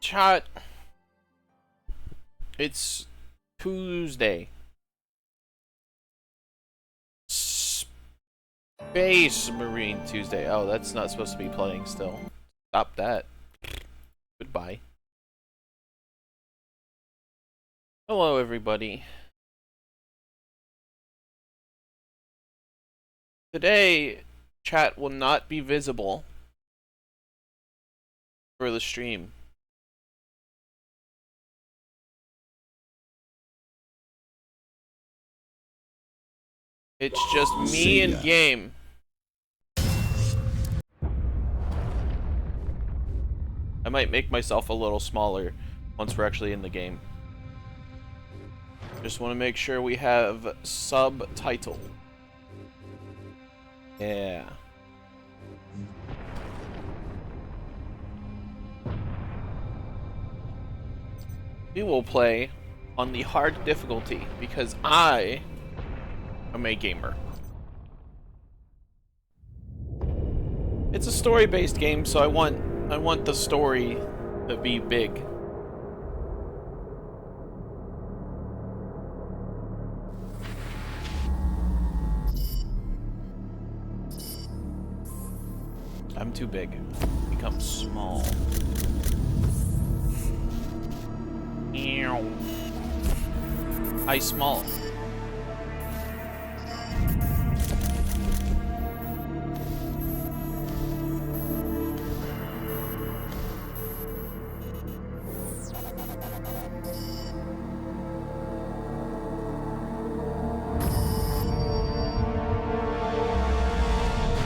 chat. It's Tuesday. Space Marine Tuesday. Oh, that's not supposed to be playing still. Stop that. Goodbye. Hello, everybody. Today, chat will not be visible for the stream. It's just me and game. I might make myself a little smaller once we're actually in the game. Just want to make sure we have subtitle. Yeah. We will play on the hard difficulty because I am a gamer. It's a story-based game, so I want the story to be big. I'm too big. Become small. I small.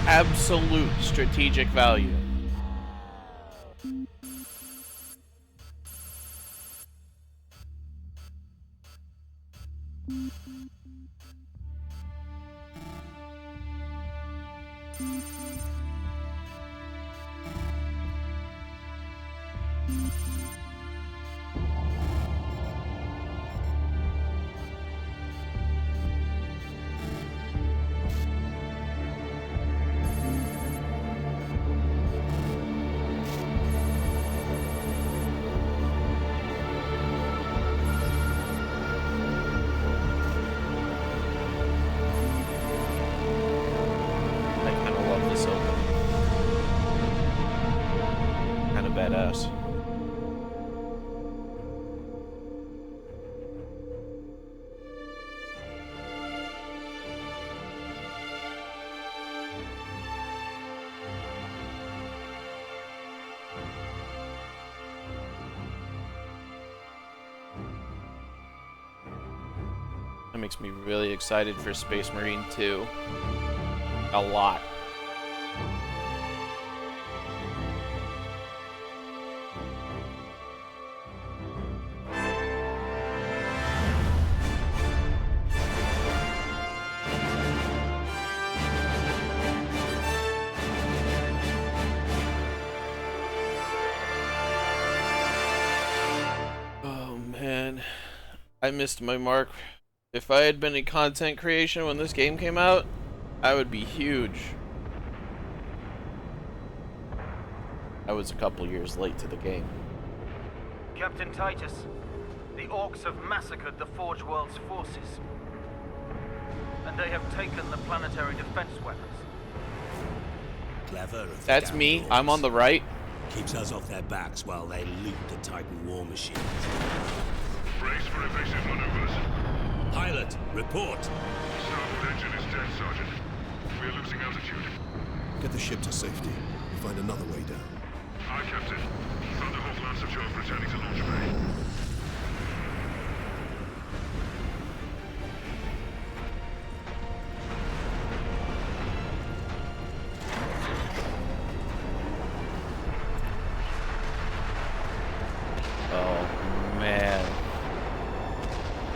Absolute strategic value. Badass. That makes me really excited for Space Marine 2. A lot. I missed my mark. If I had been in content creation when this game came out, I would be huge. I was a couple years late to the game. Captain Titus, the Orcs have massacred the Forge World's forces. And they have taken the planetary defense weapons. Clever. That's me. I'm on the right. Keeps us off their backs while they loot the Titan war machines. Brace for evasive maneuvers. Pilot, report. Starboard engine is dead, Sergeant. We are losing altitude. Get the ship to safety. We'll find another way down. Aye, Captain. Thunderhawk Lancer Job returning to launch bay.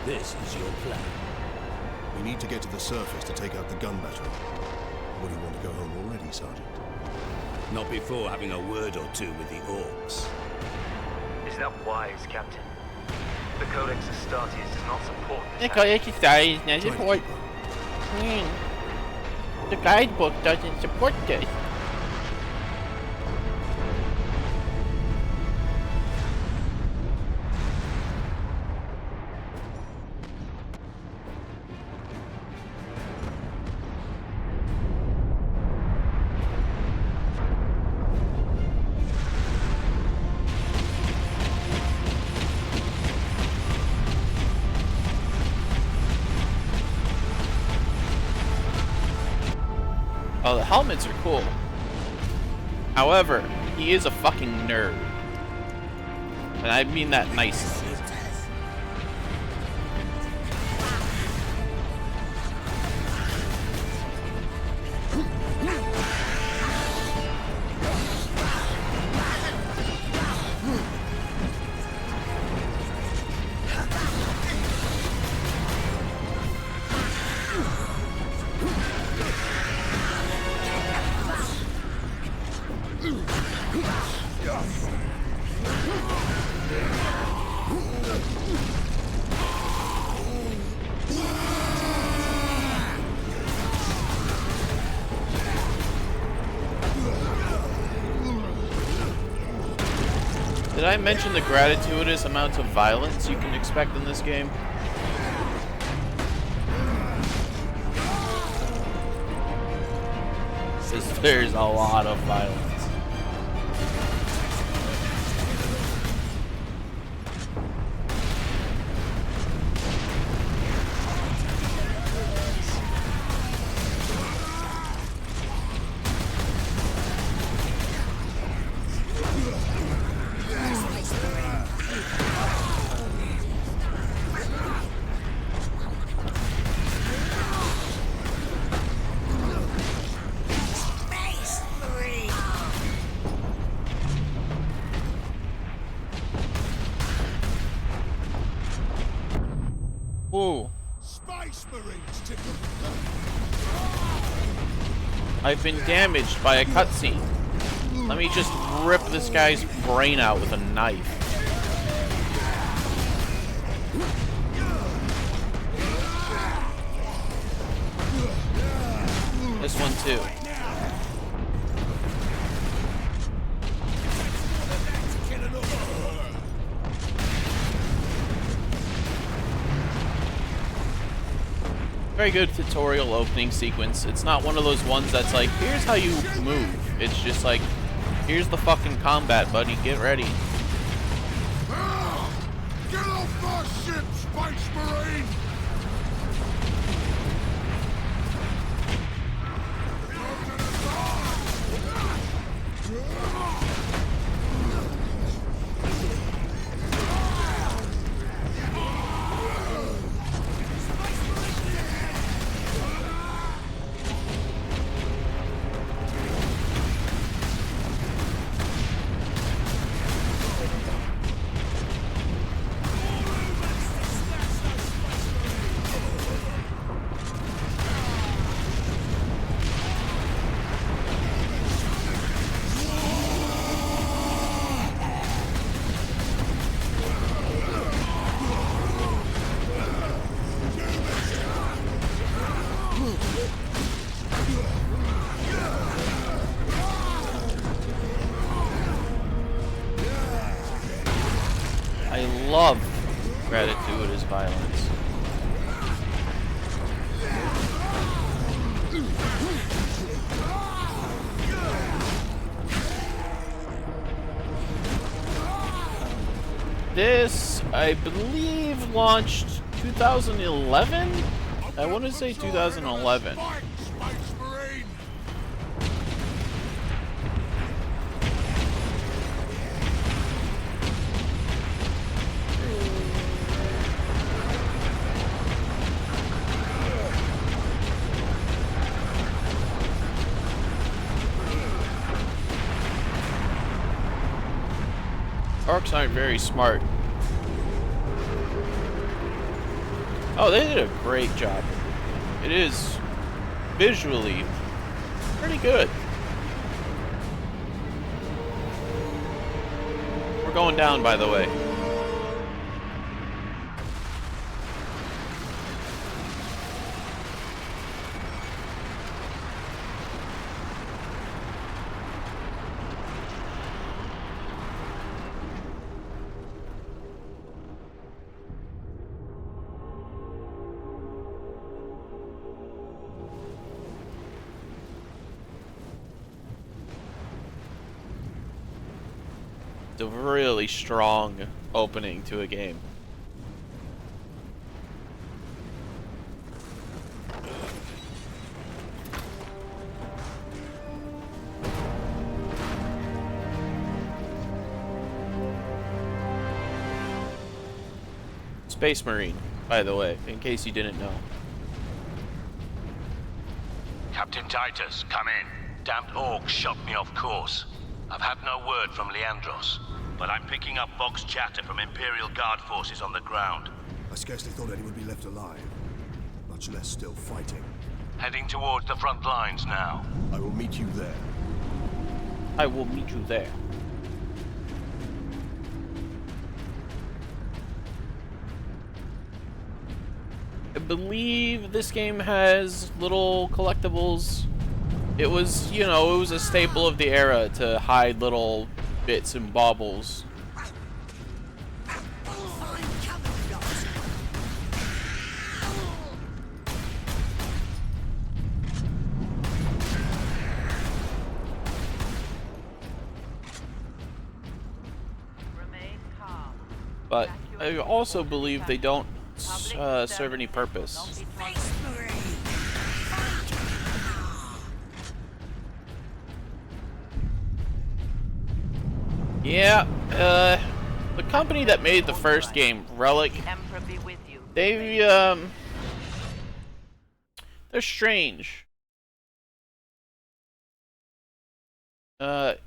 This is your plan. We need to get to the surface to take out the gun battery. Or do you want to go home already, Sergeant? Not before having a word or two with the Orcs. Is that wise, Captain? The Codex Astartes does not support this. The Codex Astartes doesn't support. The guidebook doesn't support this. Oh, the helmets are cool. However, he is a fucking nerd. And I mean that nicely. Did I mention the gratuitous amounts of violence you can expect in this game? There's a lot of violence. Whoa. Space Marines tickle. I've been damaged by a cutscene. Let me just rip this guy's brain out with a knife. This one too. Very good tutorial opening sequence. It's not one of those ones that's like, here's how you move. It's just like, here's the fucking combat, buddy. Get ready. Get off my ship, Space Marine! I love gratuitous violence. This, I believe, launched 2011? I want to say 2011. Space Marine! Orcs aren't very smart. Oh, they did a great job. It is visually pretty good. We're going down, by the way. It's a really strong opening to a game. Space Marine, by the way, in case you didn't know. Captain Titus, come in. Damned orcs shot me off course. I've had no word from Leandros, but I'm picking up Vox chatter from Imperial Guard forces on the ground. I scarcely thought anyone would be left alive, much less still fighting. Heading towards the front lines now. I will meet you there. I will meet you there. I believe this game has little collectibles. It was, you know, it was a staple of the era to hide little bits and baubles. But I also believe they don't serve any purpose. Yeah, the company that made the first game, Relic, they're strange. I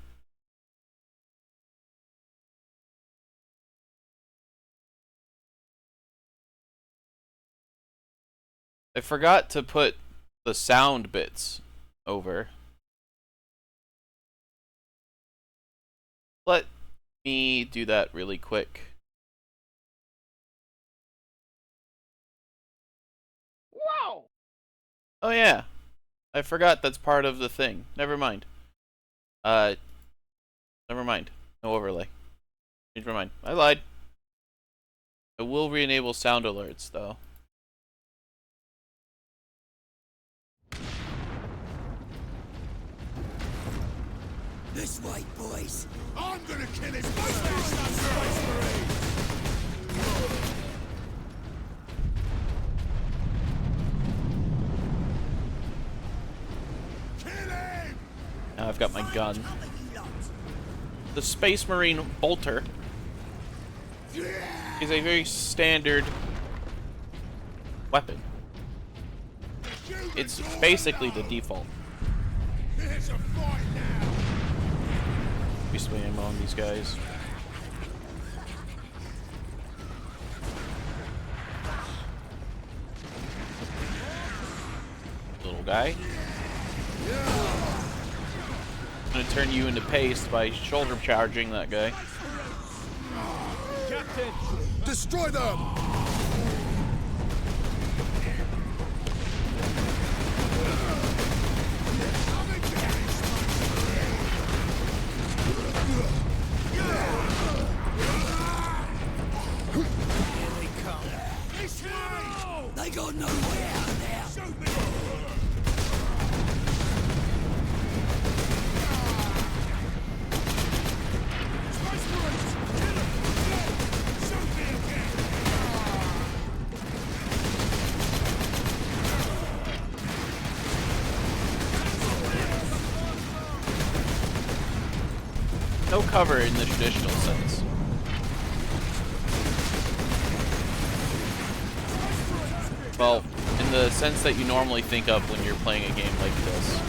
forgot to put the sound bits over. Let me do that really quick. Wow! Oh yeah. I forgot that's part of the thing. Never mind. Never mind. No overlay. Change my mind. I lied. I will re-enable sound alerts though. This way, boys. I'm gonna kill his Space Marine! Kill him! Now I've got my gun. The Space Marine bolter is a very standard weapon. It's basically the default. Here's a fight now! We spam on these guys. Little guy. I'm gonna turn you into paste by shoulder charging that guy. Captain! Destroy them! They got no way out of there. No cover in the traditional sense. Well, in the sense that you normally think of when you're playing a game like this.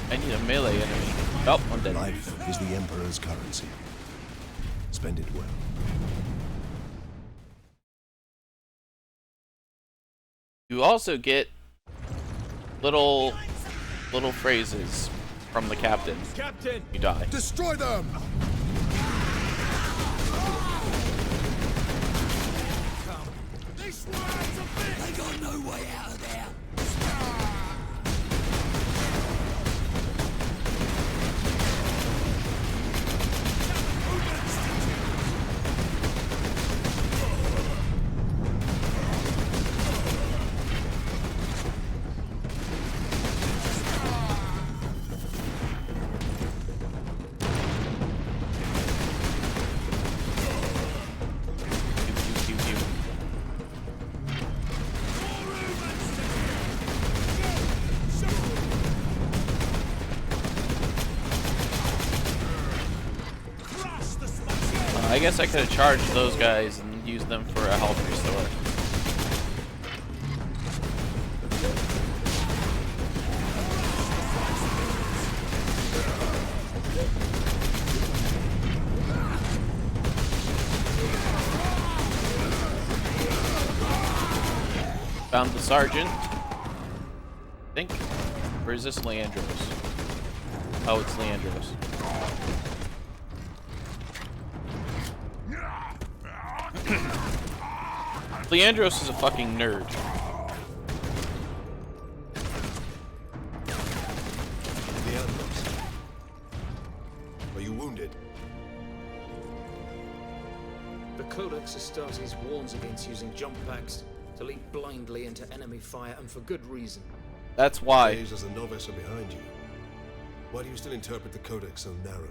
I need a melee enemy. Oh, I'm dead. Life is the Emperor's currency. Spend it well. You also get little phrases from the captain. Captain! You die. Destroy them! They got no way out of there. I guess I could have charged those guys and used them for a health restore. Found the sergeant. I think. Or is this Leandros? Oh, it's Leandros. Leandros is a fucking nerd. Leandros. Are you wounded? The Codex Astartes warns against using jump packs to leap blindly into enemy fire, and for good reason. That's why. Days as a novice are behind you. Why do you still interpret the Codex so narrowly?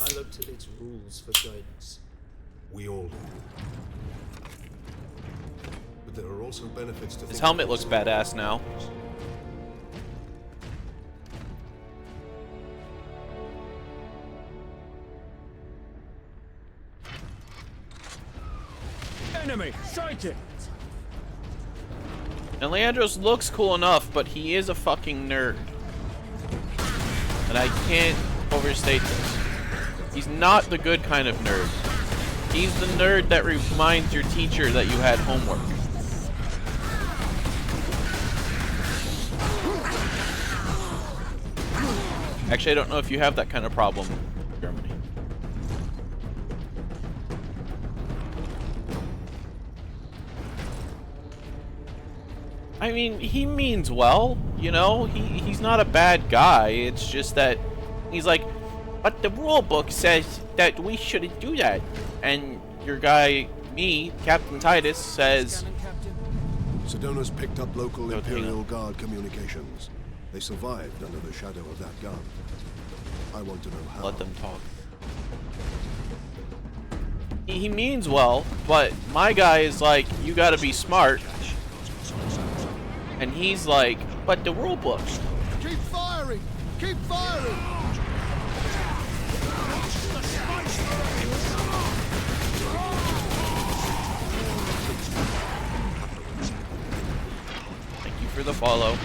I look to its rules for guidance. We all do. But there are also benefits to His helmet looks badass now. Enemy sighted. And Leandros looks cool enough, but he is a fucking nerd. And I can't overstate this. He's not the good kind of nerd. He's the nerd that reminds your teacher that you had homework. Actually, I don't know if you have that kind of problem in Germany. I mean, he means well, you know? He's not a bad guy. It's just that he's like, but the rule book says that we shouldn't do that. And your guy, me, Captain Titus, says... Sedona's picked up local Imperial Guard communications. They survived under the shadow of that gun. I want to know how. Let them talk. He means well, but my guy is like, you gotta be smart. And he's like, but the rule book. Keep firing! Keep firing! Thank you for the follow.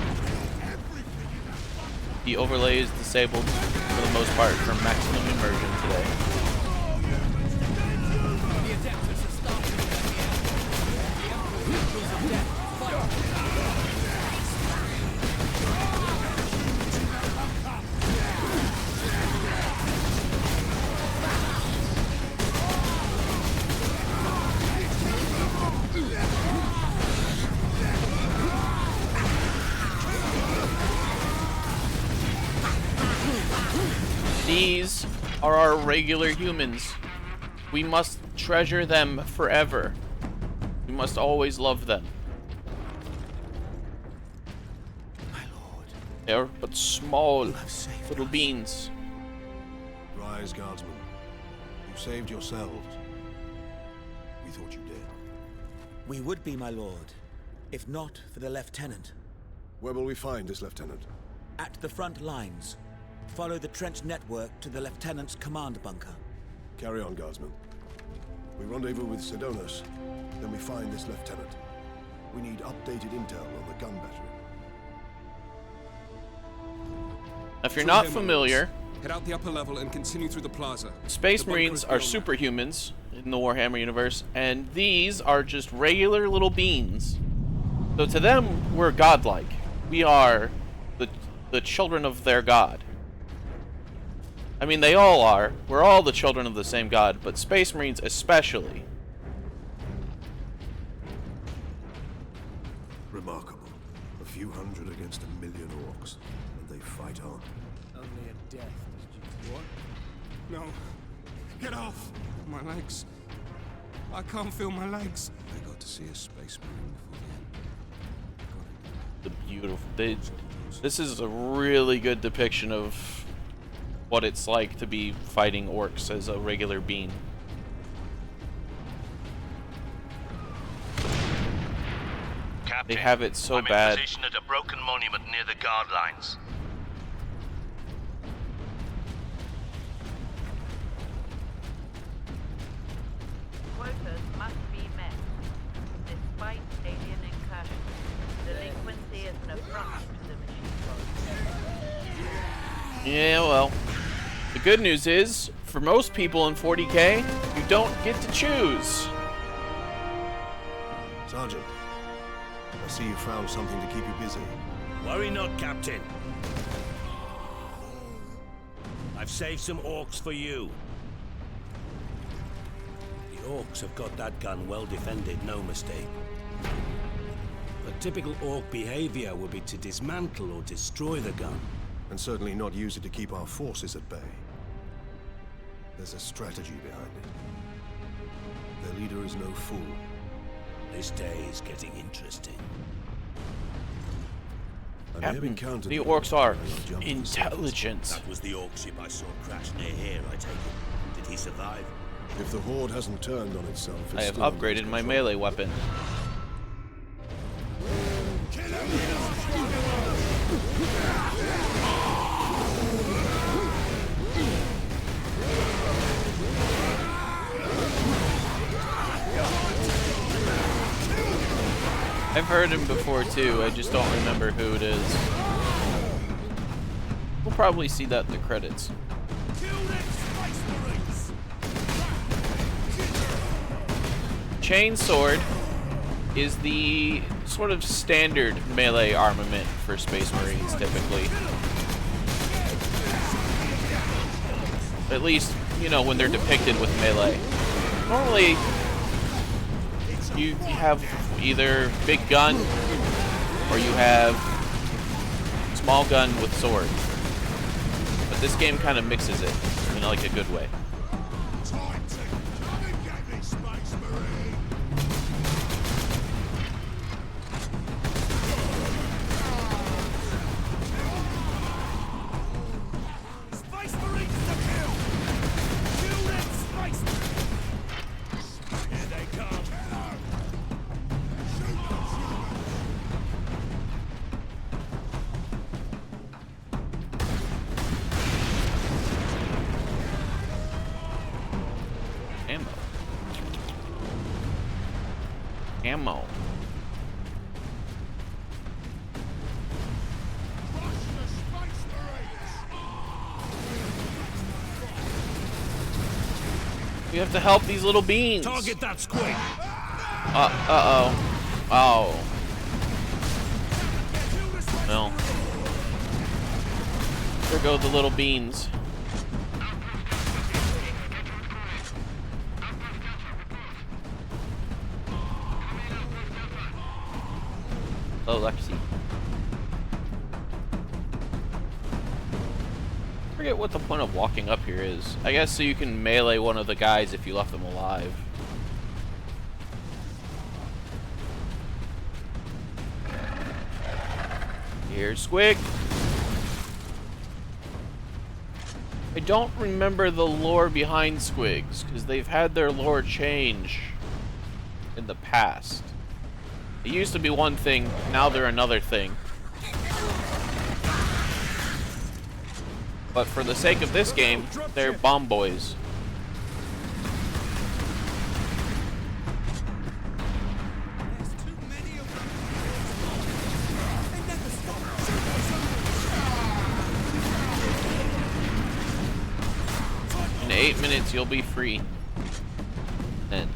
The overlay is disabled for the most part for maximum immersion today. These are our regular humans. We must treasure them forever. We must always love them. My lord. They are but small little beings. Rise, guardsmen. You saved yourselves. We thought you did. We would be, my lord, if not for the lieutenant. Where will we find this lieutenant? At the front lines. Follow the trench network to the lieutenant's command bunker. Carry on, guardsmen. We rendezvous with Sedonas, then we find this lieutenant. We need updated intel on the gun battery. If you're not familiar, Head out the upper level and continue through the plaza. Space The bunker Marines is are beyond that. superhumans in the Warhammer universe, and these are just regular little beings. So to them, we're godlike. We are the children of their god. I mean, they all are. We're all the children of the same god, but Space Marines especially. Remarkable. A few hundred against 1,000,000 orcs, and they fight on. Only a death. What? No. Get off! My legs. I can't feel my legs. I got to see a space marine before The beautiful. This is a really good depiction of what it's like to be fighting orcs as a regular being. Captain, They have it so I'm bad. in position at a broken monument near the guard lines. Yeah, well, the good news is, for most people in 40k, you don't get to choose. Sergeant, I see you found something to keep you busy. Worry not, Captain. I've saved some orcs for you. The orcs have got that gun well defended, no mistake. But typical orc behavior would be to dismantle or destroy the gun. And certainly not use it to keep our forces at bay. There's a strategy behind it. Their leader is no fool. This day is getting interesting. I may have encountered The them orcs are when I jumped in the intelligent. That was the orc ship I saw crash near here, I take it. Did he survive? surface. If the horde hasn't turned on itself, it's I have still under upgraded its my control. melee weapon. I've heard him before too, I just don't remember who it is. We'll probably see that in the credits. Chainsword is the sort of standard melee armament for Space Marines, typically. At least, you know, when they're depicted with melee. Normally, you have either big gun, or you have small gun with sword. But this game kind of mixes it in like a good way. Ammo. We have to help these little beans. Target that squig! Uh-oh. Oh. No. There go the little beans. Oh, Lexi. I forget what the point of walking up here is. I guess so you can melee one of the guys if you left them alive. Here's Squig. I don't remember the lore behind Squigs, because they've had their lore change in the past. It used to be one thing, now they're another thing. But for the sake of this game, they're bomb boys. In 8 minutes, you'll be free. Then.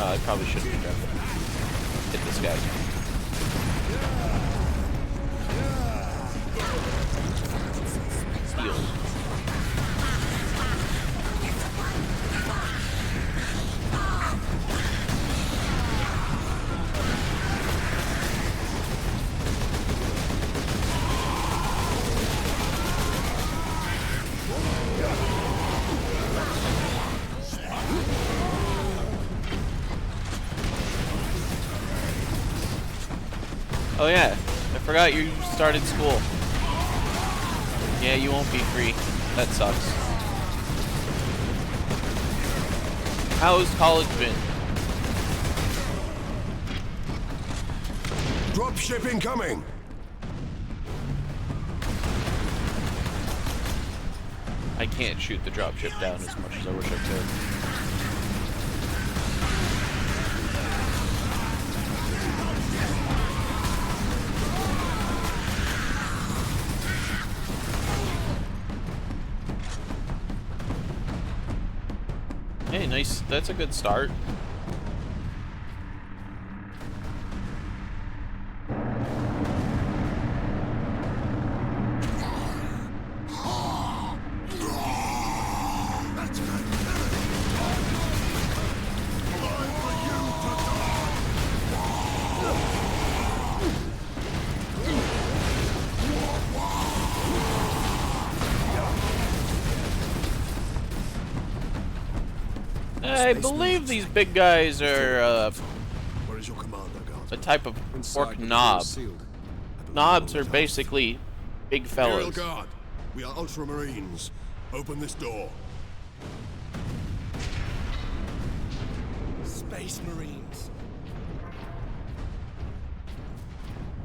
I probably shouldn't have done that. Hit this guy. Heal. Oh yeah, I forgot you started school. Yeah, you won't be free. That sucks. How's college been? Dropship incoming! I can't shoot the dropship down as much as I wish I could. nice. That's a good start. I believe these big guys are Where is your commander, guard? a type of Inside, orc but the door knob. is sealed. I believe Knobs all are is basically big Imperial fellas. Guard, we are Ultramarines. Open this door. Space Marines.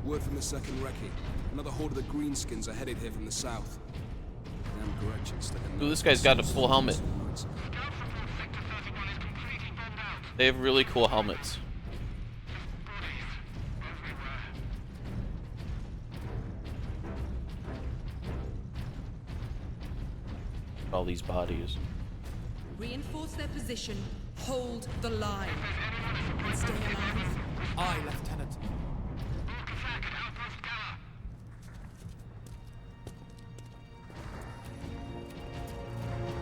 Word from the second recce. Another horde of the Greenskins are headed here from the south. Damn Gretchen stuck a Ooh, this guy's got a full helmet. They have really cool helmets. All these bodies. Reinforce their position, hold the line, and stay alive. Aye, Lieutenant.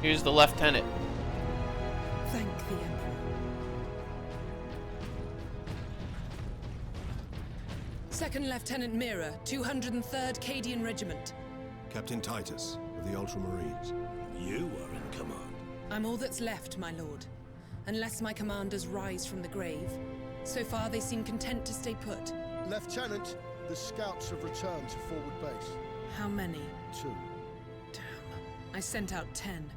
Here's the lieutenant. Thank the Emperor. Second Lieutenant Mira, 203rd Cadian Regiment. Captain Titus of the Ultramarines. You are in command. I'm all that's left, my lord. Unless my commanders rise from the grave. So far, they seem content to stay put. Lieutenant, the scouts have returned to forward base. How many? 2. Damn. I sent out 10.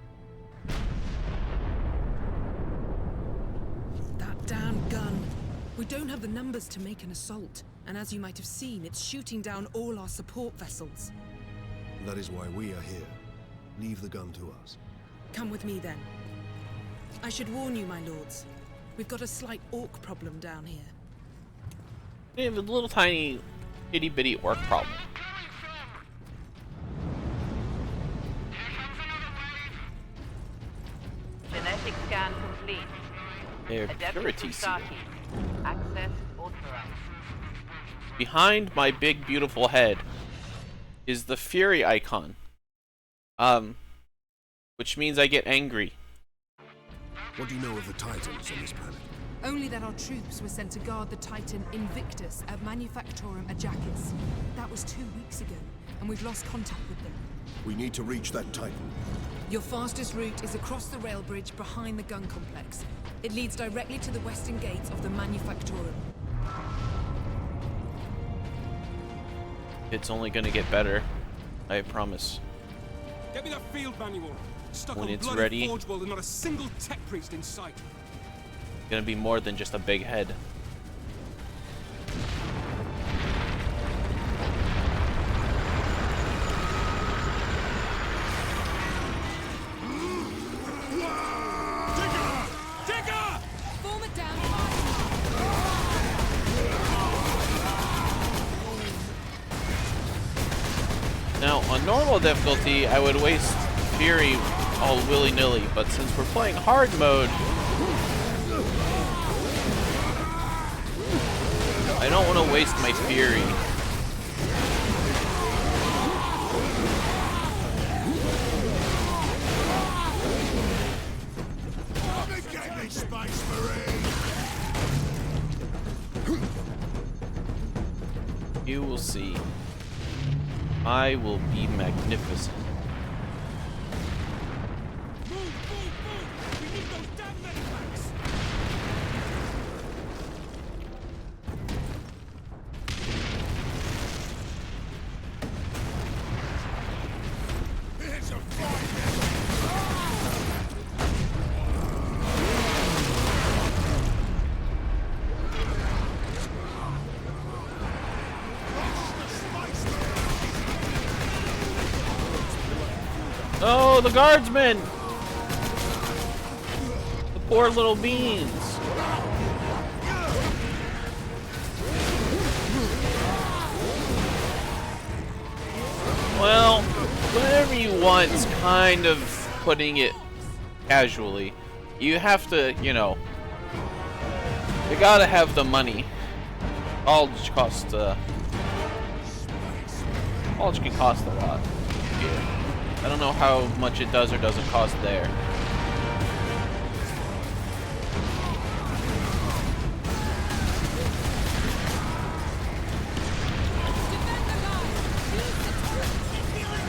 That damn gun. We don't have the numbers to make an assault. And as you might have seen, it's shooting down all our support vessels. That is why we are here. Leave the gun to us. Come with me, then. I should warn you, my lords. We've got a slight orc problem down here. We have a little tiny, itty-bitty orc problem. Genetic scan complete. Their Adeptus purity seal. Crusati. Access authorized. Behind my big, beautiful head is the Fury icon. Which means I get angry. What do you know of the Titans on this planet? Only that our troops were sent to guard the Titan Invictus at Manufactorum Ajacis. That was 2 weeks ago, and we've lost contact with them. We need to reach that Titan. Your fastest route is across the rail bridge behind the gun complex. It leads directly to the western gates of the Manufactorum. It's only gonna get better. I promise. Get me that field manual. Stuck When on it's bloody ready. Forge World and not a single tech priest in sight. It's gonna be more than just a big head. Digger! Form it down. Now, on normal difficulty, I would waste Fury all willy-nilly, but since we're playing hard mode, I don't want to waste my Fury. Space Marine! You will see. I will be magnificent. Move, move, move! We need those damn medipacks! It's a fight! Oh, the guardsmen! The poor little beans. Well, whatever you want is kind of putting it casually. You have to, you know, you gotta have the money. College costs, college can cost a lot. Yeah. I don't know how much it does or doesn't cost there.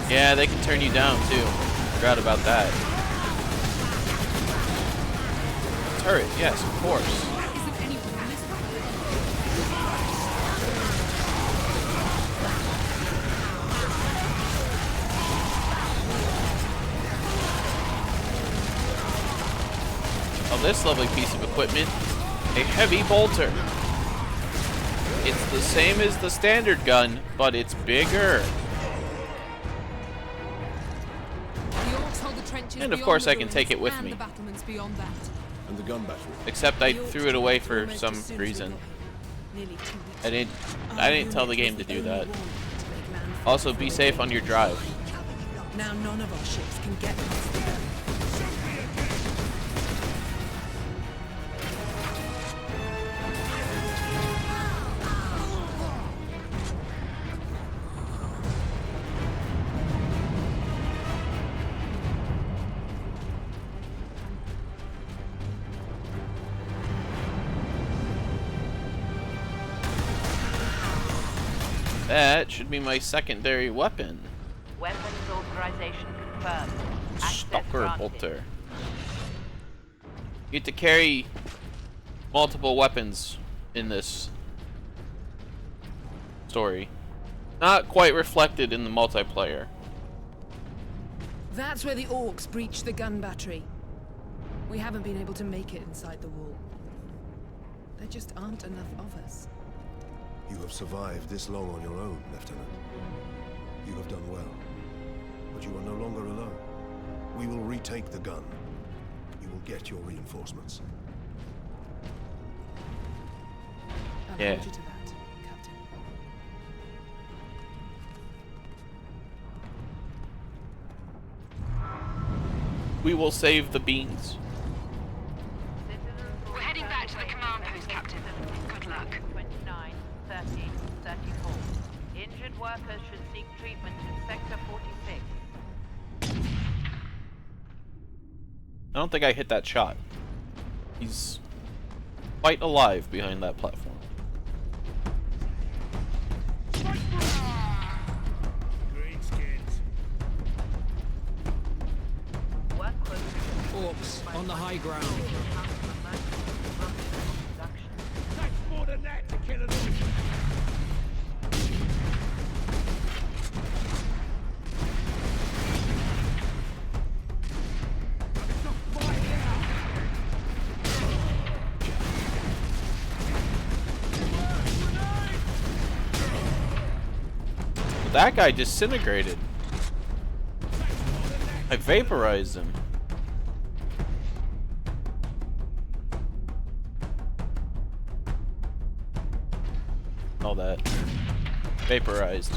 Yeah, they can turn you down too. Forgot about that. Turret, yes, of course. Oh, this lovely piece of equipment. A heavy bolter. It's the same as the standard gun, but it's bigger. And of course I can take it with me. And the gun battery. Except I threw it away for some reason. I didn't tell the game to do that. Also, be safe on your drive. Now none of our ships can get past the gun. That should be my secondary weapon. Weapons authorization confirmed. Access Stalker granted. bolter. You get to carry multiple weapons in this story. Not quite reflected in the multiplayer. That's where the orcs breached the gun battery. We haven't been able to make it inside the wall. There just aren't enough of us. You have survived this long on your own, Lieutenant. You have done well. But you are no longer alone. We will retake the gun. You will get your reinforcements. I'll Yeah. hold you to that, Captain. We will save the beans. We're heading back to the command post, Captain. Good luck. 29, 30, 34. Injured workers should seek treatment in Sector 46. I don't think I hit that shot. He's quite alive behind that platform. Orcs on the high ground. That's more than that to kill an orc. That guy disintegrated. I vaporized him. All that. Vaporized.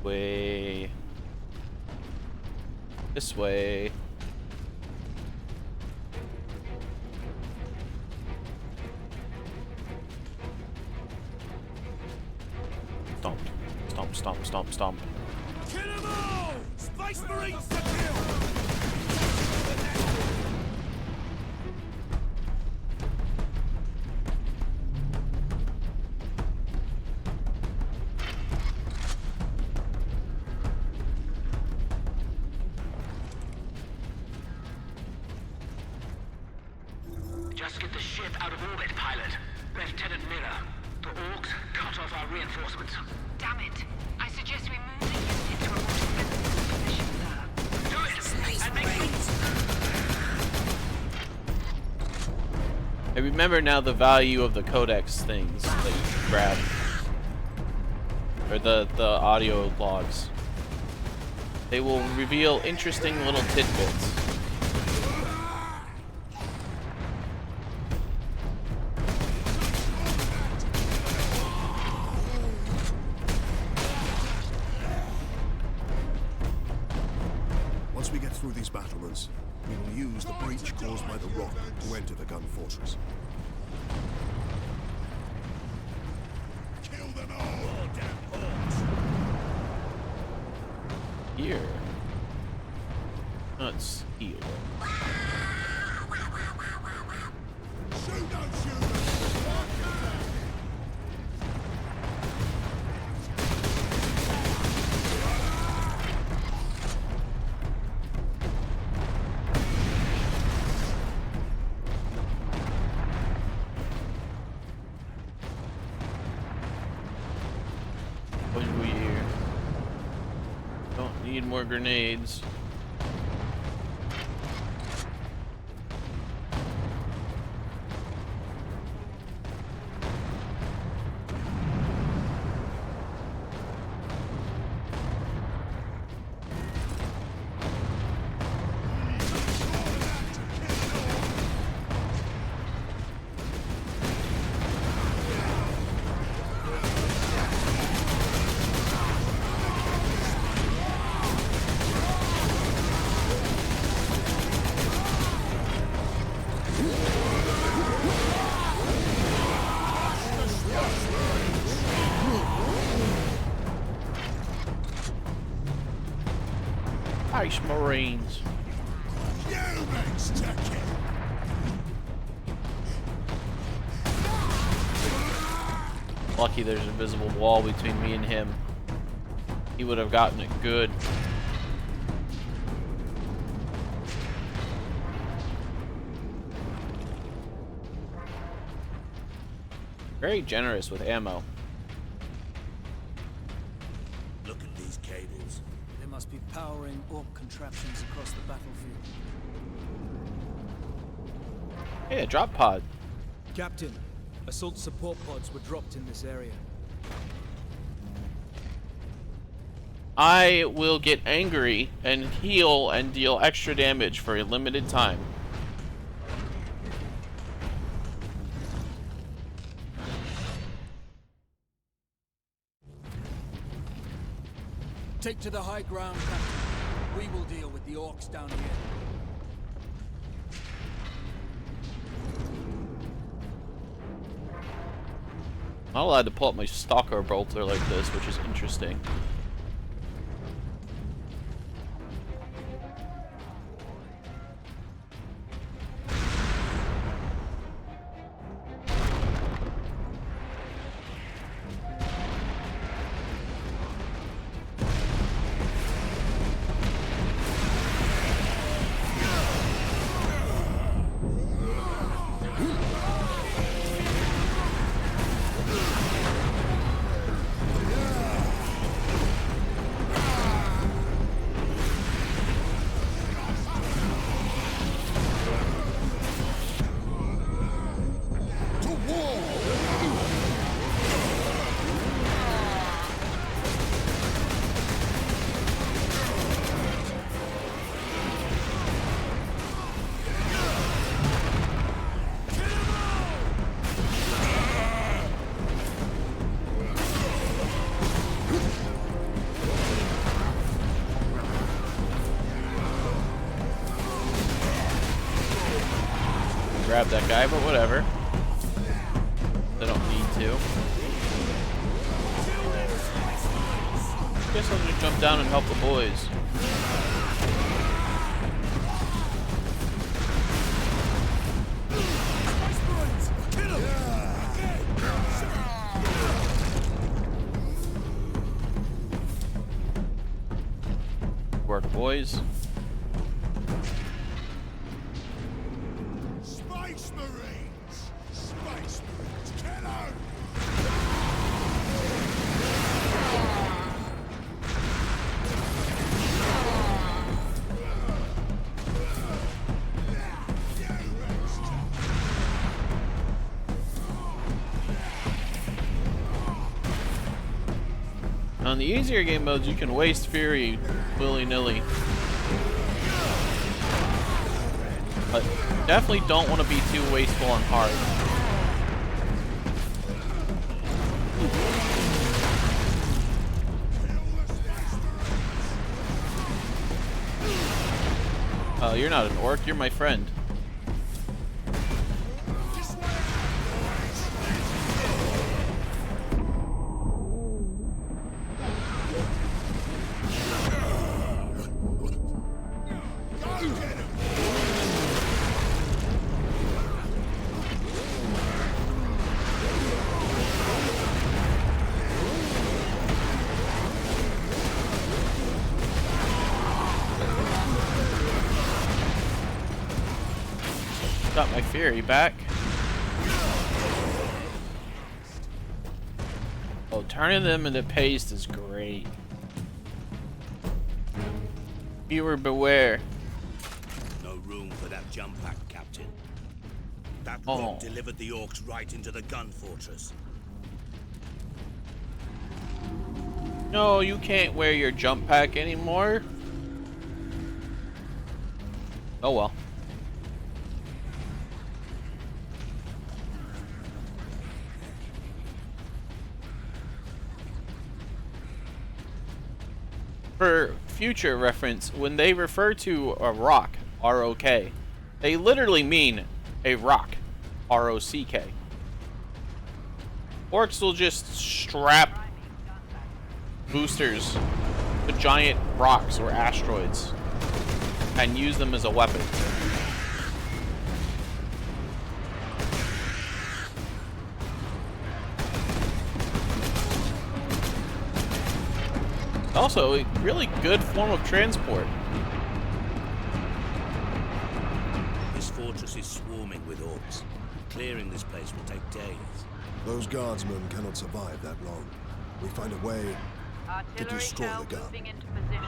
Way. This way. Stomp. Stomp, stomp, stomp, stomp. Kill them all! Space Marines to kill! Just get the ship out of orbit, pilot. Lieutenant Miller, the orcs cut off our reinforcements. Damn it. I suggest we move the unit to a more defensive position there. Do it! And make I remember now the value of the codex things that you grab. Or the audio logs. They will reveal interesting little tidbits. Once we get through these battlements, we will use the breach caused by the rock to enter the gun fortress. Kill them all! Here. Let's heal. Shoot, don't shoot! What do we hear? Don't need more grenades. Ice Marines. Lucky there's an invisible wall between me and him. He would have gotten it good. Very generous with ammo. Look at these cables. They must be powering orc contraptions across the battlefield. Hey, a drop pod. Captain, assault support pods were dropped in this area. I will get angry and heal and deal extra damage for a limited time. Take to the high ground, Captain. We will deal with the orcs down here. I'm not allowed to pull up my stalker bolter like this, which is interesting. Grab that guy, but whatever. They don't need to. Guess I'll just jump down and help the boys. Work, boys. Space Marines! Space Marines, kill 'em! On the easier game modes, you can waste fury willy-nilly. But definitely don't want to be too wasteful on hard. Oh, you're not an orc, you're my friend. Got my fury back. Oh, turning them into paste is great. Viewer beware. No room for that jump pack, Captain. That rock delivered the orcs right into the gun fortress. No, you can't wear your jump pack anymore. Oh well. For future reference, when they refer to a rock, R-O-K, they literally mean a rock, R-O-C-K. Orcs will just strap boosters to giant rocks or asteroids and use them as a weapon. Also, a really good form of transport. This fortress is swarming with orcs. Clearing this place will take days. Those guardsmen cannot survive that long. We find a way to Artillery destroy shell the gun. moving into position.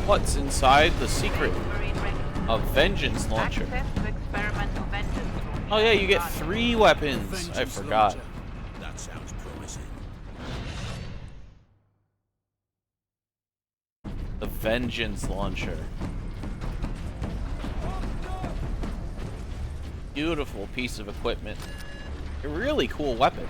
What's inside the secret of Vengeance Launcher? Oh yeah, you get 3 weapons. I forgot. That sounds promising. The Vengeance Launcher. Beautiful piece of equipment. A really cool weapon.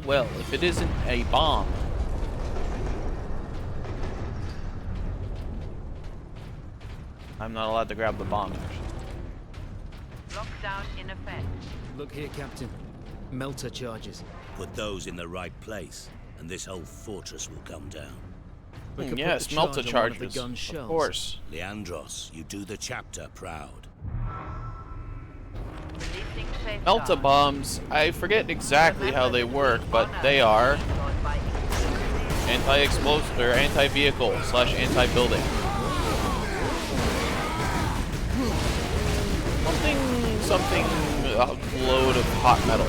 Well, if it isn't a bomb. I'm not allowed to grab the bomb, actually. Lockdown in effect. Look here, Captain. Melter charges. Put those in the right place, and this whole fortress will come down. Yes, melter charges. Of course. Leandros, you do the chapter proud. Melta bombs, I forget exactly how they work, but they are anti-explosive or anti-vehicle / anti-building. Something a load of hot metal.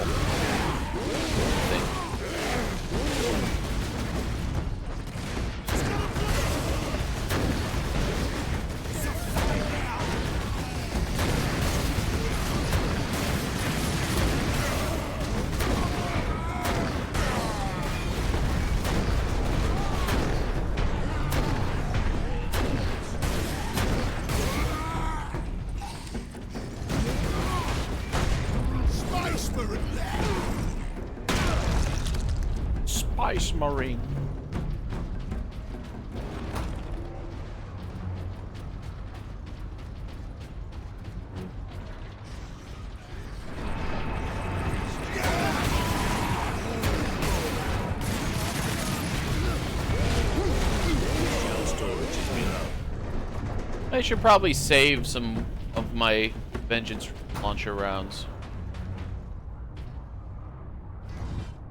Spice Marine. I should probably save some of my Vengeance Launcher rounds.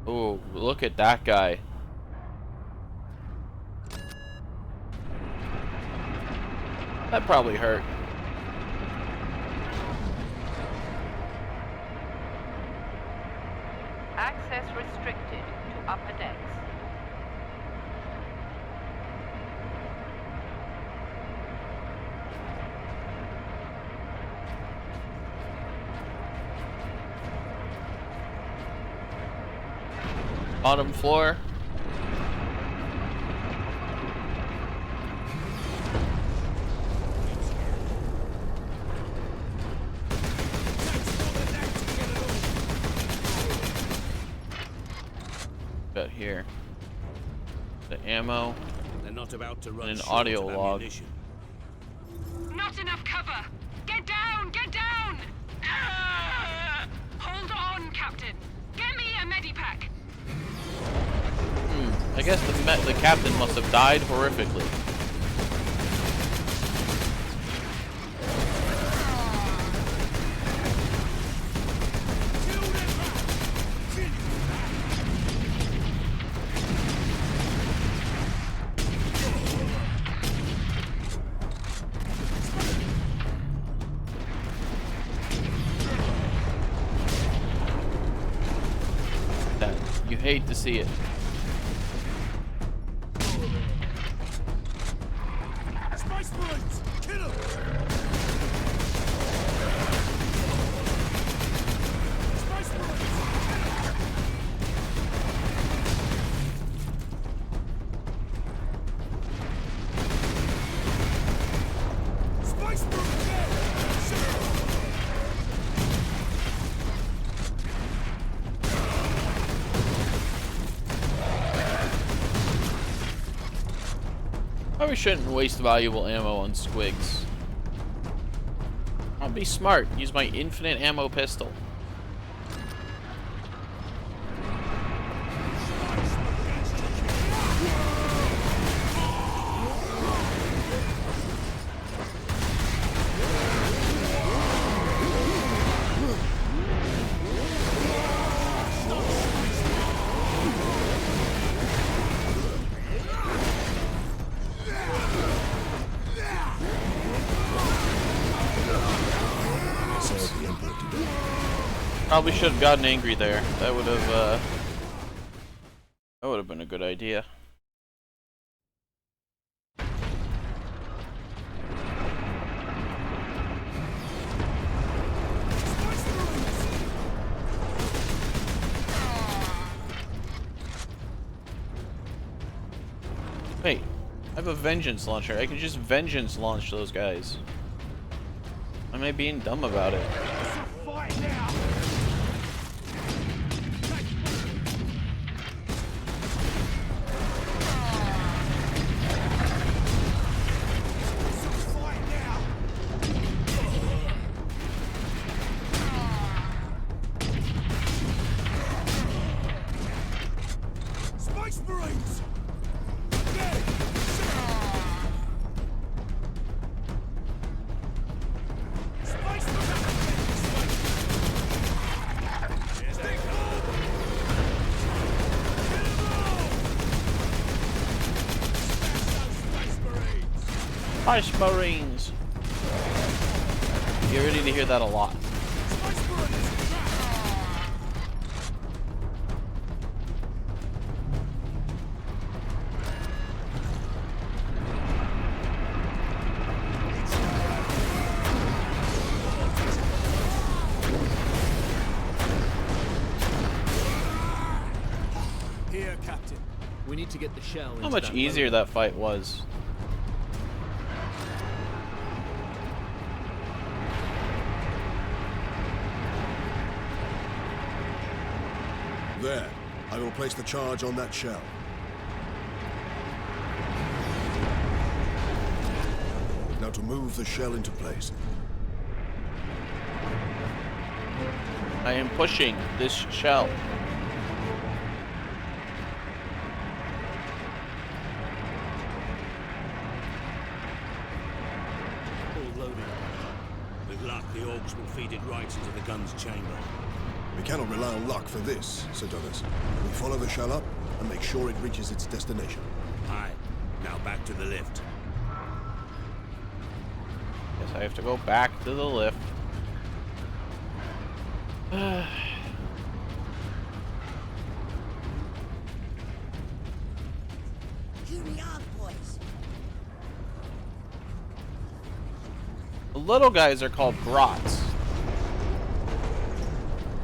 Oh, look at that guy. That probably hurt. Access restricted to upper decks. Bottom floor. Got here the ammo. They're not about to run and an short audio of log. ammunition. Not enough cover! Get down! Get down! Ah! Hold on, Captain. Get me a medipack. I guess the captain must have died horrifically. You hate to see it. Space Marines! Kill 'em! Space Marines! Space Marines! Probably shouldn't waste valuable ammo on squigs. I'll be smart. Use my infinite ammo pistol. Probably should have gotten angry there. That would have been a good idea. Wait, I have a vengeance launcher. I can just vengeance launch those guys. Why am I being dumb about it? Space Marines! Space Marines! You're ready to hear that a lot. Here, Captain. We need to get the shell. How much easier that fight was. There. I will place the charge on that shell. Now to move the shell into place. I am pushing this shell. All loaded. With luck, the orcs will feed it right into the gun's chamber. We cannot rely on luck for this, Sir Douglas. We follow the shell up and make sure it reaches its destination. Aye. Now back to the lift. Guess I have to go back to the lift. The little guys are called grots.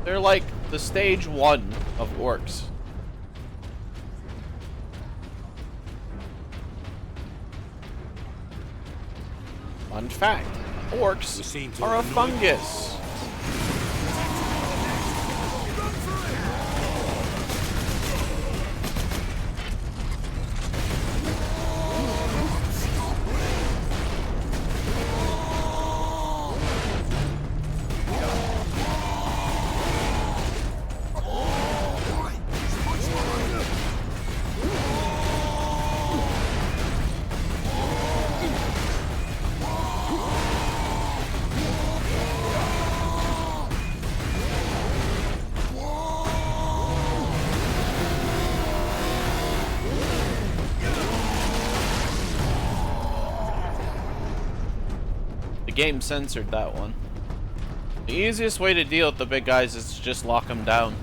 They're like the stage 1 of orcs. Fun fact, orcs are a fungus. Game censored that one. The easiest way to deal with the big guys is to just lock them down.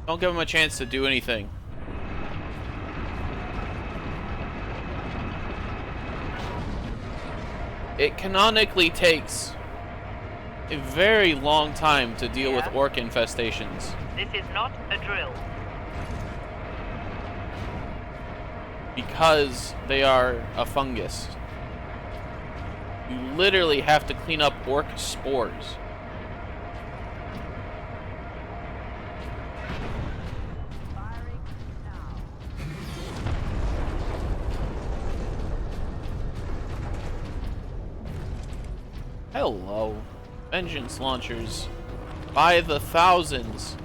Don't give them a chance to do anything. It canonically takes a very long time to deal with orc infestations. This is not a drill. Because they are a fungus. You literally have to clean up orc spores. Hello. Vengeance launchers. By the thousands.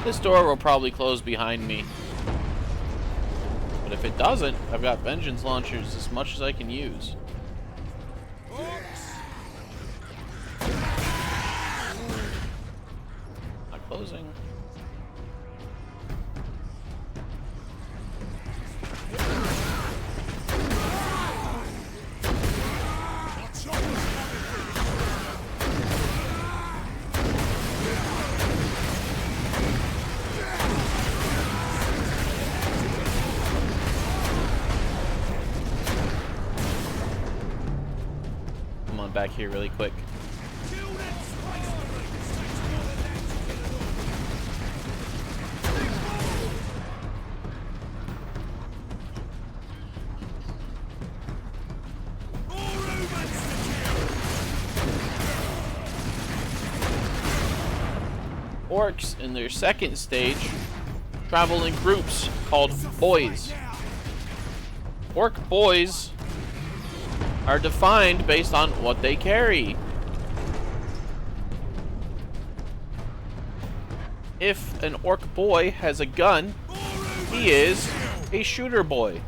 This door will probably close behind me. But if it doesn't, I've got vengeance launchers as much as I can use. Not closing. Back here really quick. Orcs in their second stage travel in groups called boys. Orc boys are defined based on what they carry. If an orc boy has a gun, he is a shooter boy.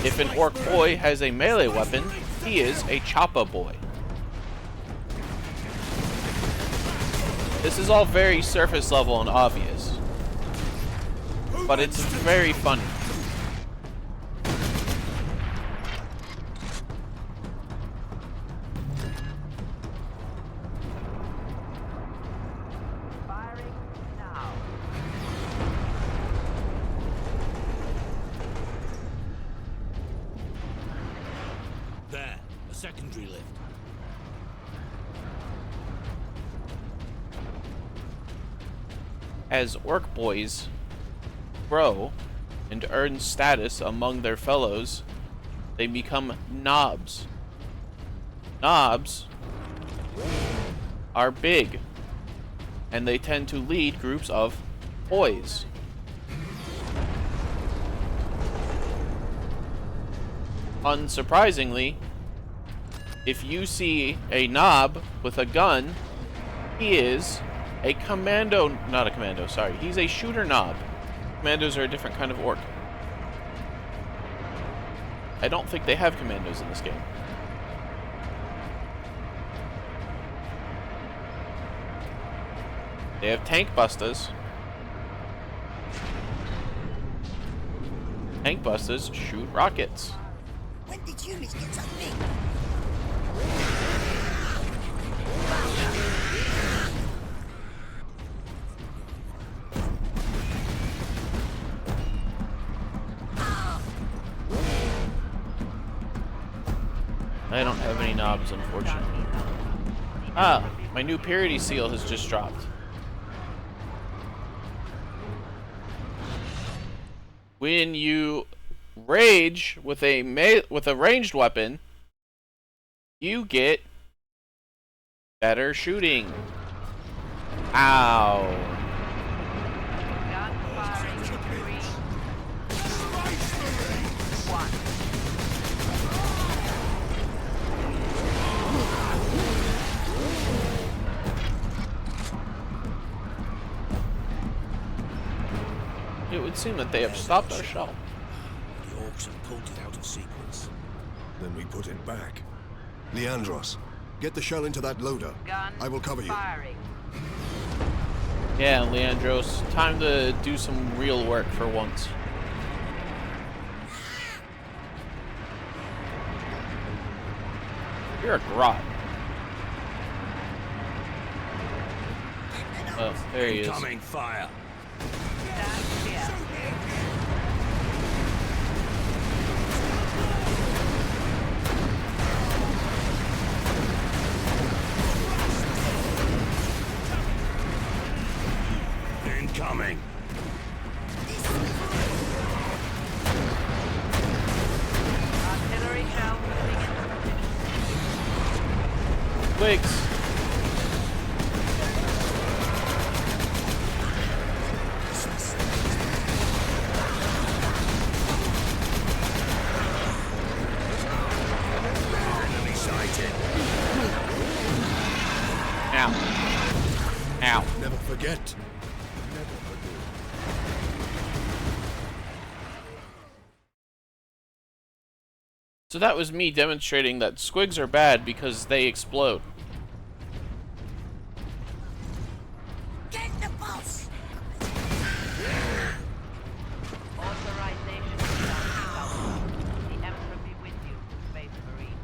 If an orc boy has a melee weapon, he is a choppa boy. This is all very surface level and obvious, but it's very funny. There, a secondary lift. As orc boys grow and earn status among their fellows, they become knobs. Knobs are big, and they tend to lead groups of boys. Unsurprisingly, if you see a knob with a gun, he is a commando, he's a shooter knob. Commandos are a different kind of orc. I don't think they have commandos in this game. They have tank busters. Tank busters shoot rockets. When did units get so big? I don't have any knobs, unfortunately. Ah, my new parity seal has just dropped. When you rage with a ranged weapon, you get better shooting. Ow. Gun firing in 3, 1. It would seem that they have stopped our shell. The orcs have pulled it out of sequence. Then we put it back. Leandros, get the shell into that loader. Gun I will cover you. firing. Yeah, Leandros, time to do some real work for once. You're a grot. Oh, there he is. Incoming fire. Stand clear. Incoming. Artillery shell moving into position. Twigs. Enemy sighted. Ow. Ow. Never forget. So that was me demonstrating that squigs are bad because they explode. Get the boss! Authorization to down. The Emperor be with you, Space Marine.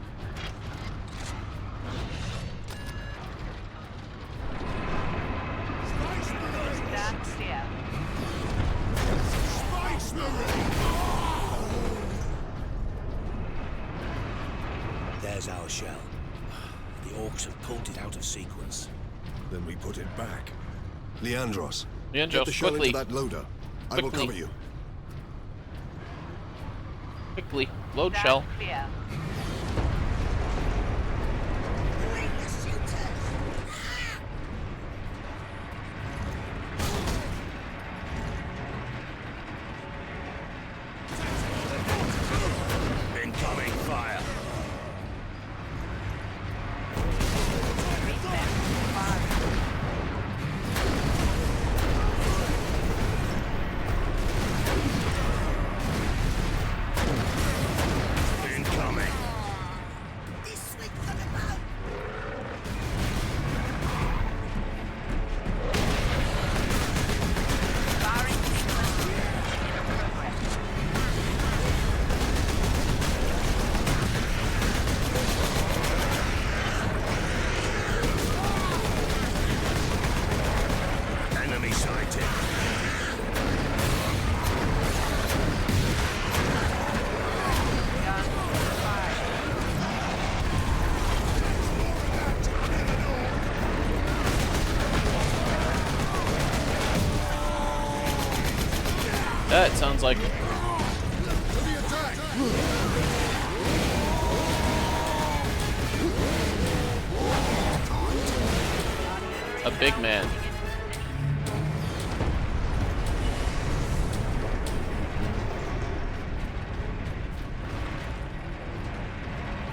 Stand clear. There's our shell. The orcs have pulled it out of sequence. Then we put it back. Leandros, Leandros, get the shell quickly. into that loader. I will Quickly. cover you. Quickly, load Stand shell. clear. Bring the shooters! Incoming fire. Reflex firing. Incoming. This swing for the boat! Firing sequence in progress. Enemy sighted. Gun firing. That sounds like a big man.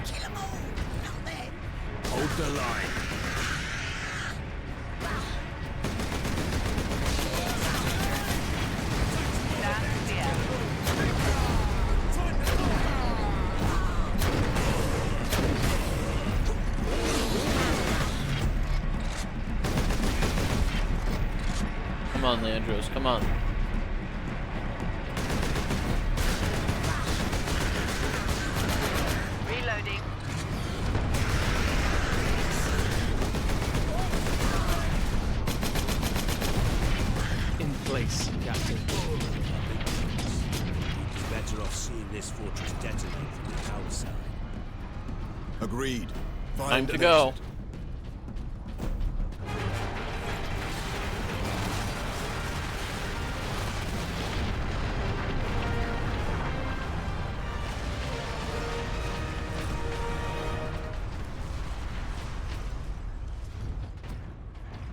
Kill them all! Not them! Hold the line. Stand clear. Come on, Leandros, come on. Reloading. In place, Captain. It's better off seeing this fortress detonate from the outside. Agreed. Time Find to an go. exit.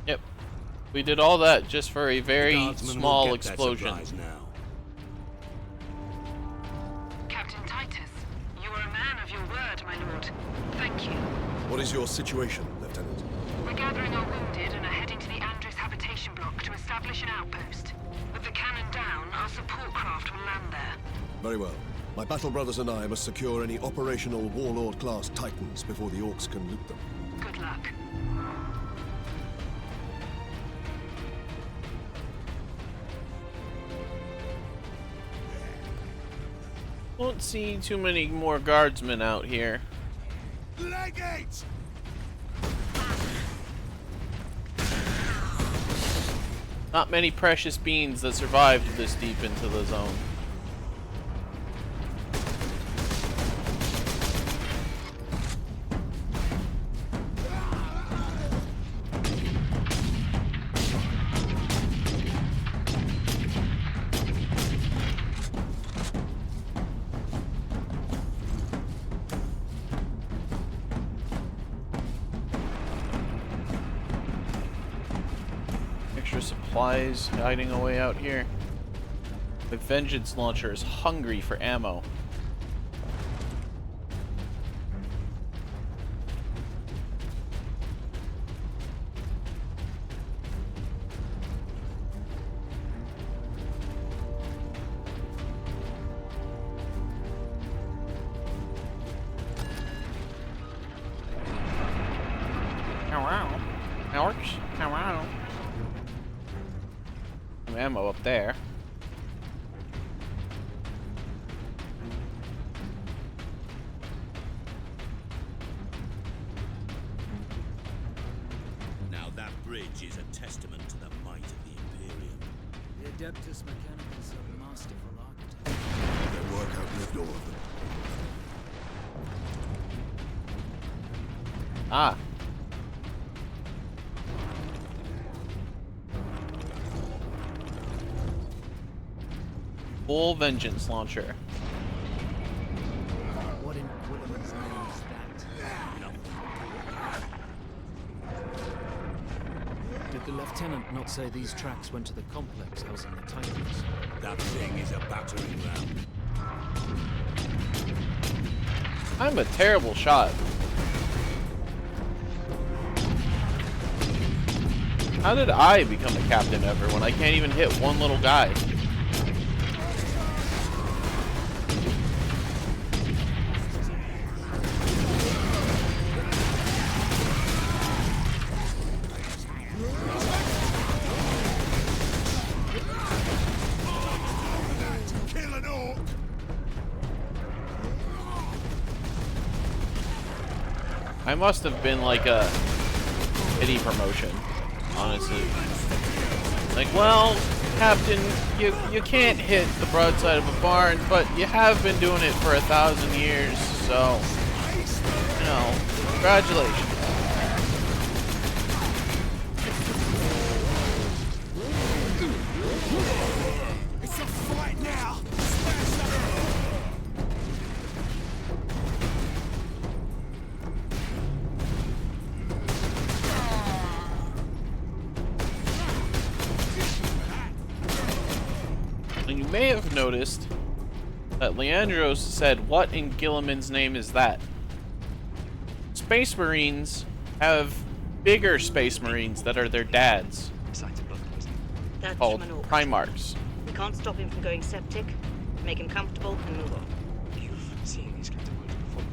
Yep. We did all that just for a The very guardsmen will small get their explosion. supplies now. Captain Titus, you are a man of your word, my lord. Thank you. What is your situation, Lieutenant? We're gathering our wounded and are heading to the Andres habitation block to establish an outpost. With the cannon down, our support craft will land there. Very well. My battle brothers and I must secure any operational Warlord-class Titans before the Orcs can loot them. Good luck. Won't see too many more guardsmen out here. Legate! Not many precious beans that survived this deep into the zone. Supplies hiding away out here. The vengeance launcher is hungry for ammo. Hello. Orcs? Hello. Some ammo up there. Now that bridge is a testament to the might of the Imperium. The Adeptus Mechanicus are masterful architects. Their work outlived all of them. Ah. Full vengeance launcher. What in Gwilliman's name is that? Did the lieutenant not say these tracks went to the complex housing the Titans? That thing is a battering ram. I'm a terrible shot. How did I become a captain ever when I can't even hit one little guy? I must have been like a pity promotion, honestly. Like, well, Captain, you can't hit the broadside of a barn, but you have been doing it for 1,000 years, so, you know, congratulations. It's a fight now! And you may have noticed that Leandros said, "What in Gilliman's name is that?" Space Marines have bigger Space Marines that are their dads, That's called from an orc. Primarchs. We can't stop him from going septic. Make him comfortable and move on. You've seen these kinds of words before?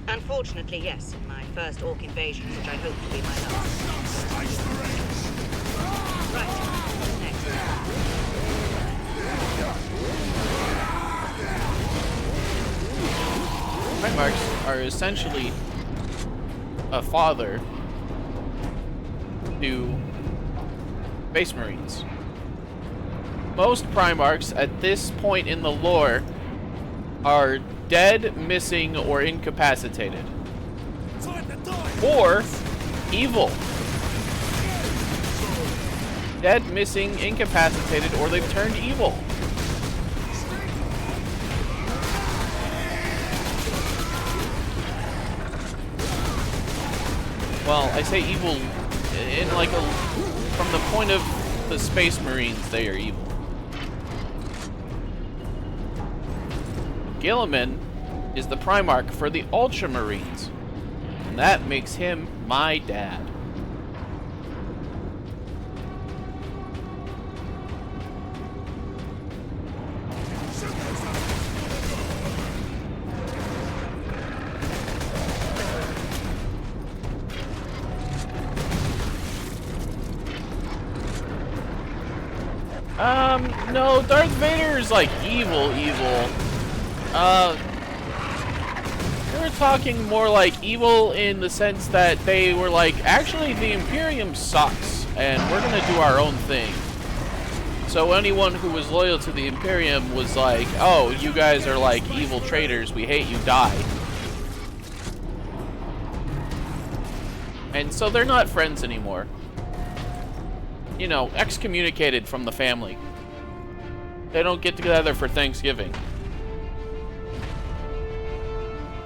Unfortunately, yes. In my first orc invasion, which I hope to be my last. Right. What's next? Primarchs are essentially a father to Space Marines. Most Primarchs at this point in the lore are dead, missing, or incapacitated. Or evil. Dead, missing, incapacitated, or they've turned evil. Well, I say evil in like a, from the point of the Space Marines, they are evil. Guilliman is the Primarch for the Ultramarines, and that makes him my dad. No, Darth Vader is like evil. We're talking more like evil in the sense that they were like, actually the Imperium sucks, and we're gonna do our own thing. So anyone who was loyal to the Imperium was like, oh, you guys are like evil traitors, we hate you, die. And so they're not friends anymore. You know, excommunicated from the family. They don't get together for Thanksgiving.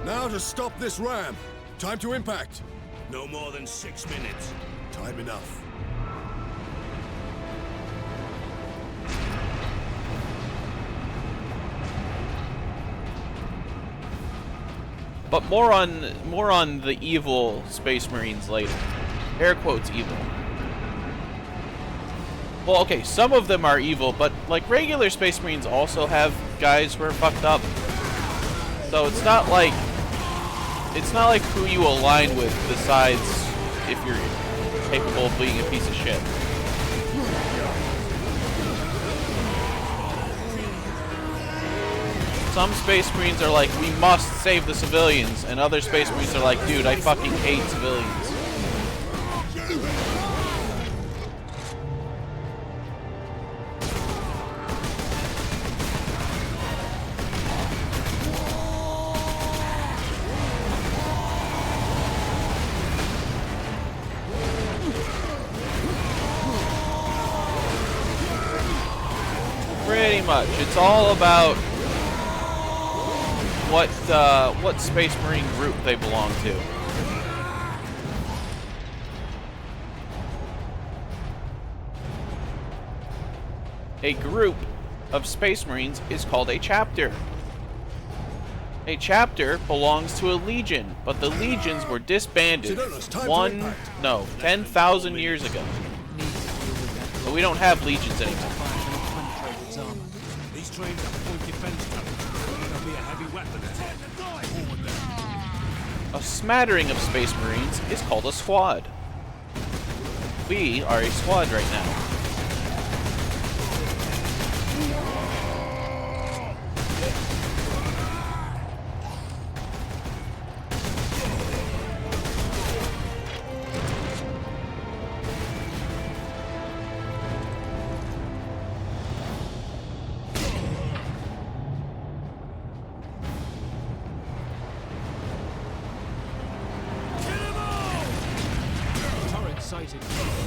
Now to stop this ram. Time to impact. No more than 6 minutes. Time enough. But more on the evil Space Marines later. Air quotes evil. Well, okay, some of them are evil, but like regular Space Marines also have guys who are fucked up. So it's not like who you align with decides if you're capable of being a piece of shit. Some Space Marines are like, we must save the civilians, and other Space Marines are like, dude, I fucking hate civilians. Pretty much. It's all about what Space Marine group they belong to. A group of Space Marines is called a chapter. A chapter belongs to a legion, but the legions were disbanded 10,000 years ago. But we don't have legions anymore. These trains have point defense coverage. There'll be a heavy weapon. A smattering of Space Marines is called a squad. We are a squad right now.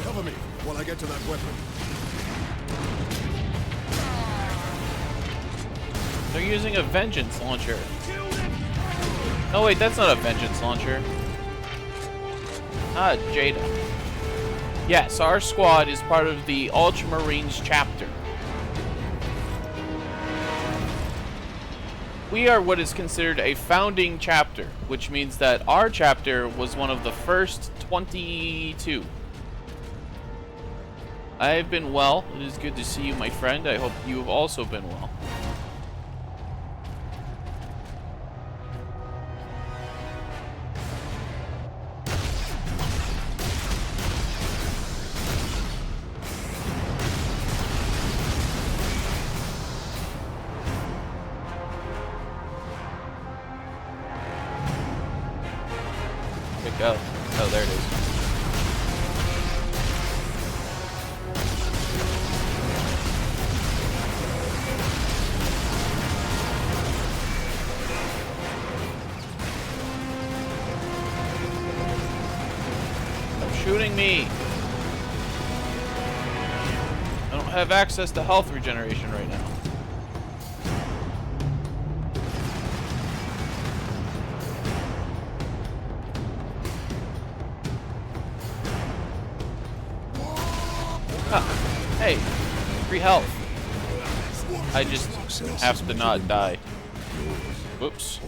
Cover me while I get to that weapon. They're using a Vengeance launcher. Oh wait, that's not a Vengeance launcher. Ah, Jada. Yes, our squad is part of the Ultramarines chapter. We are what is considered a founding chapter, which means that our chapter was one of the first 22. I've been well. It is good to see you, my friend. I hope you have also been well. go? Oh, there it is. Stop shooting me! I don't have access to health regeneration right now. Hey, free health. I just have to not die. Whoops.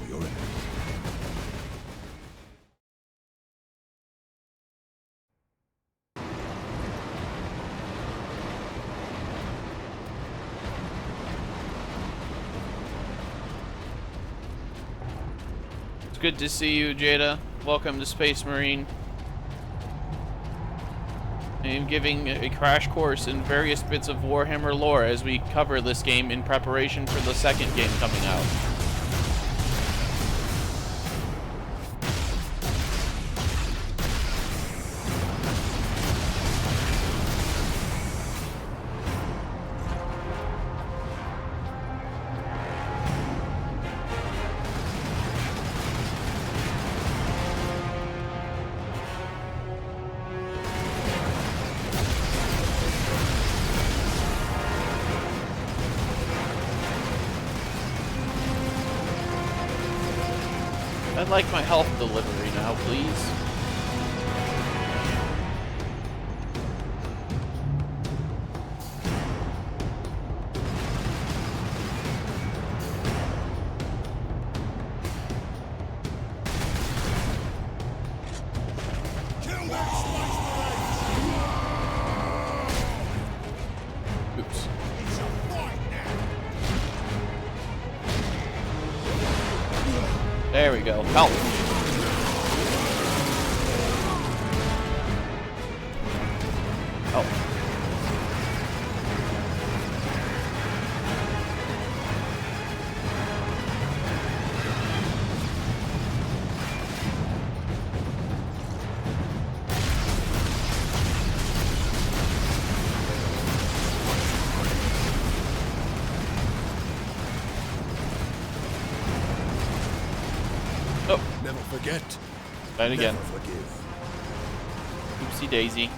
It's good to see you, Jada. Welcome to Space Marine. I'm giving a crash course in various bits of Warhammer lore as we cover this game in preparation for the second game coming out. I'd like my health delivery now, please. Oops. There we go. Help. Help. Oh. Never forget. Try it again. Never forgive. Oopsie daisy.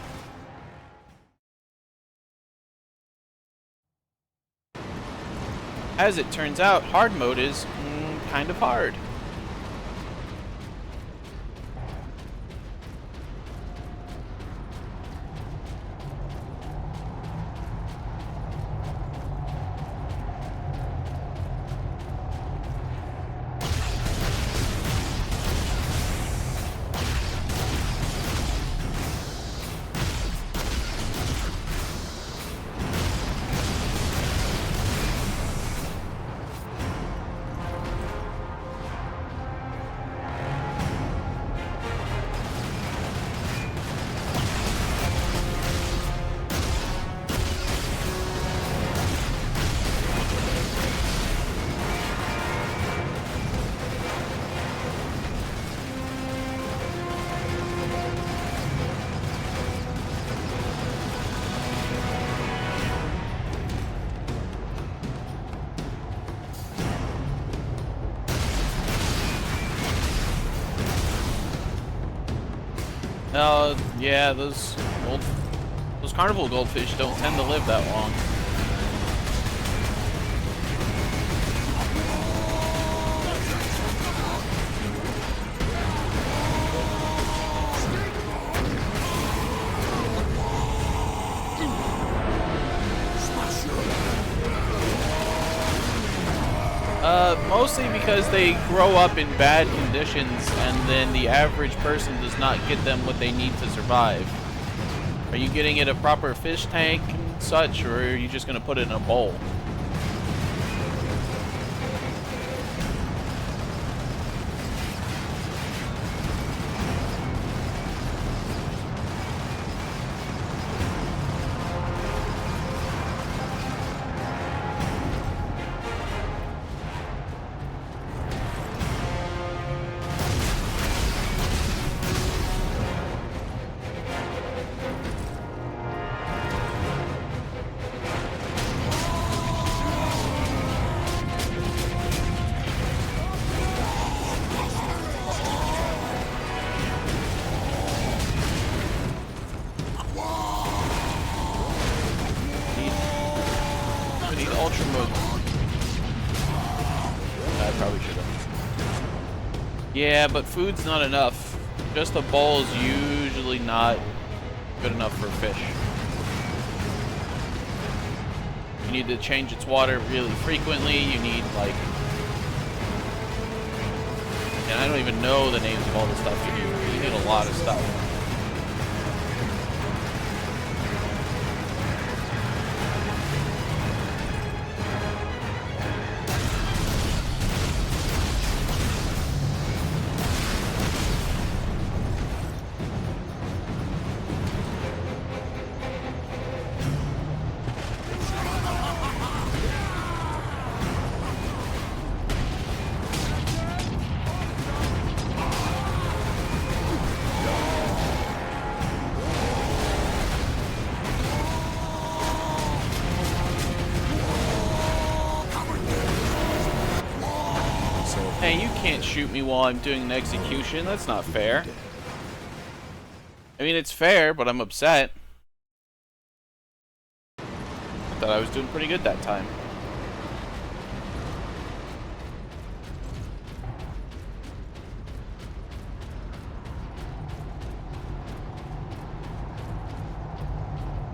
As it turns out, hard mode is kind of hard. Yeah, those carnival goldfish don't tend to live that long. Mostly because they grow up in bad conditions and then the average person does not get them what they need to survive. Are you getting it a proper fish tank and such, or are you just going to put it in a bowl? ultra mode. I probably should have. Yeah, but food's not enough. Just a bowl is usually not good enough for fish. You need to change its water really frequently. You need, like... And I don't even know the names of all the stuff you need. You need a lot of stuff. Hey, you can't shoot me while I'm doing an execution. That's not fair. I mean, it's fair, but I'm upset. I thought I was doing pretty good that time.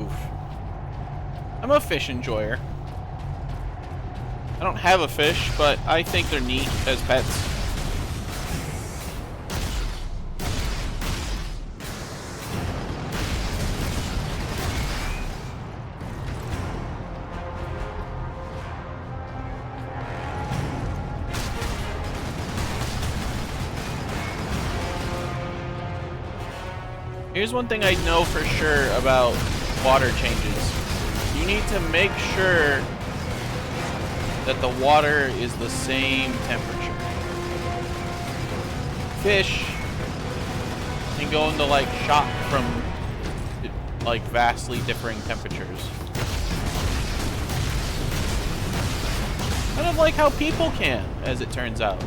Oof. I'm a fish enjoyer. I don't have a fish, but I think they're neat as pets. Here's one thing I know for sure about water changes. You need to make sure that the water is the same temperature. Fish can go into like shock from like vastly differing temperatures. Kind of like how people can, as it turns out.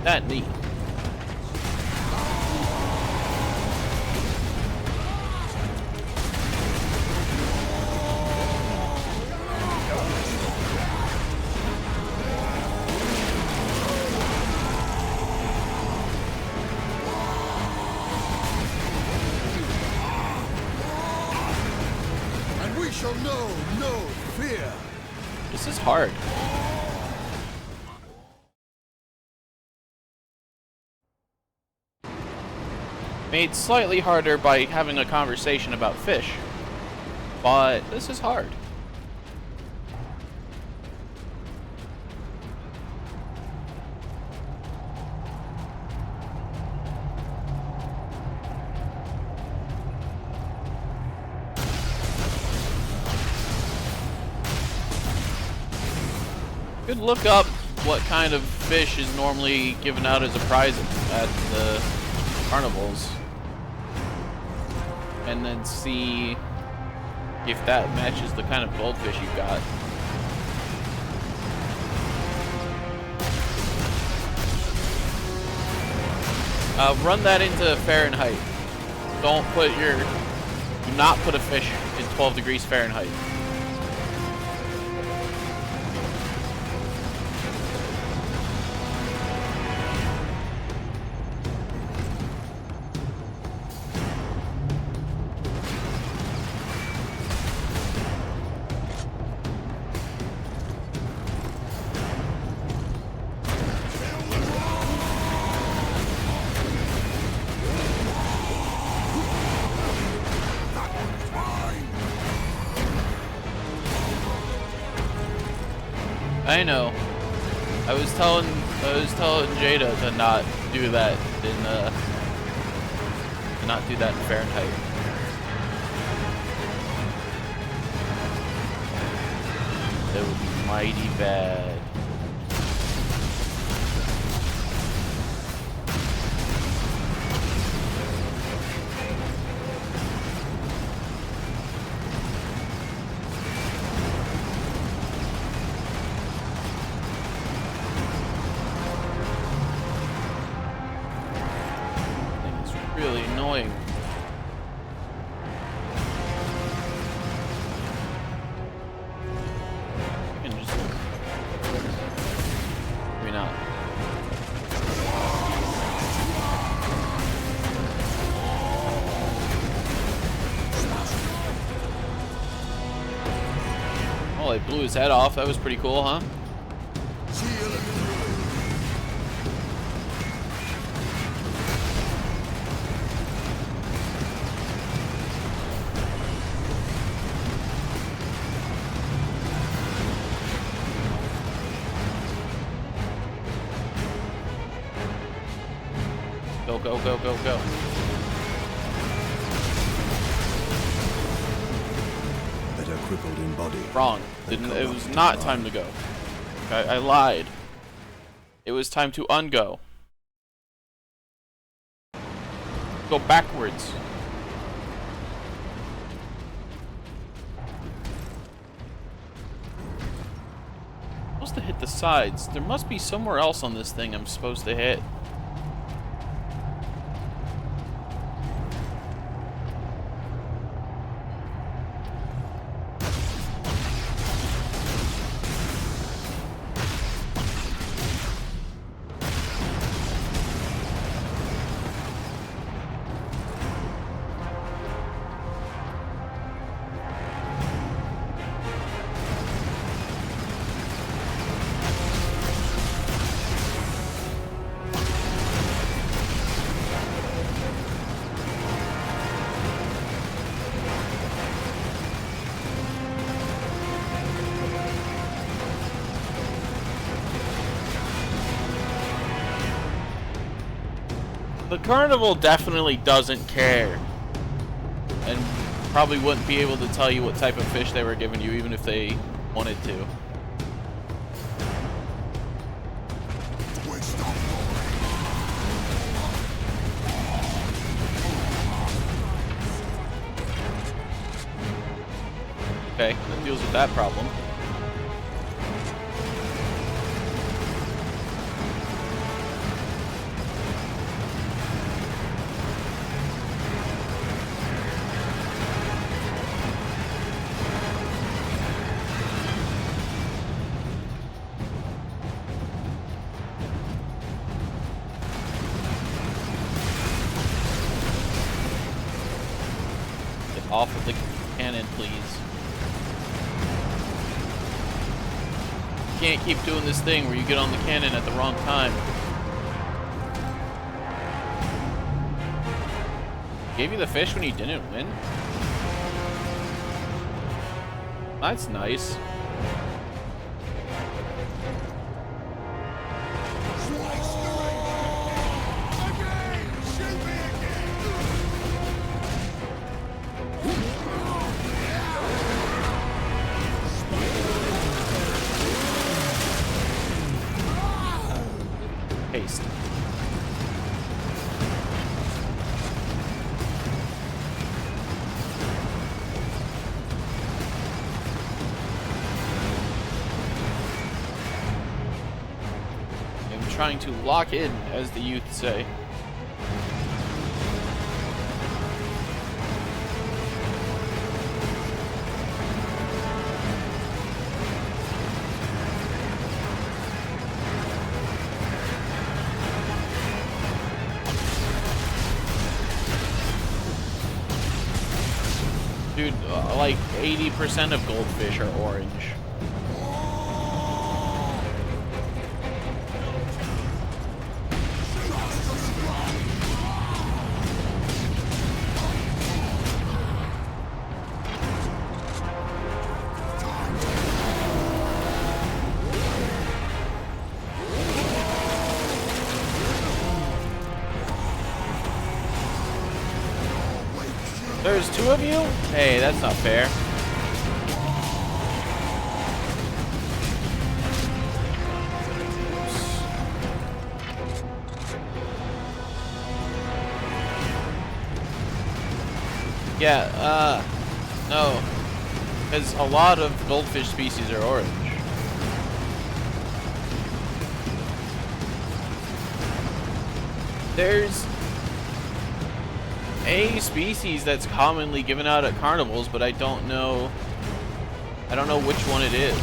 That neat. Shall know no fear. This is hard. Made slightly harder by having a conversation about fish, but this is hard. You could look up what kind of fish is normally given out as a prize at the carnivals, and then see if that matches the kind of goldfish you've got. Run that into Fahrenheit. Do not put a fish in 12 degrees Fahrenheit. I know. I was telling Jada to not do that in Fahrenheit. That would be mighty bad. Really annoying. Well, I blew his head off. That was pretty cool, huh? Go, go, go, go, go. Better crippled in body. Wrong. It was not time to go. I lied. It was time to ungo. Go backwards. I'm supposed to hit the sides. There must be somewhere else on this thing I'm supposed to hit. The carnival definitely doesn't care, and probably wouldn't be able to tell you what type of fish they were giving you, even if they wanted to. Okay, that deals with that problem. Off of the cannon, please. You can't keep doing this thing where you get on the cannon at the wrong time. Gave you the fish when you didn't win? That's nice. Haste. I'm trying to lock in, as the youth say. Dude, like 80% of goldfish are orange. There's two of you? Hey, that's not fair. Yeah, no. Because a lot of goldfish species are orange. There's a species that's commonly given out at carnivals, but I don't know which one it is.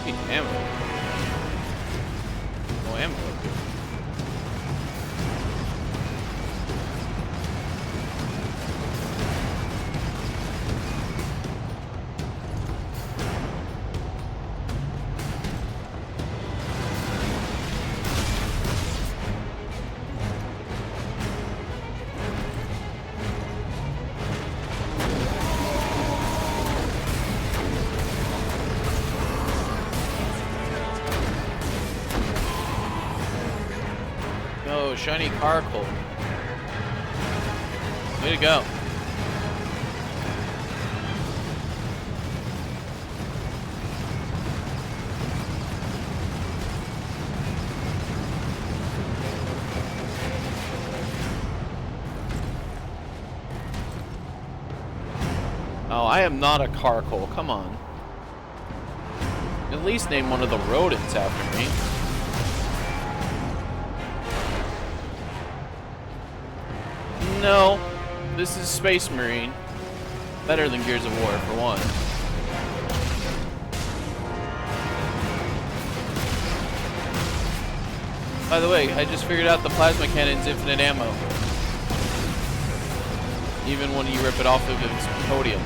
Need ammo. No ammo. Oh, shiny charcoal. Way to go. Oh, I am not a charcoal. Come on. At least name one of the rodents after me. No, this is Space Marine. Better than Gears of War, for one. By the way, I just figured out the plasma cannon's infinite ammo. Even when you rip it off of its podium.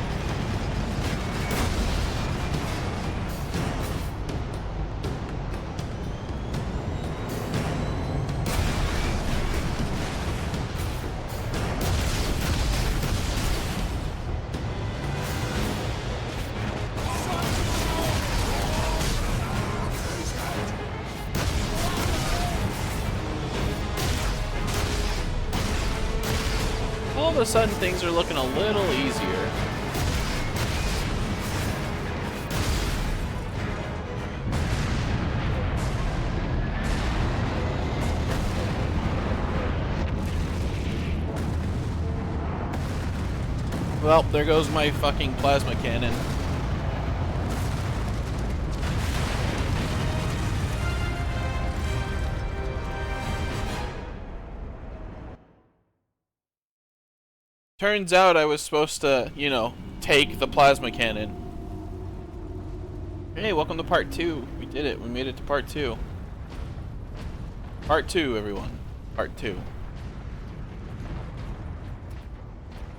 All of a sudden, things are looking a little easier. Well, there goes my fucking plasma cannon. Turns out I was supposed to, you know, take the plasma cannon. Hey, welcome to part 2. We did it. We made it to part 2. Part 2, everyone. Part 2.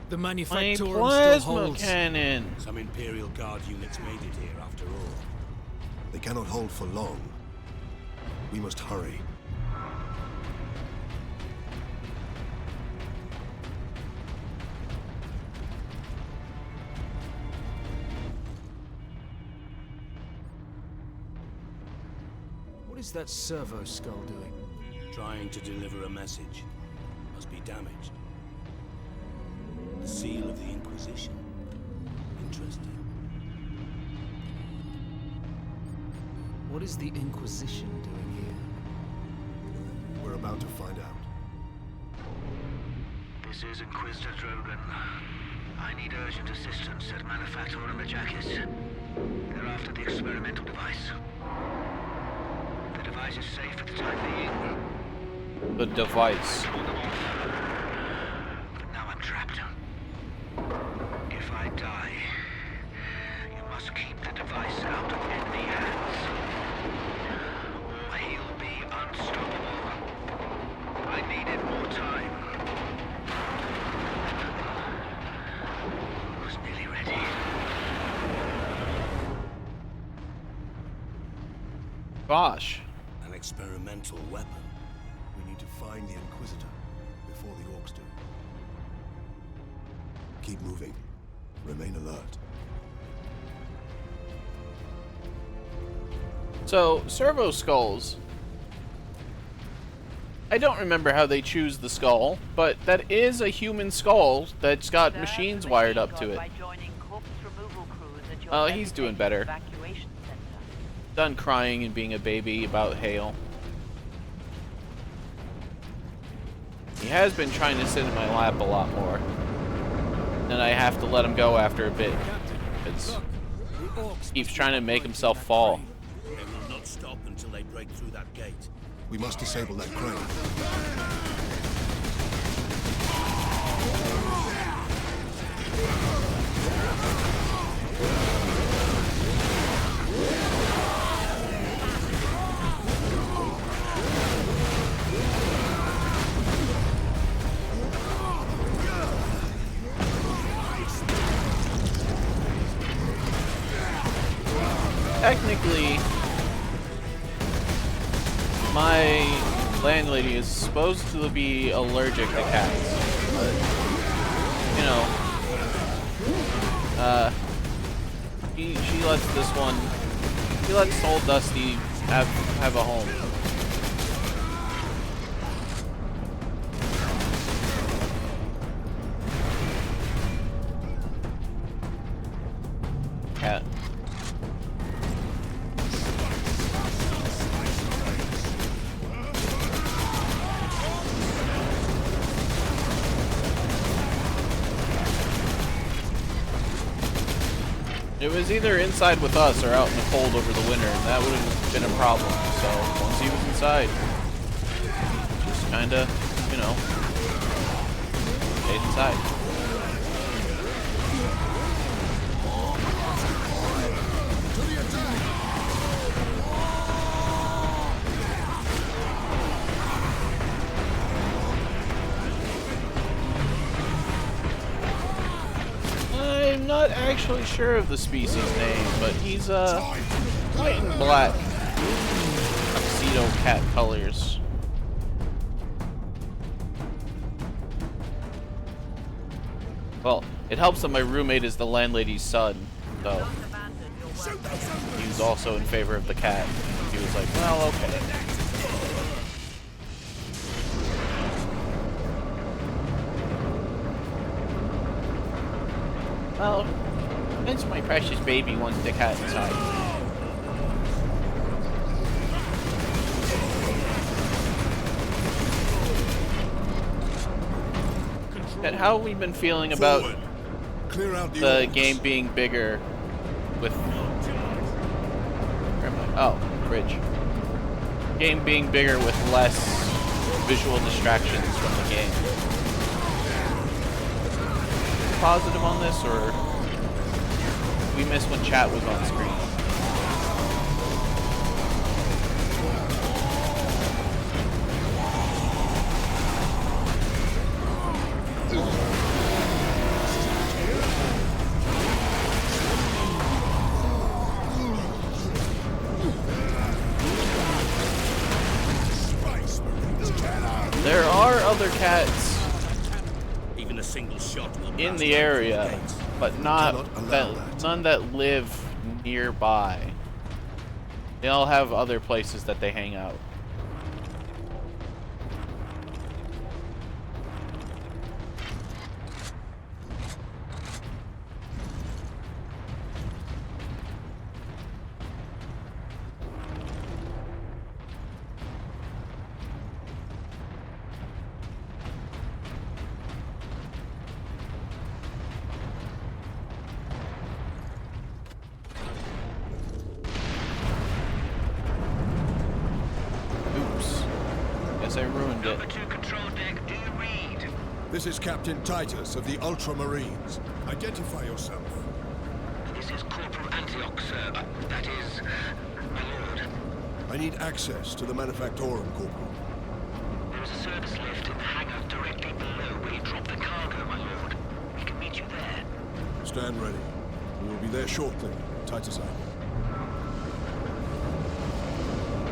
The My Manufactorum still plasma holds. cannon! Some Imperial Guard units made it here after all. They cannot hold for long. We must hurry. What is that servo skull doing? Trying to deliver a message. Must be damaged. The seal of the Inquisition. Interesting. What is the Inquisition doing here? We're about to find out. This is Inquisitor Drogan. I need urgent assistance at Manufactorum Ajakis. They're after the experimental device. The device is safe for the time being. The device. But now I'm trapped. If I die, you must keep the device out of enemy hands. Or he'll be unstoppable. I needed more time. I was nearly ready. Gosh. An experimental weapon. We need to find the Inquisitor before the Orcs do. Keep moving. Remain alert. So, servo skulls. I don't remember how they choose the skull, but that is a human skull that's got machines wired up to it. Oh, he's doing better. Done crying and being a baby about Hale. He has been trying to sit in my lap a lot more. And I have to let him go after a bit. Because he keeps trying to make himself fall. They will not stop until they break through that gate. We must disable that crane. technically, my landlady is supposed to be allergic to cats, but, you know, she lets this one, she lets Old Dusty have a home. Cat. It was either inside with us or out in the cold over the winter, and that would have been a problem. So once he was inside, just kinda, you know, stayed inside. I'm not actually sure of the species name, but he's white and black tuxedo cat colors. Well, it helps that my roommate is the landlady's son, so he was also in favor of the cat. He was like, well, okay. Well, since my precious baby wants the cat inside. And how have we been feeling about the game being bigger with... Where am I? Oh, bridge. Game being bigger with less visual distractions from the game. Positive on this, or we missed when chat was on screen? There are other cats in the area, but none that live nearby. They all have other places that they hang out. I ruined it. Number 2 control deck, do you read? This is Captain Titus of the Ultramarines. Identify yourself. This is Corporal Antioch, sir. That is, my lord. I need access to the Manufactorum, Corporal. There is a service lift in the hangar directly below where you drop the cargo, my lord. We can meet you there. Stand ready. We will be there shortly. Titus out.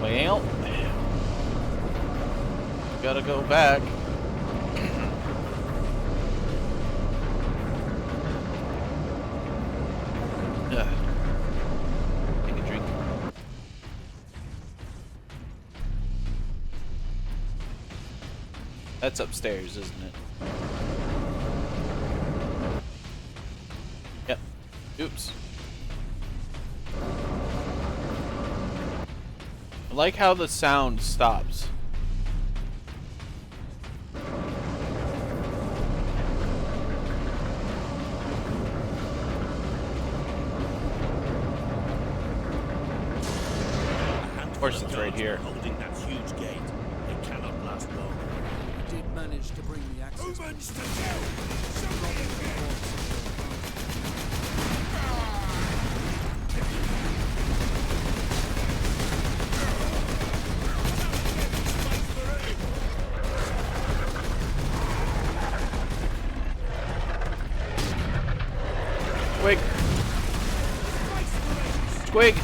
Well, gotta go back. Take a drink. That's upstairs, isn't it? Yep. Oops. I like how the sound stops. Of course, it's right here. Holding that huge gate. It cannot last long. We did manage to bring the access. Twig. Twig.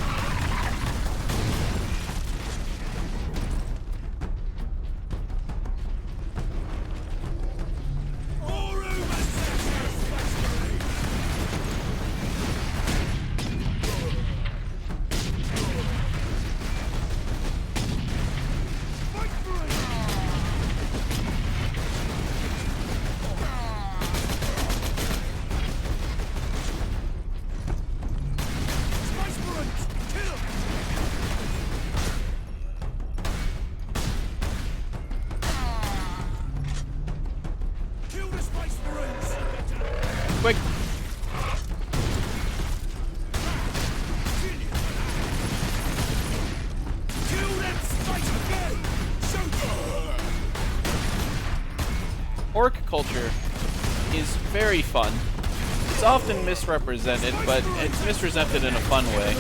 Orc culture is very fun. It's often misrepresented, but it's misrepresented in a fun way.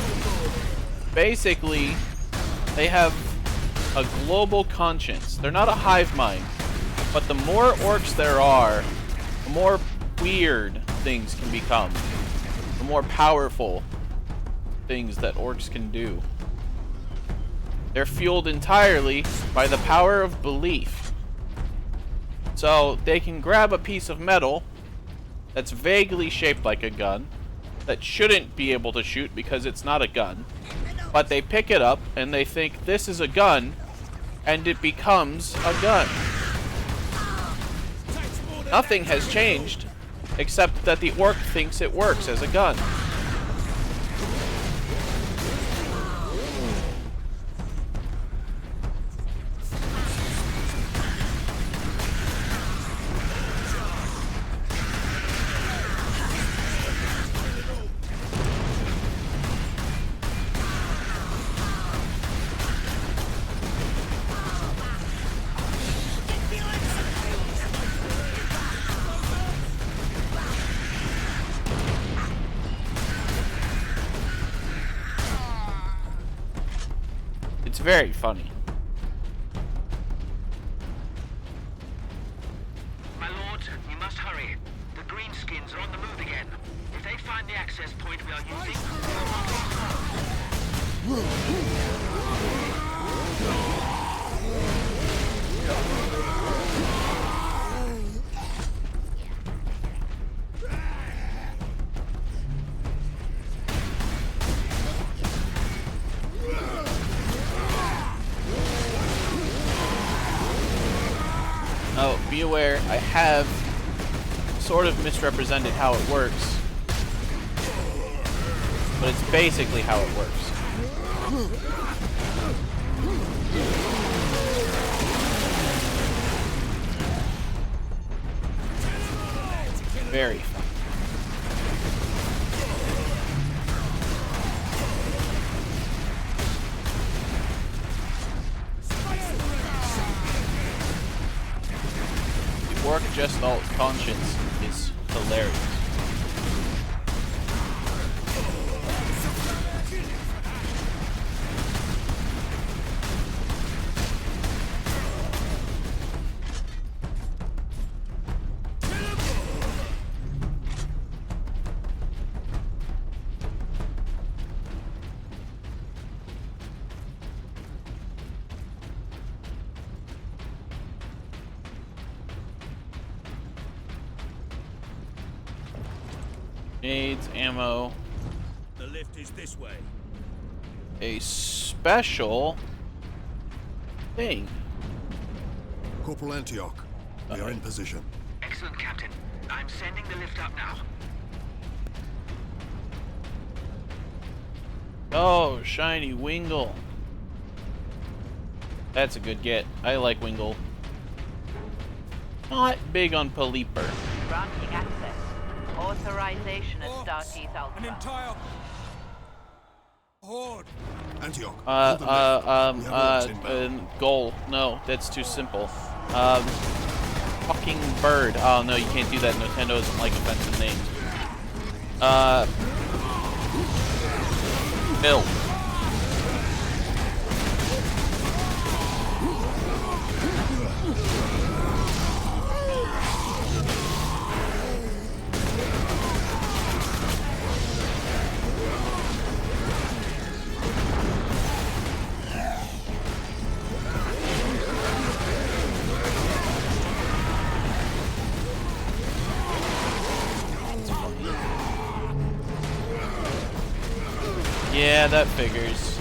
Basically, they have a global conscience. They're not a hive mind, but the more orcs there are, the more weird things can become. The more powerful things that orcs can do. They're fueled entirely by the power of belief. So they can grab a piece of metal that's vaguely shaped like a gun, that shouldn't be able to shoot because it's not a gun, but they pick it up and they think this is a gun, and it becomes a gun. Nothing has changed, except that the orc thinks it works as a gun. It's very funny. My lord, you must hurry. The greenskins are on the move again. If they find the access point we are using... Oh, be aware, I have sort of misrepresented how it works, but it's basically how it works. Very fun. Orc just alt conscience is hilarious. Grenades, ammo. The lift is this way. A special thing. Corporal Antioch, we are in position. Excellent, Captain. I'm sending the lift up now. Oh, shiny Wingle. That's a good get. I like Wingle. Not big on Polyper. Granting access. Authorization at Starteeth Ultra. An entire horde. Antioch. Goal. No, that's too simple. Fucking bird. Oh no, you can't do that. Nintendo doesn't like offensive names. Bill. Yeah, that figures.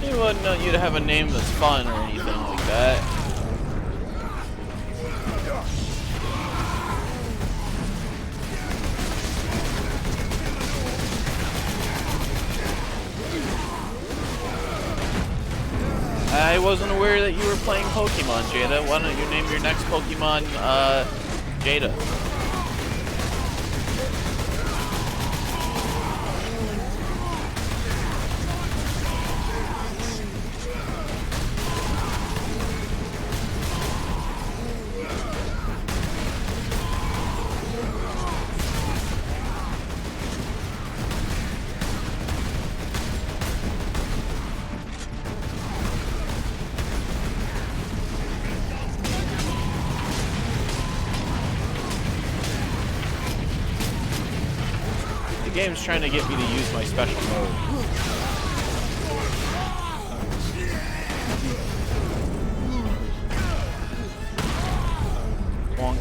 He wouldn't want you to have a name that's fun or anything like that. I wasn't aware that you were playing Pokemon, Jada. Why don't you name your next Pokemon, Jada? game's trying to get me to use my special mode. Bonk.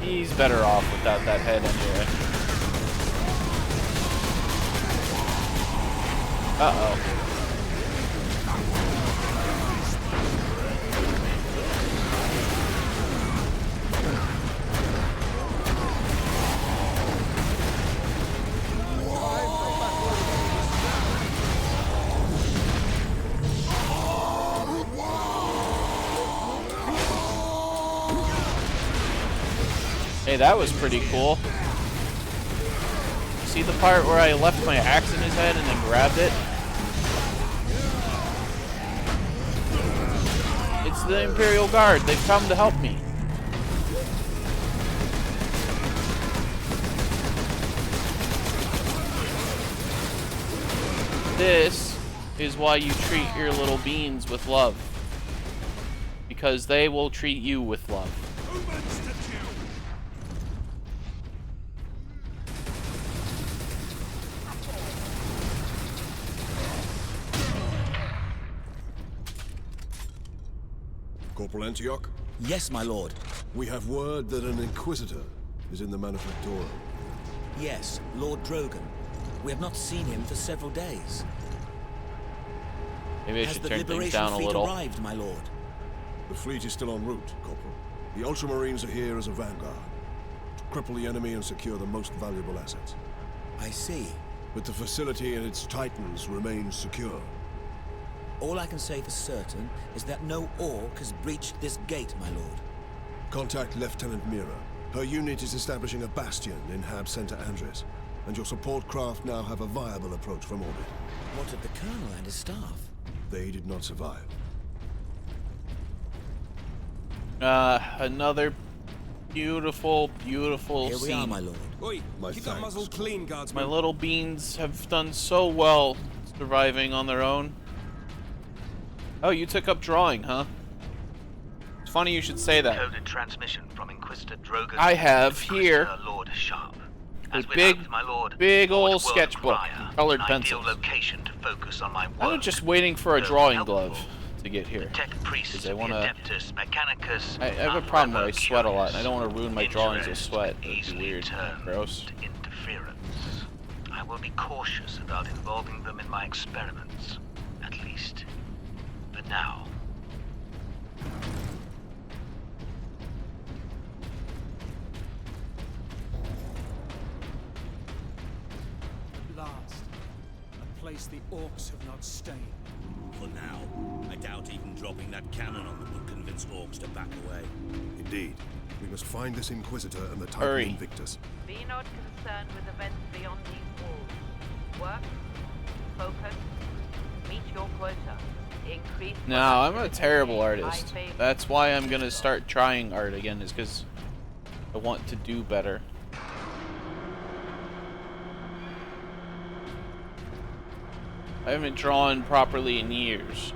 He's better off without that head anyway. Uh-oh. Hey, that was pretty cool. See the part where I left my axe in his head and then grabbed it? It's the Imperial Guard. They've come to help me. This is why you treat your little beans with love. Because they will treat you with love. Corporal Antioch? Yes, my lord. We have word that an Inquisitor is in the Manufactorum. Yes, Lord Drogon. We have not seen him for several days. Maybe I Has should the turn things Liberation down a Fleet little. arrived, my lord? The fleet is still en route, Corporal. The Ultramarines are here as a vanguard, to cripple the enemy and secure the most valuable assets. I see. But the facility and its Titans remain secure. All I can say for certain is that no Orc has breached this gate, my lord. Contact Lieutenant Mira. Her unit is establishing a bastion in Hab Center Andres, and your support craft now have a viable approach from orbit. What of the Colonel and his staff? They did not survive. Another beautiful, beautiful Here we scene. are, my lord. Oi, My keep that thanks. muzzle clean, guardsman. My little beans have done so well surviving on their own. Oh, you took up drawing, huh? It's funny you should say that. Coded transmission from Inquisitor Drogon. I have here Lord Sharp. a As we big, hoped, my lord, big Forge old World sketchbook, Crier, colored an pencils. ideal location to focus on my work. I'm just waiting for a Though drawing helpful, glove to get here. Tech priest, Because I want to... Adeptus Mechanicus, I have a problem where I sweat a lot, and I don't want to ruin my drawings with sweat. That'd be weird. Gross. Interference. I will be cautious about involving them in my experiments. At least, for now. At last, a place the Orcs have not stained. For now, I doubt even dropping that cannon on them will convince Orcs to back away. Indeed. We must find this Inquisitor and the Titan Hurry. Invictus. Be not concerned with events beyond these walls. Work, focus, meet your quota. Increase. No, I'm a productivity. terrible I artist. favor That's why I'm gonna start trying art again, is because I want to do better. I haven't drawn properly in years.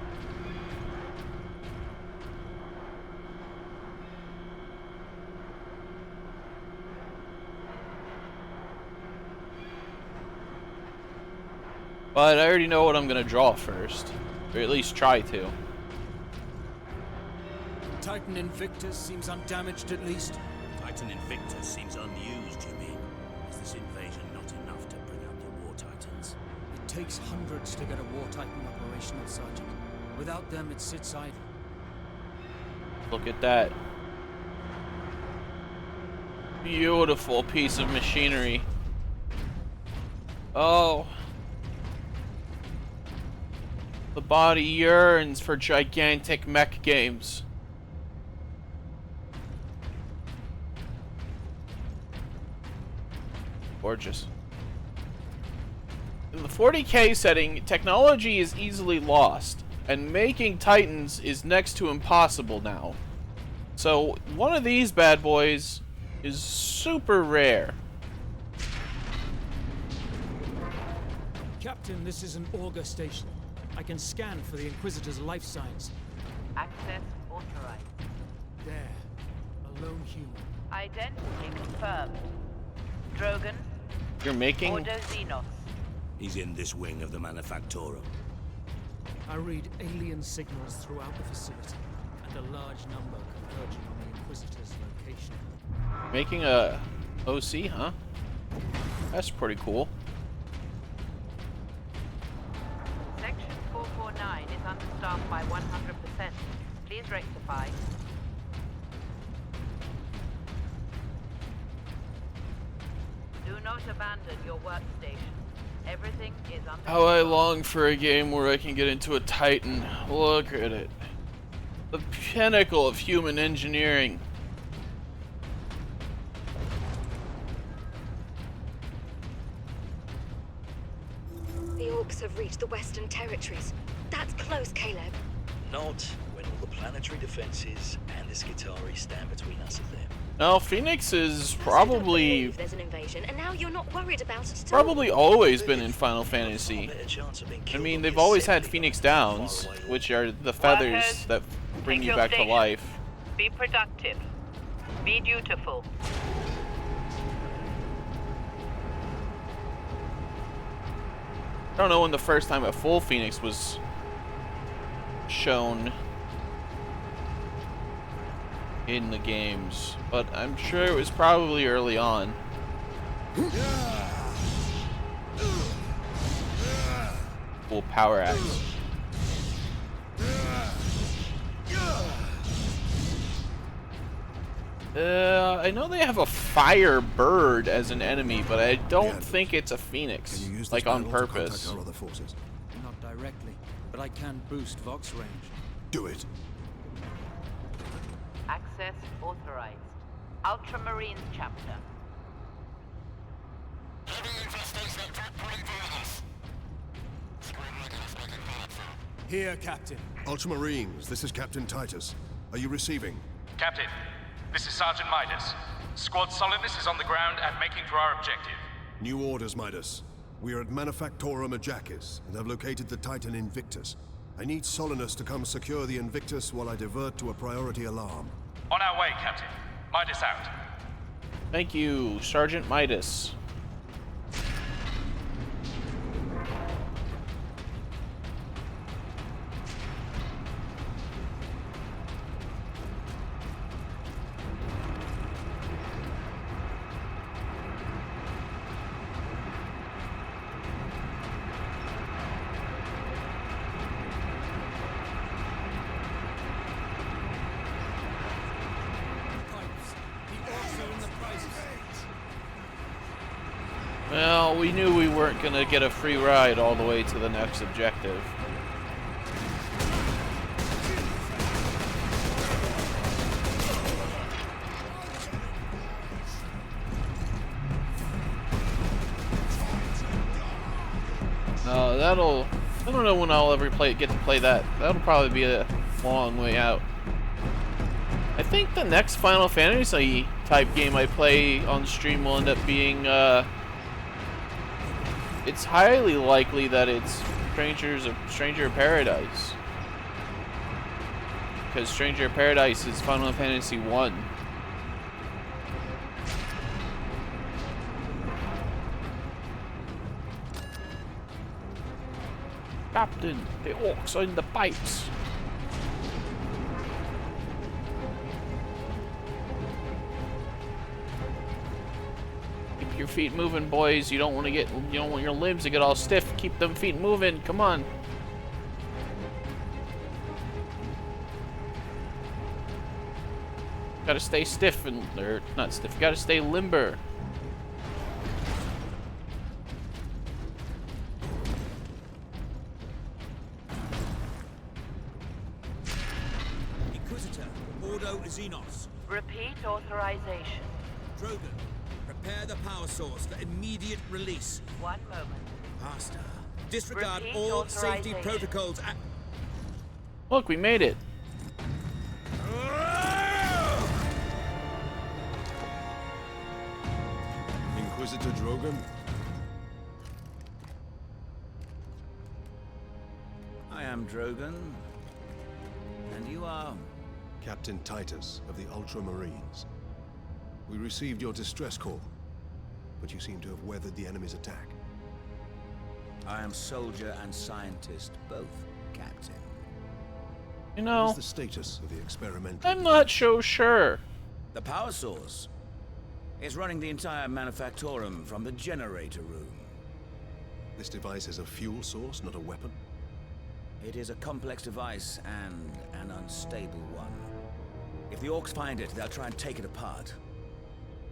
But I already know what I'm gonna draw first. Or at least try to. Titan Invictus seems undamaged at least. Titan Invictus seems unused, you mean? Is this invasion not enough to bring out the War Titans? It takes hundreds to get a War Titan operational, Sergeant. Without them, it sits idle. Look at that. Beautiful piece of machinery. Oh. The body yearns for gigantic mech games. Gorgeous. In the 40K setting, technology is easily lost. and making Titans is next to impossible now. So one of these bad boys is super rare. Captain, this is an auger station. I can scan for the Inquisitor's life signs. Access authorized. There. A lone human. Identity confirmed. Drogon. You're making... Order Xenos. He's in this wing of the Manufactorum. I read alien signals throughout the facility, and a large number converging on the Inquisitor's location. Making a OC, huh? That's pretty cool. Section 449 is understaffed by 100%. Please rectify. Do not abandon your workstation. Everything is under How I long for a game where I can get into a Titan. Look at it. The pinnacle of human engineering. The Orcs have reached the Western Territories. That's close, Caleb. Not when all the planetary defenses and the Skitarii stand between us and them. Now, Phoenix is probably... There's an invasion, and now you're not worried about it at all. Probably always been in Final Fantasy. I mean, they've always had Phoenix Downs, which are the feathers that bring you back to life. Be productive. Be dutiful. I don't know when the first time a full Phoenix was shown in the games, but I'm sure it was probably early on. Full power axe. I know they have a fire bird as an enemy, but I don't think it's a Phoenix, like on purpose. Not directly, but I can boost Vox range. Do it. Access authorized. Ultramarines chapter. Here, Captain. Ultramarines, this is Captain Titus. Are you receiving? Captain, this is Sergeant Midas. Squad Solidus is on the ground and making for our objective. New orders, Midas. We are at Manufactorum Ajakis and have located the Titan Invictus. I need Solinus to come secure the Invictus while I divert to a priority alarm. On our way, Captain. Midas out. Thank you, Sergeant Midas. Well, we knew we weren't going to get a free ride all the way to the next objective. I don't know when I'll ever get to play that. That'll probably be a long way out. I think the next Final Fantasy type game I play on stream will end up being, it's highly likely that it's Stranger of Paradise. Because Stranger of Paradise is Final Fantasy 1. Captain, the orcs are in the pipes. Keep your feet moving, boys. You don't want your limbs to get all stiff. Keep them feet moving. Come on. Gotta stay stiff or not stiff. Gotta stay limber. Xenos. Repeat authorization. Drogon, prepare the power source for immediate release. 1 moment. Faster. Disregard Repeat all safety authorization. protocols. Look, we made it. Inquisitor Drogon? I am Drogon. And you are? Captain Titus of the Ultramarines. We received your distress call, but you seem to have weathered the enemy's attack. I am soldier and scientist, both, Captain. You know, what is the status of the experimental? I'm not so sure. The power source is running the entire manufactorum from the generator room. This device is a fuel source, not a weapon? It is a complex device and an unstable one. If the orcs find it, they'll try and take it apart.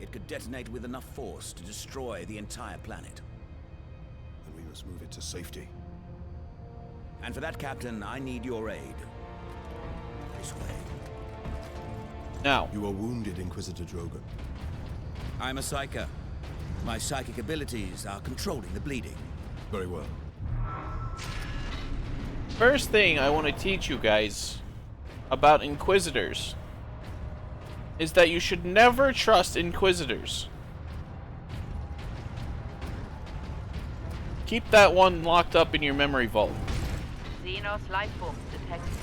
It could detonate with enough force to destroy the entire planet. Then we must move it to safety. And for that, Captain, I need your aid. This way. Now. You are wounded, Inquisitor Drogon. I'm a psyker. My psychic abilities are controlling the bleeding. Very well. First thing I want to teach you guys about Inquisitors is that you should never trust Inquisitors. Keep that one locked up in your memory vault. Xenos life forms detected.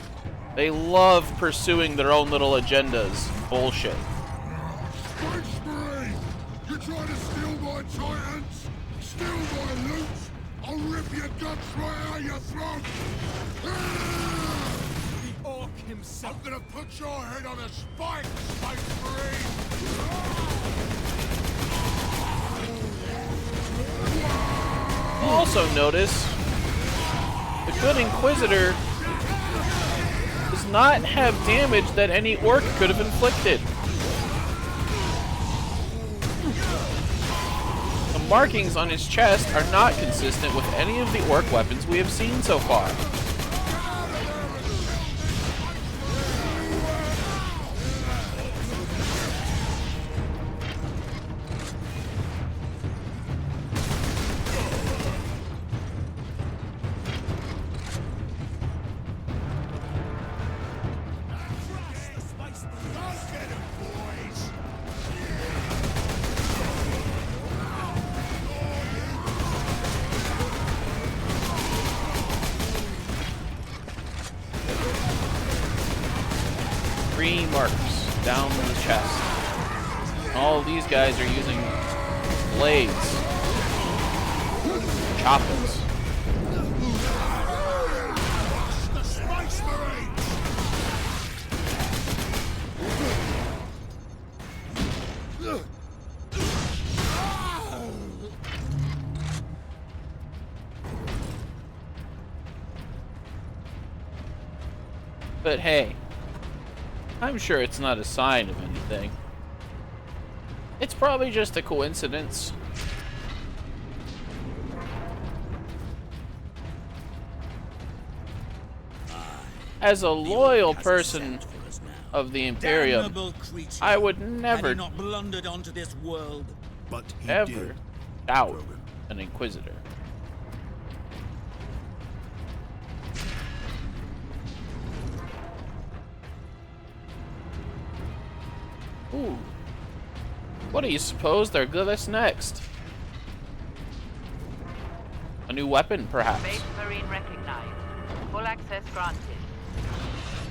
They love pursuing their own little agendas. Bullshit. Space Marine! You trying to steal my Titans? Steal my loot? I'll rip your guts right out your throat! The orc himself! I'm gonna put your head on a spike, Space Marine! Also notice, the good Inquisitor does not have damage that any orc could have inflicted. The markings on his chest are not consistent with any of the orc weapons we have seen so far. Three marks down the chest. All of these guys are using blades. Choppers. The Space Marines! But hey, I'm sure it's not a sign of anything. It's probably just a coincidence. As a loyal person of the Imperium, I would never, not blundered onto this world. But he ever did. doubt an Inquisitor. Ooh. What do you suppose they'll give us next? A new weapon, perhaps? Space Marine recognized. Full access granted.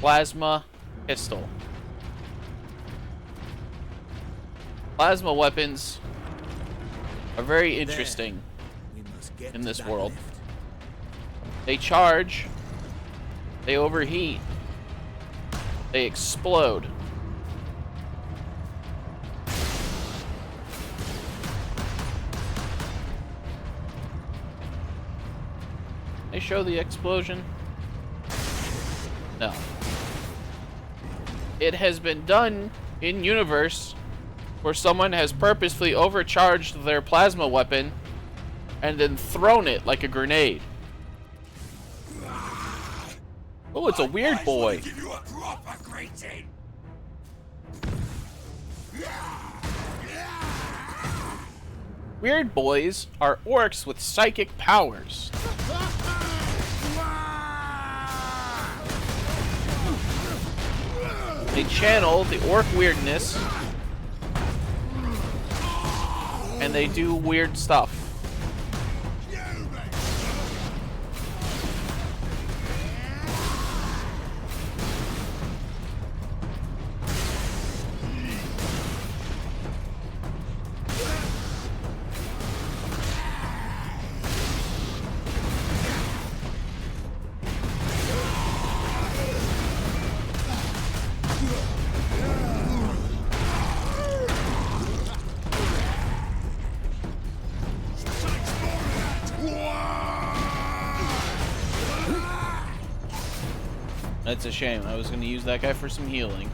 Plasma pistol. Plasma weapons are very interesting in this world. They charge, they overheat, they explode. They show the explosion? No. It has been done in universe where someone has purposefully overcharged their plasma weapon and then thrown it like a grenade. Oh, it's a weird boy. Give you a proper greeting! Weird boys are orcs with psychic powers. They channel the orc weirdness, and they do weird stuff. That's a shame. I was going to use that guy for some healing.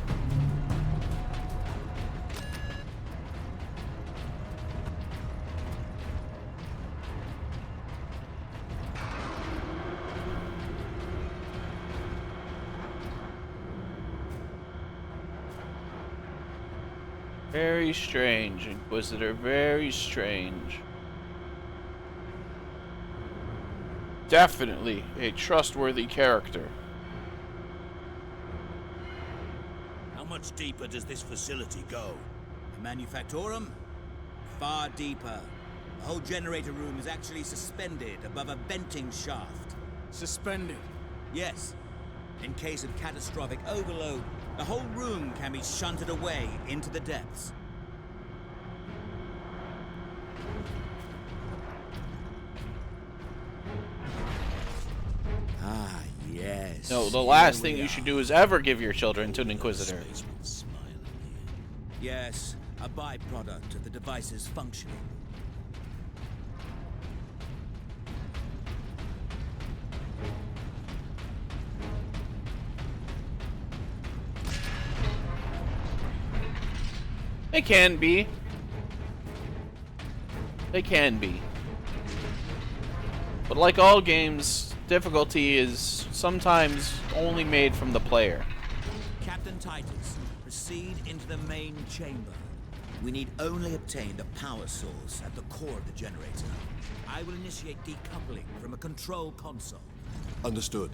Very strange, Inquisitor. Very strange. Definitely a trustworthy character. How much deeper does this facility go? The Manufactorum? Far deeper. The whole generator room is actually suspended above a venting shaft. Suspended? Yes. In case of catastrophic overload, the whole room can be shunted away into the depths. Ah, yes. No, the last thing you should do is ever give your children to an Inquisitor. Yes, a byproduct of the device's functioning. They can be. They can be. But like all games, difficulty is sometimes only made from the player. Captain Titus, proceed into the main chamber. We need only obtain the power source at the core of the generator. I will initiate decoupling from a control console. Understood.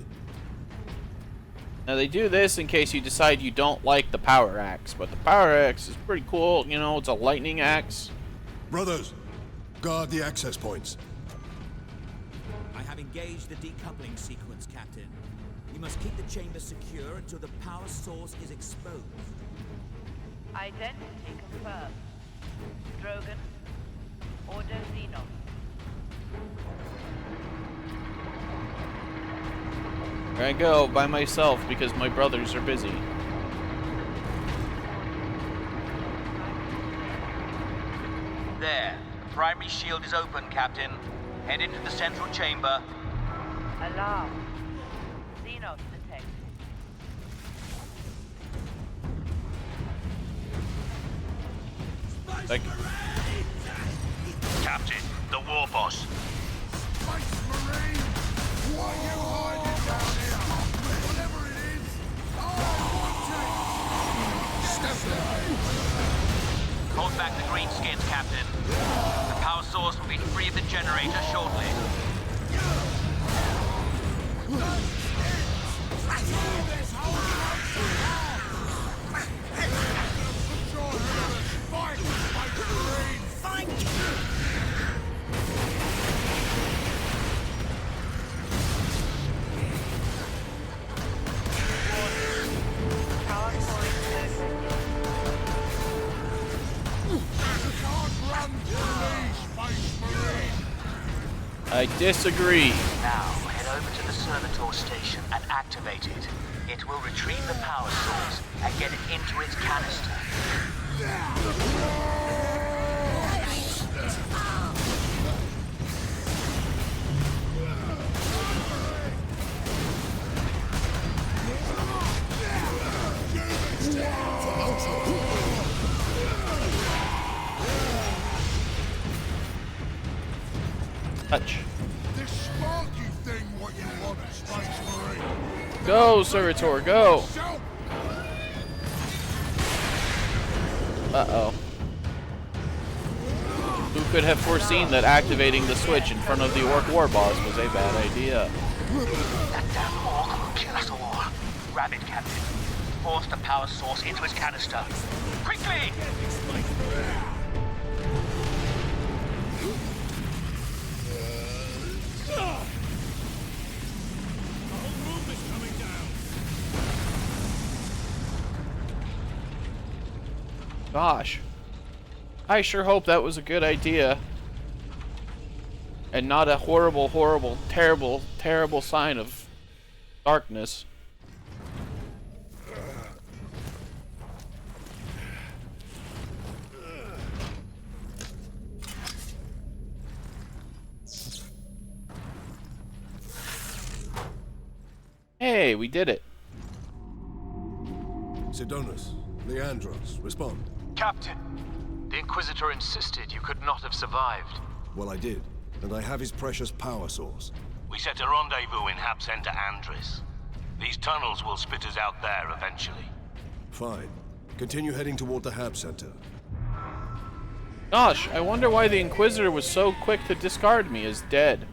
Now they do this in case you decide you don't like the power axe, but the power axe is pretty cool, you know, it's a lightning axe. Brothers, guard the access points. I have engaged the decoupling sequence, Captain. You must keep the chamber secure until the power source is exposed. Identity confirmed. Drogon. Order Xenos. Here I go by myself because my brothers are busy. There. The primary shield is open, Captain. Head into the central chamber. Alarm. Xenos detected. Like, Captain, the war boss. Space Marine! What are you hiding down here? Whatever it is! Step there! Hold back the greenskins, Captain. The power source will be free of the generator shortly. I disagree. Now, head over to the servitor station and activate it. It will retrieve the power source and get it into its canister. Touch. This sparky thing what you want, Space Marine. Go, Servitor, go! Uh-oh. Who could have foreseen that activating the switch in front of the Orc War Boss was a bad idea? That damn orc will kill us all. Grab it, Captain. reinforce the power source into its canister. Quickly! Gosh. I sure hope that was a good idea. And not a horrible, horrible, terrible, terrible sign of darkness. Hey, we did it. Sidonus, Leandros, respond. Captain, the Inquisitor insisted you could not have survived. Well, I did, and I have his precious power source. We set a rendezvous in Hab Center Andris. These tunnels will spit us out there eventually. Fine. Continue heading toward the Hab Center. Gosh, I wonder why the Inquisitor was so quick to discard me as dead.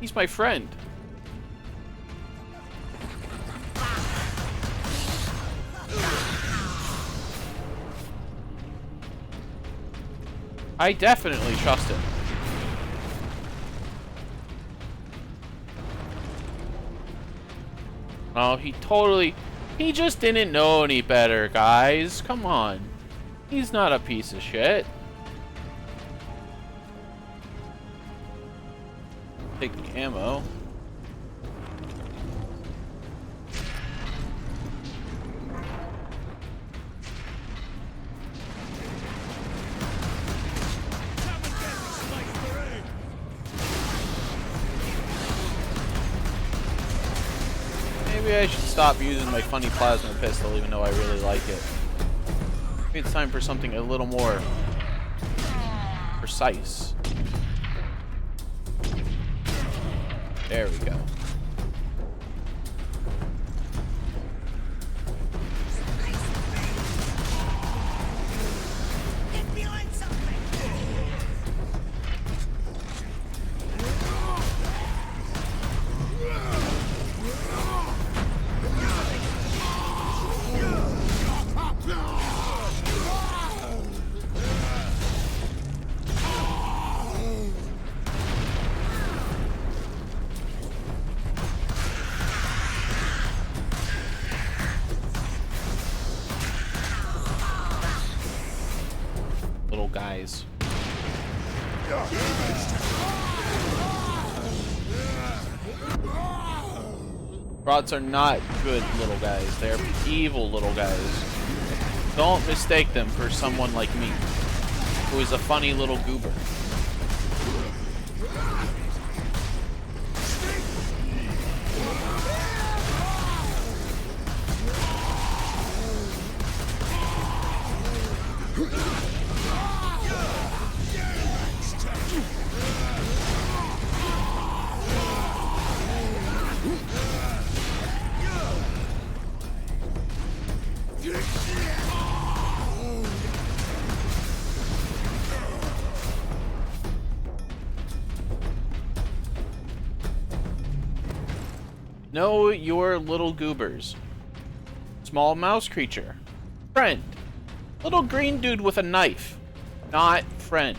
He's my friend. I definitely trust him. Oh, he just didn't know any better, guys. Come on. He's not a piece of shit. Take the ammo. Maybe I should stop using my funny plasma pistol, even though I really like it. Maybe it's time for something a little more precise. There we go. Get behind something! Little guys. Rods are not good little guys. They're evil little guys. Don't mistake them for someone like me, who is a funny little goober. Know your little goobers. Small mouse creature. Friend. Little green dude with a knife. Not friend.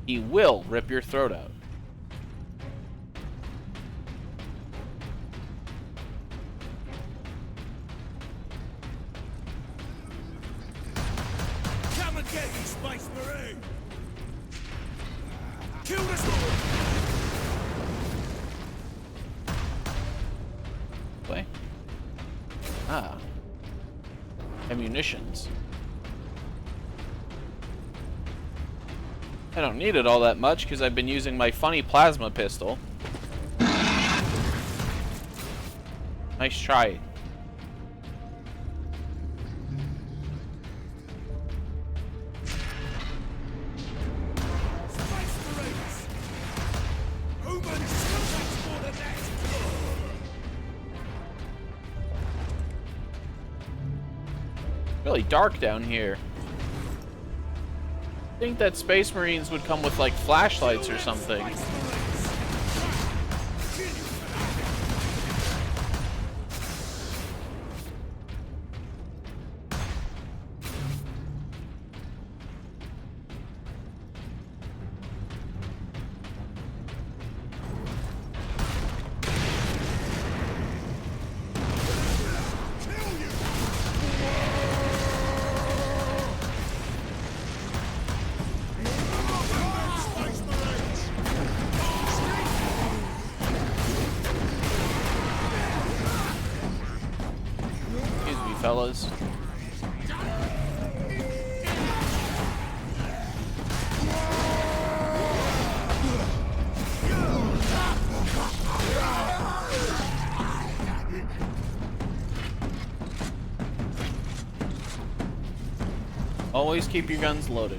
He will rip your throat out. Come and get me, Space Marine! Kill this one! Way. Ah. Ammunitions. I don't need it all that much because I've been using my funny plasma pistol. Nice try. Really dark down here. I think that Space Marines would come with like flashlights or something. fellas. Always keep your guns loaded.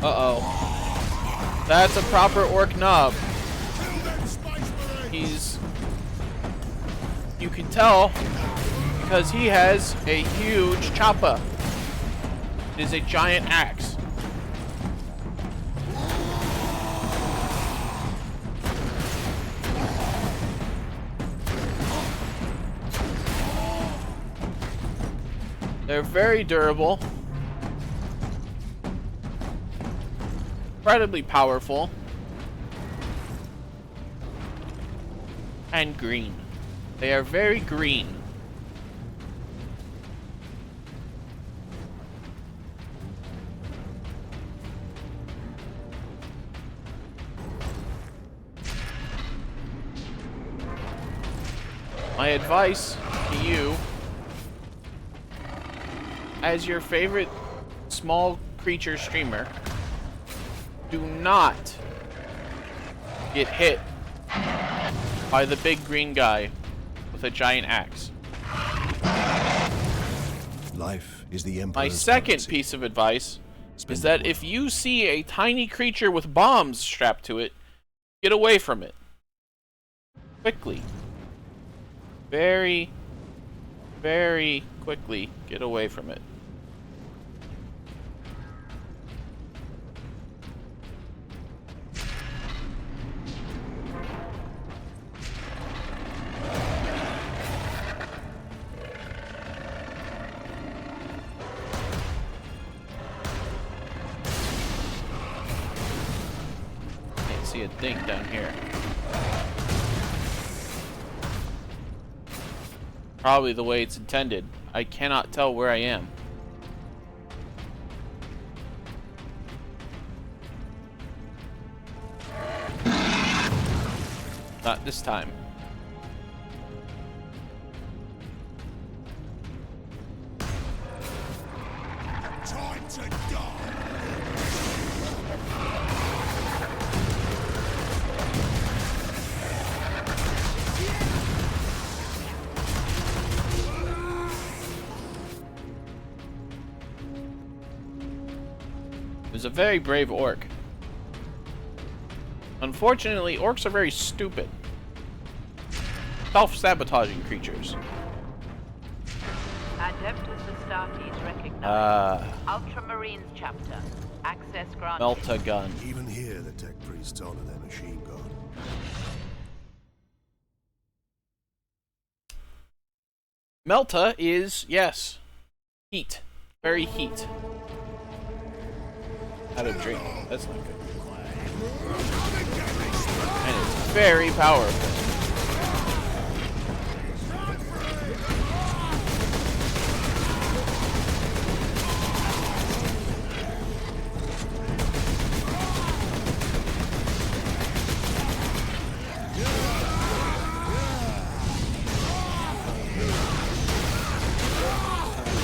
Uh-oh. That's a proper orc knob. You can tell because he has a huge chopper. It is a giant axe. They're very durable. Incredibly powerful. And green. They are very green. My advice to you, as your favorite small creature streamer, do not get hit by the big green guy with a giant axe. Life is the Emperor's My second currency. piece of advice Spend is it that well. if you see a tiny creature with bombs strapped to it, get away from it. Quickly. Very, very quickly get away from it. Can't see a thing down here. Probably the way it's intended. I cannot tell where I am. Not this time. Time to die. It was a very brave orc. Unfortunately, orcs are very stupid. Self-sabotaging creatures. Adeptus Astartes recognized. Ultramarines chapter. Access granted. Melta gun. Even here, the tech priests honor their machine god. Melta is, yes, heat. Very heat. Out of drink. That's not good. And it's very powerful.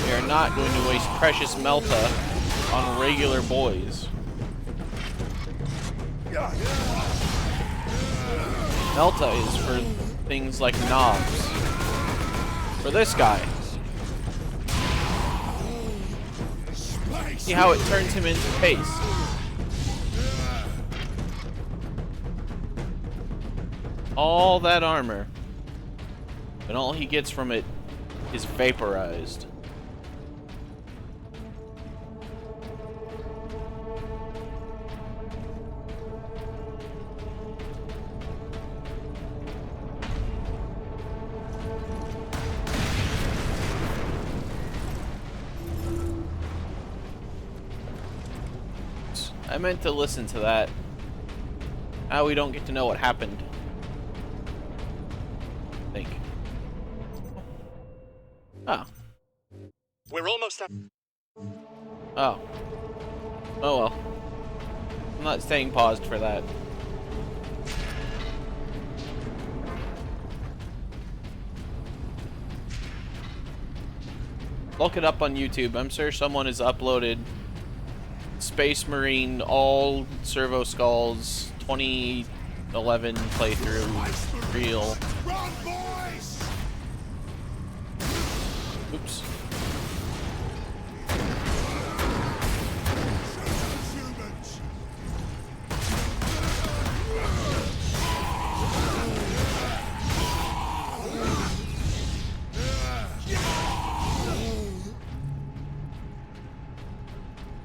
We are not going to waste precious Melta on regular boys. Melta is for things like knobs. For this guy. See how it turns him into paste. All that armor. And all he gets from it is vaporized. I meant to listen to that. Now we don't get to know what happened. I think. Oh. We're almost at. Oh. Oh well. I'm not staying paused for that. Look it up on YouTube. I'm sure someone has uploaded Space Marine all Servo Skulls 2011 playthrough reel. Run, boys! Oops. Humans!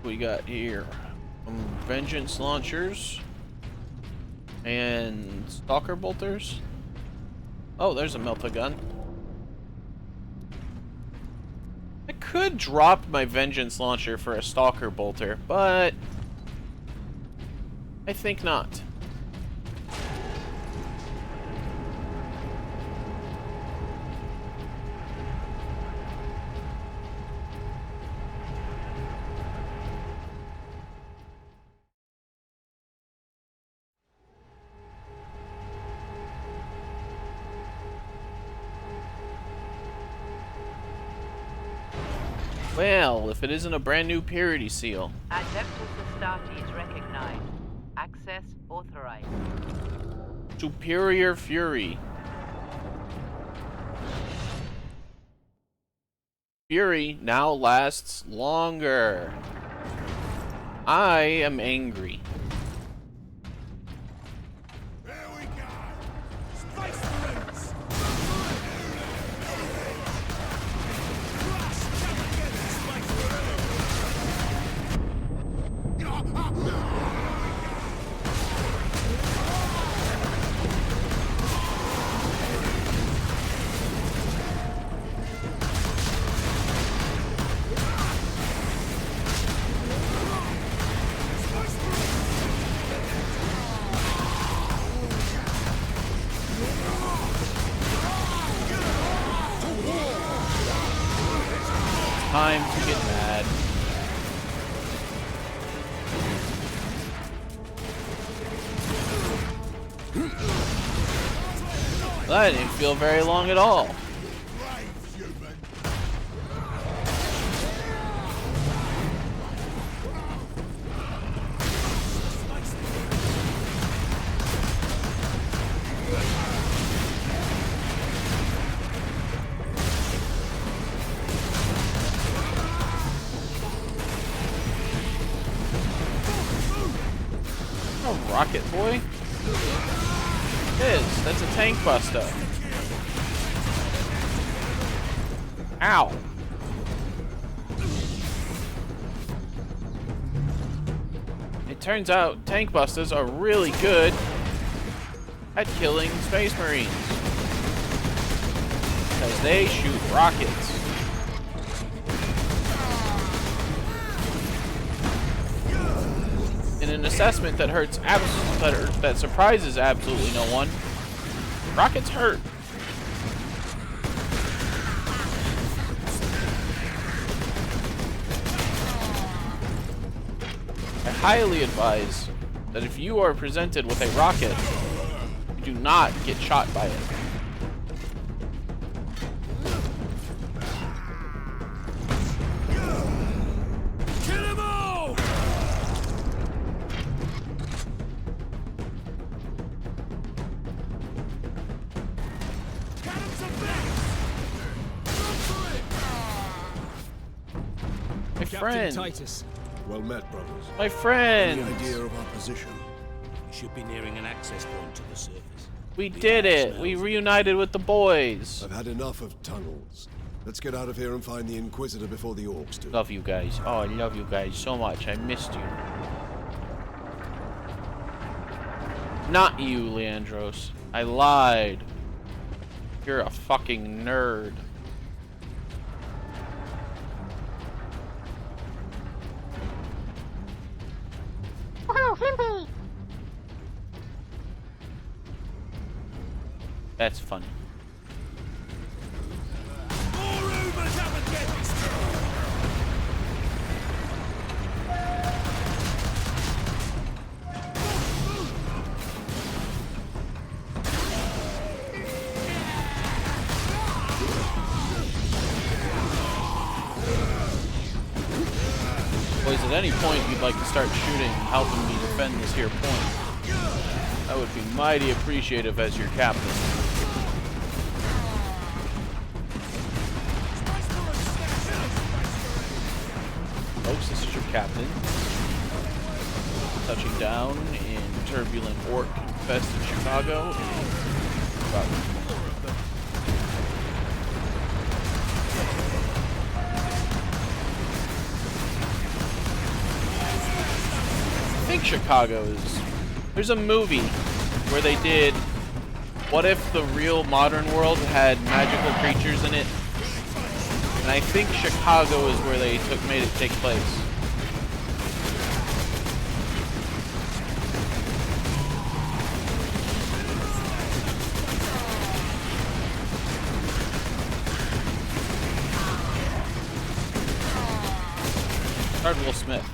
We got here vengeance launchers and stalker bolters. Oh, there's a melta gun. I could drop my vengeance launcher for a stalker bolter, but I think not. Well, if it isn't a brand new purity seal. Adeptus Astartes recognized. Access authorized. Superior Fury. Fury now lasts longer. I am angry. There we go! Space Marines! Time to get mad. That didn't feel very long at all. Rocket boy? It is. That's a tank buster. Ow. It turns out tank busters are really good at killing Space Marines. Because they shoot rockets. In an assessment that that surprises absolutely no one, rockets hurt. I highly advise that if you are presented with a rocket, you do not get shot by it. Captain Titus. Well met, brothers. My friend. Any idea of our position? We should be nearing an access point to the surface. We did it. We reunited with the boys. I've had enough of tunnels. Let's get out of here and find the Inquisitor before the orcs do. Love you guys. Oh, I love you guys so much. I missed you. Not you, Leandros. I lied. You're a fucking nerd. That's funny. Boys, at any point you'd like to start shooting and helping me defend this here point, I would be mighty appreciative as your captain. Folks, this is your captain. Touching down in turbulent orc-infested Chicago. I think Chicago is... There's a movie where they did... What if the real modern world had magical creatures in it? And I think Chicago is where they made it take place. Starred Will Smith.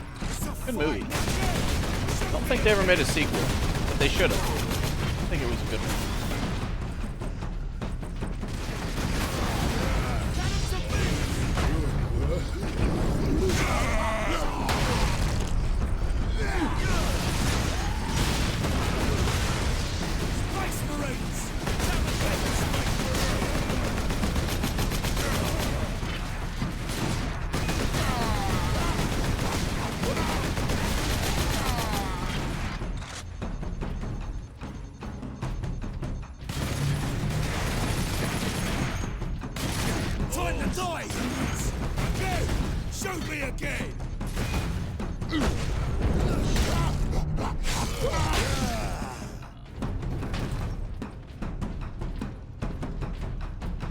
Good movie. I don't think they ever made a sequel, but they should have. I think it was a good one.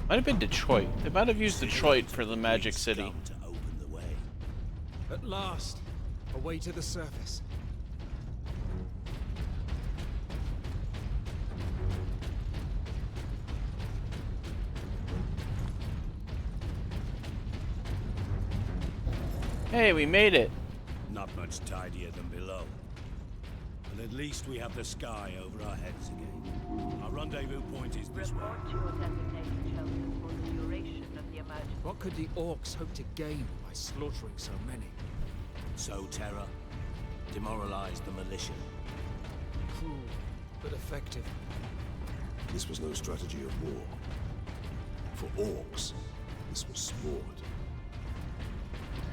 Might have been Detroit. They might have used Detroit for the Magic City. At last, away to the surface. Hey, we made it. Not much tidier than below. But at least we have the sky over our heads again. Our rendezvous point is this way. What could the orcs hope to gain by slaughtering so many? Sow terror. Demoralize the militia. Cruel, but effective. This was no strategy of war. For orcs, this was sport.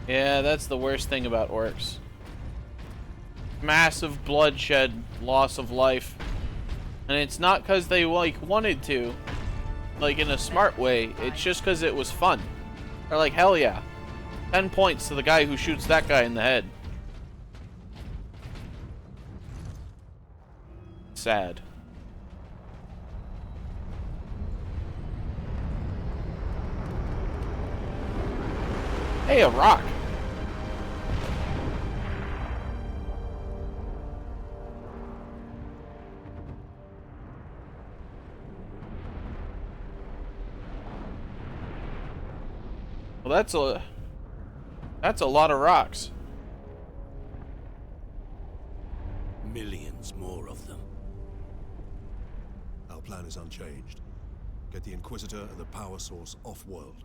Yeah, that's the worst thing about orcs. Massive bloodshed, loss of life. And it's not because they, like, wanted to, like, in a smart way. It's just because it was fun. They're like, hell yeah. 10 points to the guy who shoots that guy in the head. Sad. Hey, a rock. Well, that's a lot of rocks. Millions more of them. Our plan is unchanged. Get the Inquisitor and the power source off-world.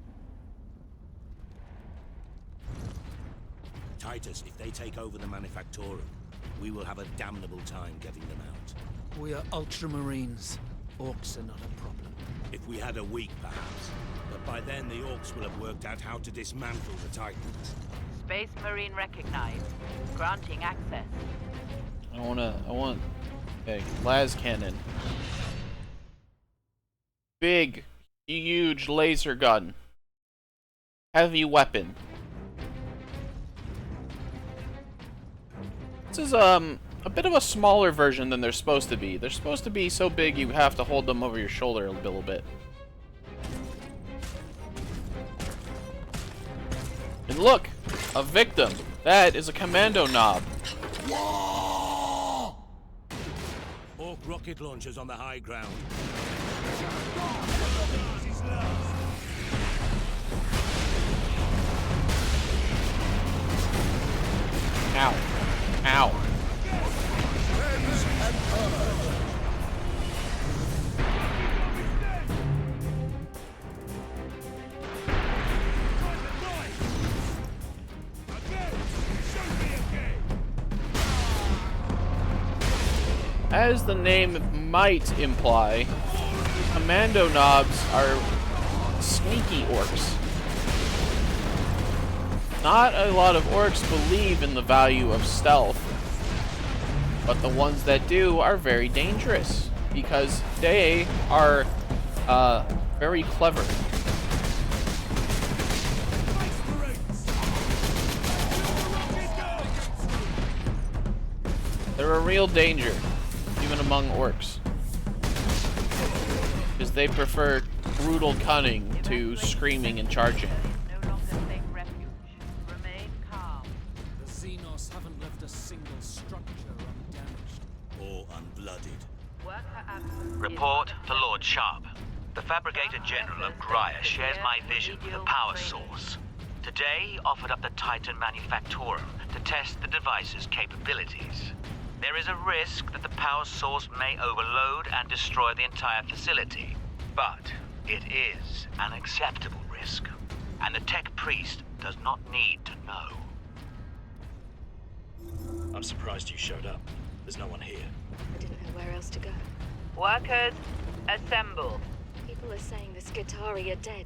Titus, if they take over the Manufactorum, we will have a damnable time getting them out. We are Ultramarines. Orcs are not a problem. If we had a week, perhaps. But by then, the orcs will have worked out how to dismantle the Titans. Space Marine recognized. Granting access. I want a las cannon. Big, huge laser gun. Heavy weapon. This is a bit of a smaller version than they're supposed to be. They're supposed to be so big you have to hold them over your shoulder a little bit. And look, a victim. That is a commando knob. Orc rocket launchers on the high ground. Ow. Ow. As the name might imply, commando knobs are sneaky orcs. Not a lot of orcs believe in the value of stealth, but the ones that do are very dangerous because they are very clever. They're a real danger, even among orcs, because they prefer brutal cunning to screaming and charging. The Xenos haven't left a single structure undamaged. Or unblooded. Report to Lord Sharp. The Fabricator General of Graya shares my vision for the power source. Today offered up the Titan Manufactorum to test the device's capabilities. There is a risk that the power source may overload and destroy the entire facility, but it is an acceptable risk, and the Tech Priest does not need to know. I'm surprised you showed up. There's no one here. I didn't know where else to go. Workers, assemble. People are saying the Skitari are dead.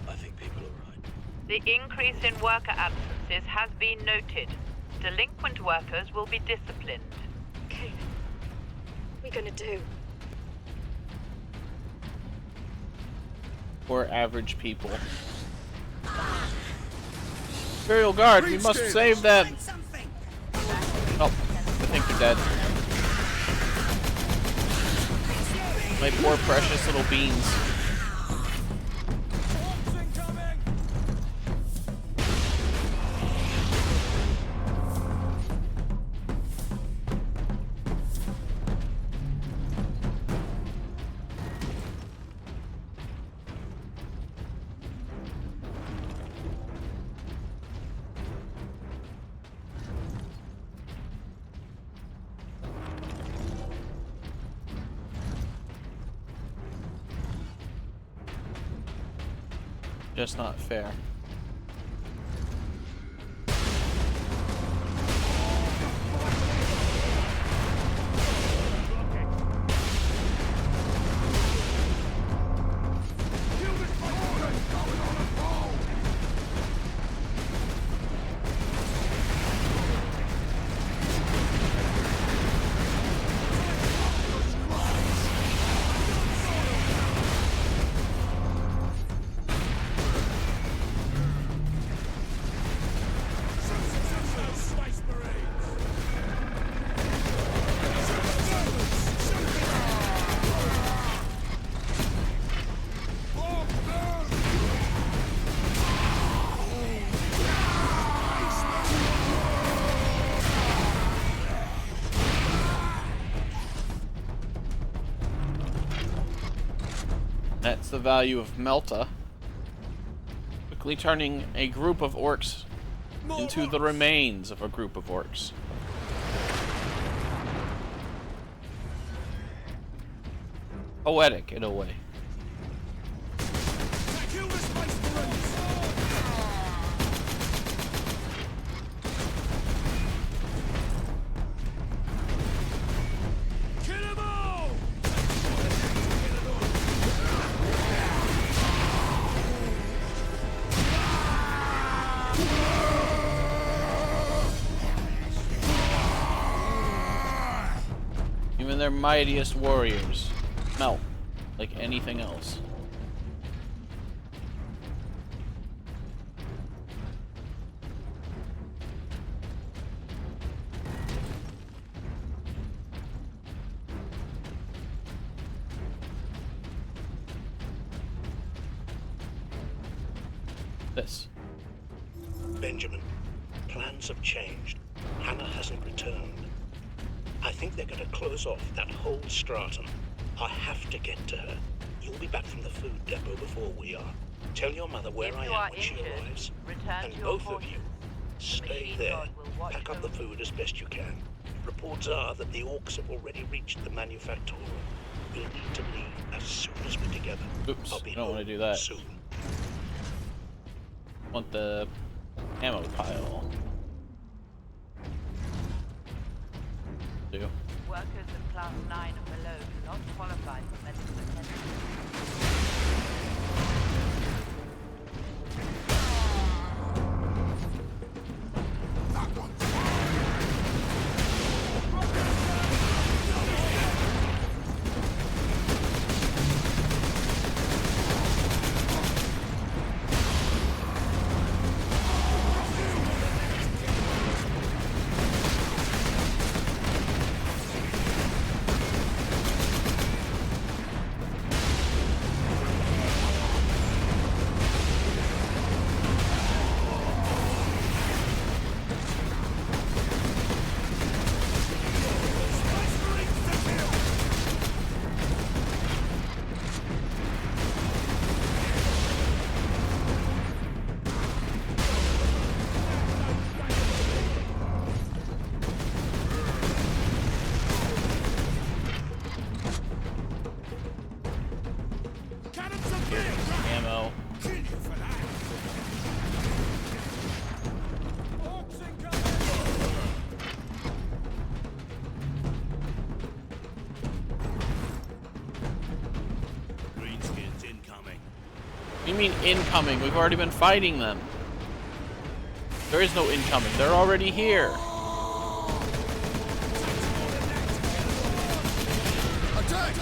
I think people are right. The increase in worker absences has been noted. Delinquent workers will be disciplined. Okay. What are we gonna do? Or average people. Imperial Guard, we must save them! Oh, I think they're dead. My poor precious little beans. Just not fair. That's the value of Melta. Quickly turning a group of orcs into the remains of a group of orcs. Poetic, in a way. Even their mightiest warriors melt like anything else. This. Benjamin, plans have changed. Hannah hasn't returned. I think they're going to close off that whole stratum. I have to get to her. You'll be back from the food depot before we are. Tell your mother where If I you am are when she injured, arrives. return And to your both of quarters. you, stay Machine there. God will watch Pack up the over food as best you can. Reports are that the orcs have already reached the manufactorum. We'll need to leave as soon as we're together. Oops, I'll be I don't want to home do that. soon. Want the ammo pile. Do. Workers of Class 9 and below do not qualify for medical attendance. Ammo. Greenskins incoming. What do you mean incoming? We've already been fighting them. There is no incoming. They're already here. Attack!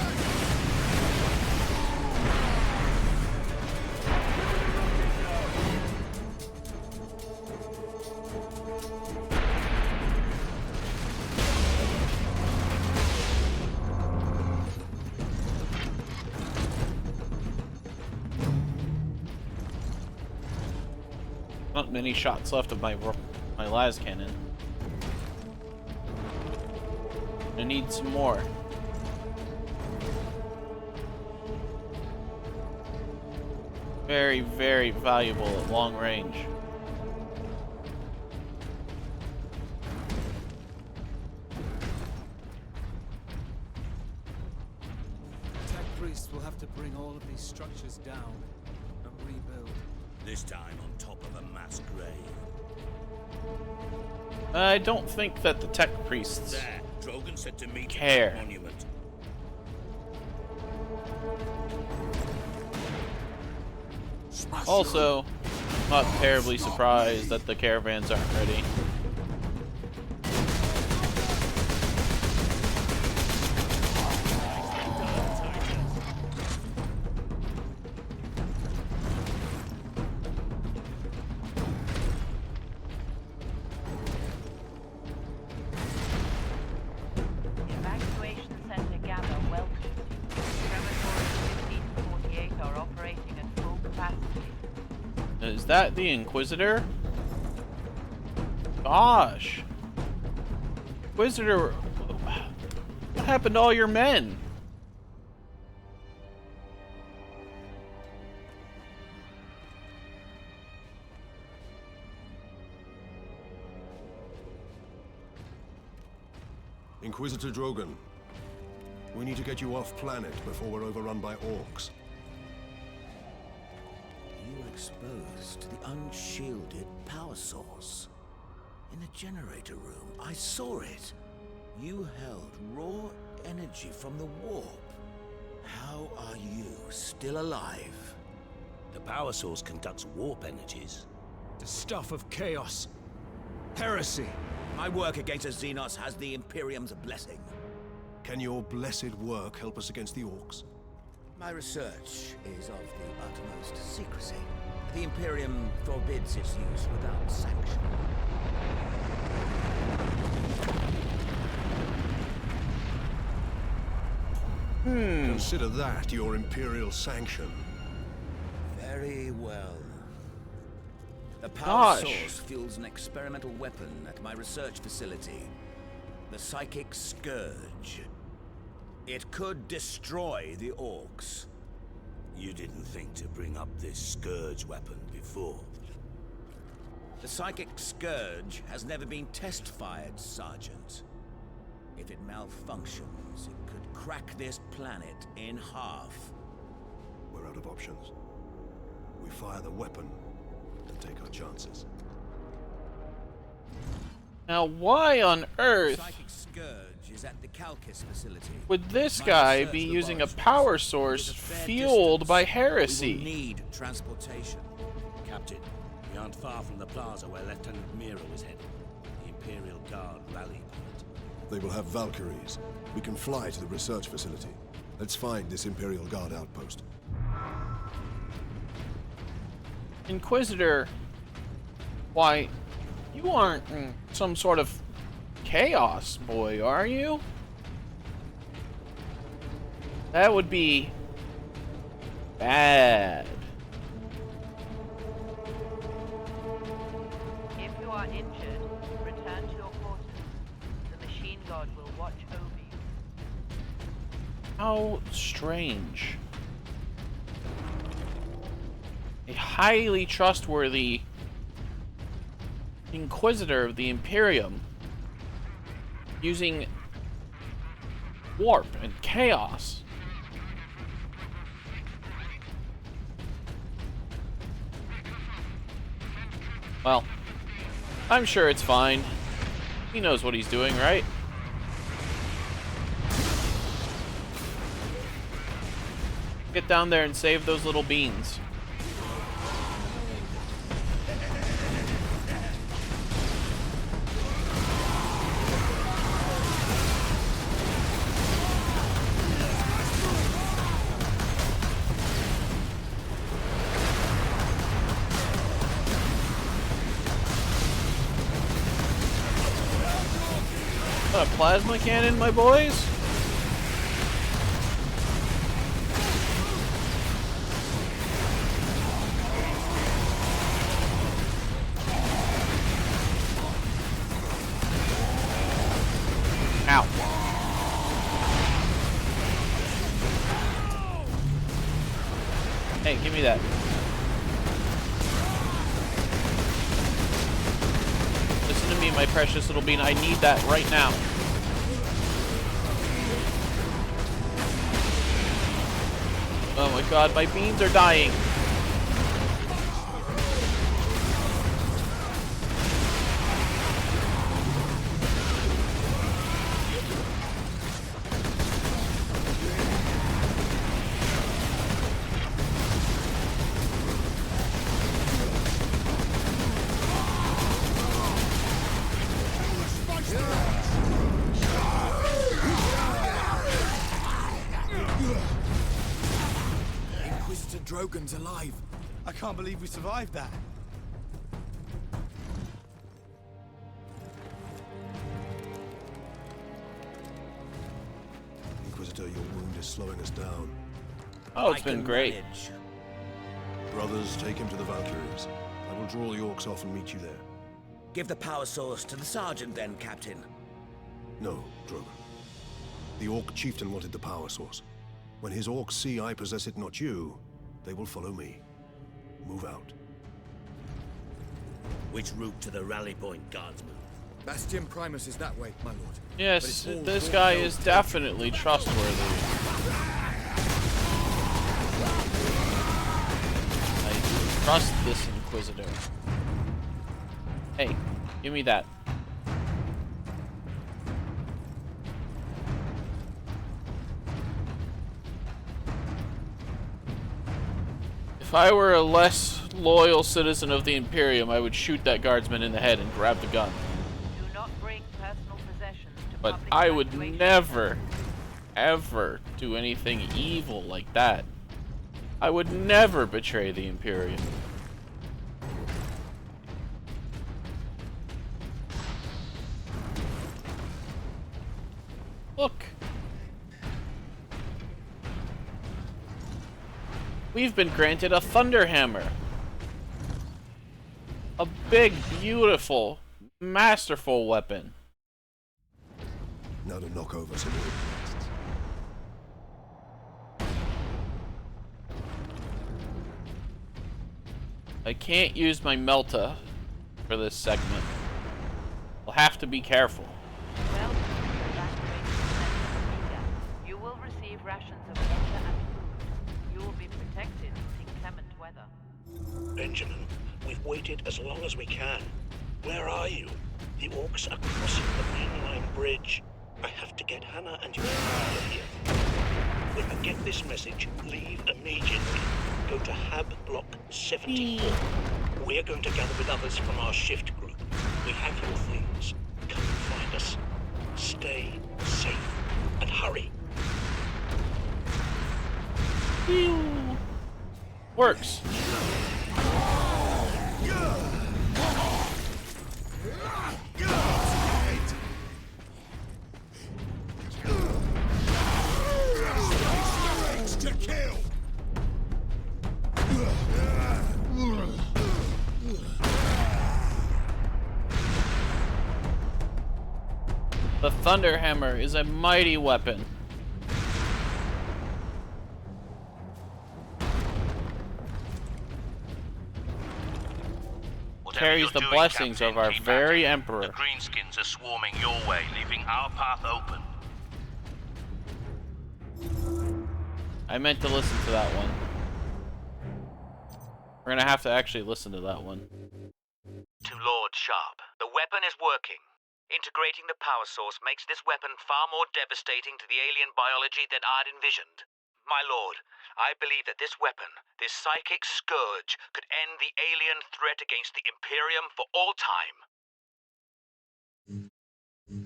Not many shots left of my las cannon. I need some more. Very, very valuable at long range. Tech priests will have to bring all of these structures down and rebuild. This time on top of a mass grave. I don't think that the tech priests There, Drogon said to meet care. at the monument. Also, not terribly surprised that the caravans aren't ready. Evacuation center gather welcome. Crematories 15 to 48 are operating at full capacity. Is that the Inquisitor? Gosh. Inquisitor, what happened to all your men? Inquisitor Drogon, we need to get you off planet before we're overrun by orcs. You were exposed to the unshielded power source. In the generator room, I saw it. You held raw energy from the warp. How are you still alive? The power source conducts warp energies. The stuff of chaos. Heresy. My work against the Xenos has the Imperium's blessing. Can your blessed work help us against the orcs? My research is of the utmost secrecy. The Imperium forbids its use without sanction. Consider that your Imperial sanction. Very well. The power Gosh. source fuels an experimental weapon at my research facility. The Psychic Scourge. It could destroy the orcs. You didn't think to bring up this scourge weapon before? The psychic scourge has never been test-fired, Sergeant. If it malfunctions, it could crack this planet in half. We're out of options. We fire the weapon and take our chances. Now, why on earth Psychic scourge is at the Calcus facility. would this guy be using a power source fueled by heresy? We will need transportation. Captain, we aren't far from the plaza where Lieutenant Mira was headed. The Imperial Guard rally point. They will have Valkyries. We can fly to the research facility. Let's find this Imperial Guard outpost. Inquisitor, why, you aren't some sort of chaos boy, are you? That would be bad. If you are injured, return to your quarters. The machine god will watch over you. How strange. A highly trustworthy Inquisitor of the Imperium using warp and chaos. Well, I'm sure it's fine. He knows what he's doing, right? Get down there and save those little beans. A plasma cannon, my boys? Ow. Hey, give me that. Listen to me, my precious little bean. I need that right now. Oh my god, my beans are dying. Drogon's alive. I can't believe we survived that. Inquisitor, your wound is slowing us down. Oh, it's been great. Brothers, take him to the Valkyries. I will draw the orcs off and meet you there. Give the power source to the Sergeant then, Captain. No, Drogon. The Orc chieftain wanted the power source. When his orcs see I possess it, not you, they will follow me. Move out. Which route to the rally point, Guardsman? Bastion Primus is that way, my lord. Yes, this guy is definitely trustworthy. I trust this Inquisitor. Hey, give me that. If I were a less loyal citizen of the Imperium, I would shoot that guardsman in the head and grab the gun. Do not bring personal possessions to But public I would evacuation. never, ever do anything evil like that. I would never betray the Imperium. Look. We've been granted a Thunder Hammer. A big, beautiful, masterful weapon. Now to knock over some of the I can't use my Melta for this segment. I'll have to be careful. Welcome to the evacuation center, Omega. You will receive rations of water and food. You will be protected in inclement weather. Benjamin, we've waited as long as we can. Where are you? The orcs are crossing the mainline bridge. I have to get Hannah and your out of here. When you get this message, leave immediately. Go to Hab Block 74. We're going to gather with others from our shift group. We have your things. Come and find us. Stay safe and hurry. Works. To kill. The Thunder Hammer is a mighty weapon. Carries the blessings of our very Emperor. The Greenskins are swarming your way, leaving our path open. I meant to listen to that one. We're gonna have to actually listen to that one. To Lord Sharp, the weapon is working. Integrating the power source makes this weapon far more devastating to the alien biology than I'd envisioned. My lord, I believe that this weapon, this psychic scourge, could end the alien threat against the Imperium for all time.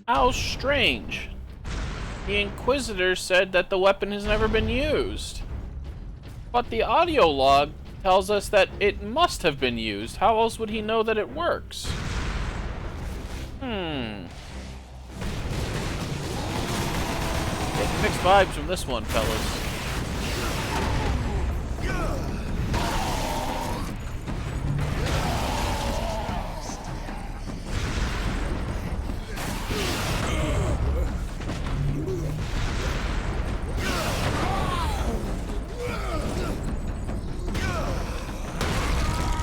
How strange. The Inquisitor said that the weapon has never been used. But the audio log tells us that it must have been used. How else would he know that it works? Get mixed vibes from this one, fellas.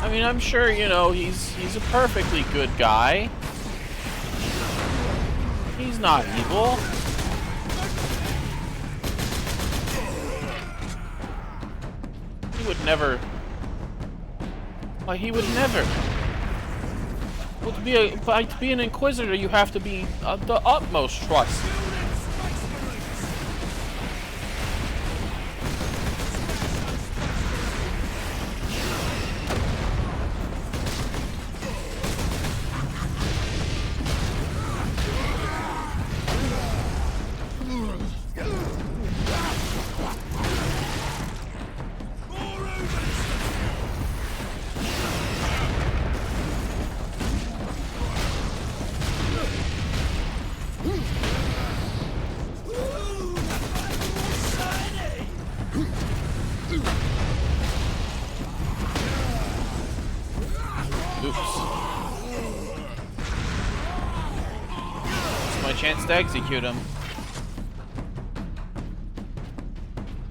I mean, I'm sure, you know, he's a perfectly good guy. He's not evil. He would never. Why, he would never. Well, to be an Inquisitor, you have to be the utmost trust. Chance to execute him.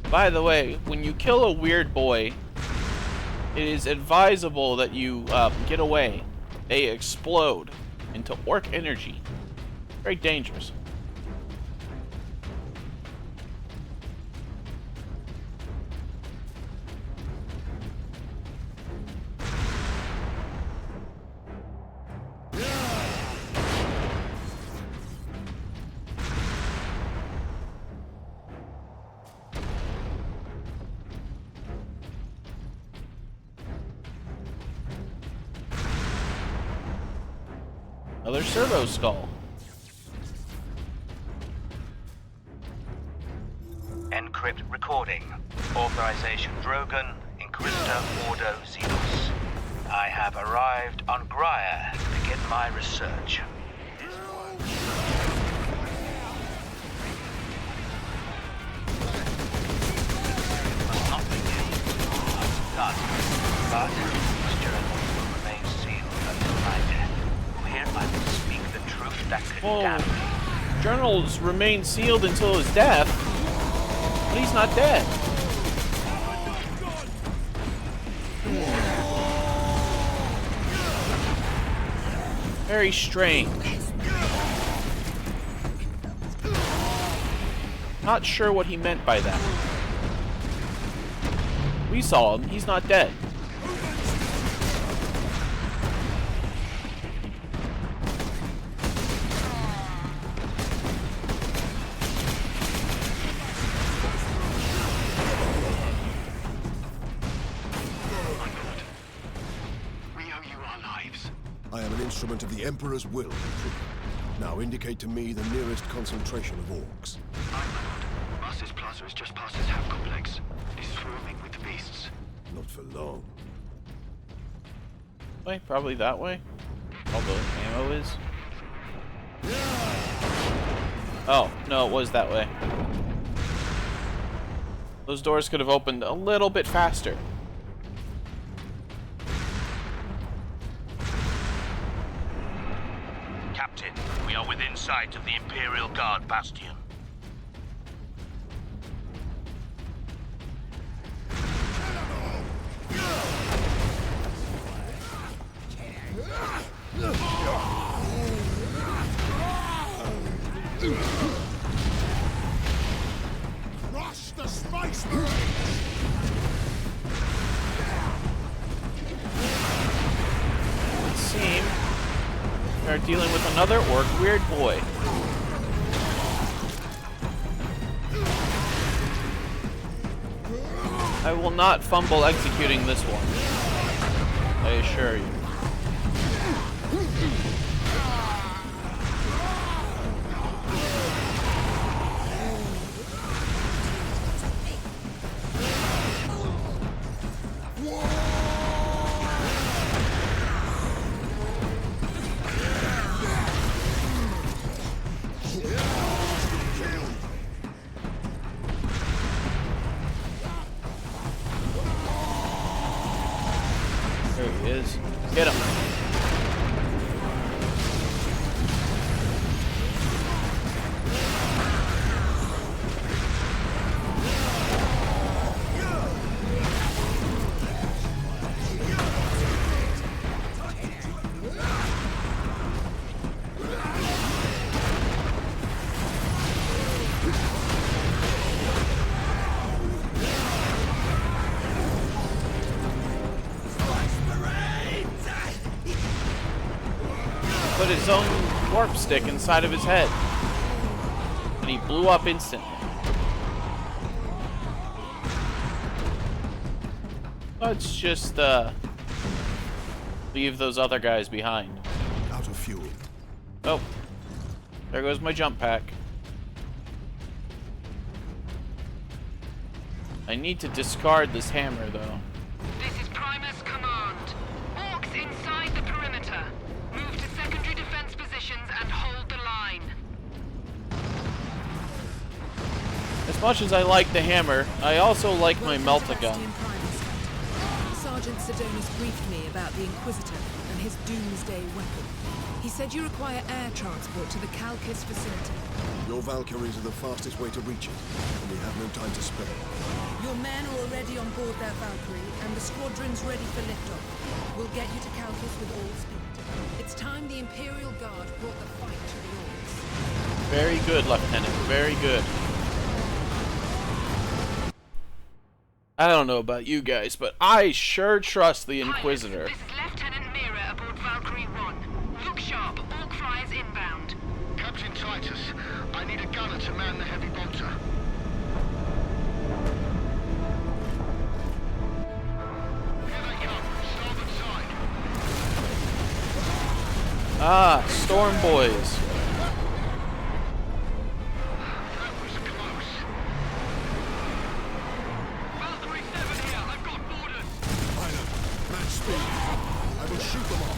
By the way, when you kill a weird boy, it is advisable that you get away. They explode into orc energy. Very dangerous. Another servo skull. Encrypt recording. Authorization Drogon, Inquisitor Ordo Xenos. I have arrived on Graya to begin my research. Must not begin. Done. But this journal will remain sealed until my death. Here I will speak the truth that could damn me. Journals remain sealed until his death, but he's not dead. Very strange. Not sure what he meant by that. We saw him. He's not dead. I am an instrument of the Emperor's will. Now indicate to me the nearest concentration of orcs. Master's Plaza is just past his half complex. It is swarming with the beasts. Not for long. Wait, probably that way. All the ammo is. Oh, no, it was that way. Those doors could have opened a little bit faster. Captain, we are within sight of the Imperial Guard bastion. Rush the Space Marines! It would seem we are dealing with another orc weird boy. I will not fumble executing this one. I assure you. There he is. Get him. Put his own warp stick inside of his head. And he blew up instantly. Let's just, leave those other guys behind. Out of fuel. Oh. There goes my jump pack. I need to discard this hammer, though. This is Primus Command. Orcs inside the perimeter. Move to secondary defense positions and hold the line. As much as I like the hammer, I also like my melt-a-gun. Sergeant Sedonis briefed me about the Inquisitor and his doomsday weapon. He said you require air transport to the Calcis facility. Your Valkyries are the fastest way to reach it, and we have no time to spare. Your men are already on board their Valkyrie, and the squadron's ready for liftoff. We'll get you to Calcis with all speed. It's time the Imperial Guard brought the fight to the orcs. Very good, Lieutenant. Very good. I don't know about you guys, but I sure trust the Inquisitor. This is Lieutenant Mira aboard Valkyrie 1. Look sharp, Orc flyers inbound. Captain Titus, I need a gunner to man the heavy bolter. Here they come, starboard side. Ah, Storm Boys. That was close. Valkyrie 7 here, I've got orders. Pilot, match speed. I will shoot them off.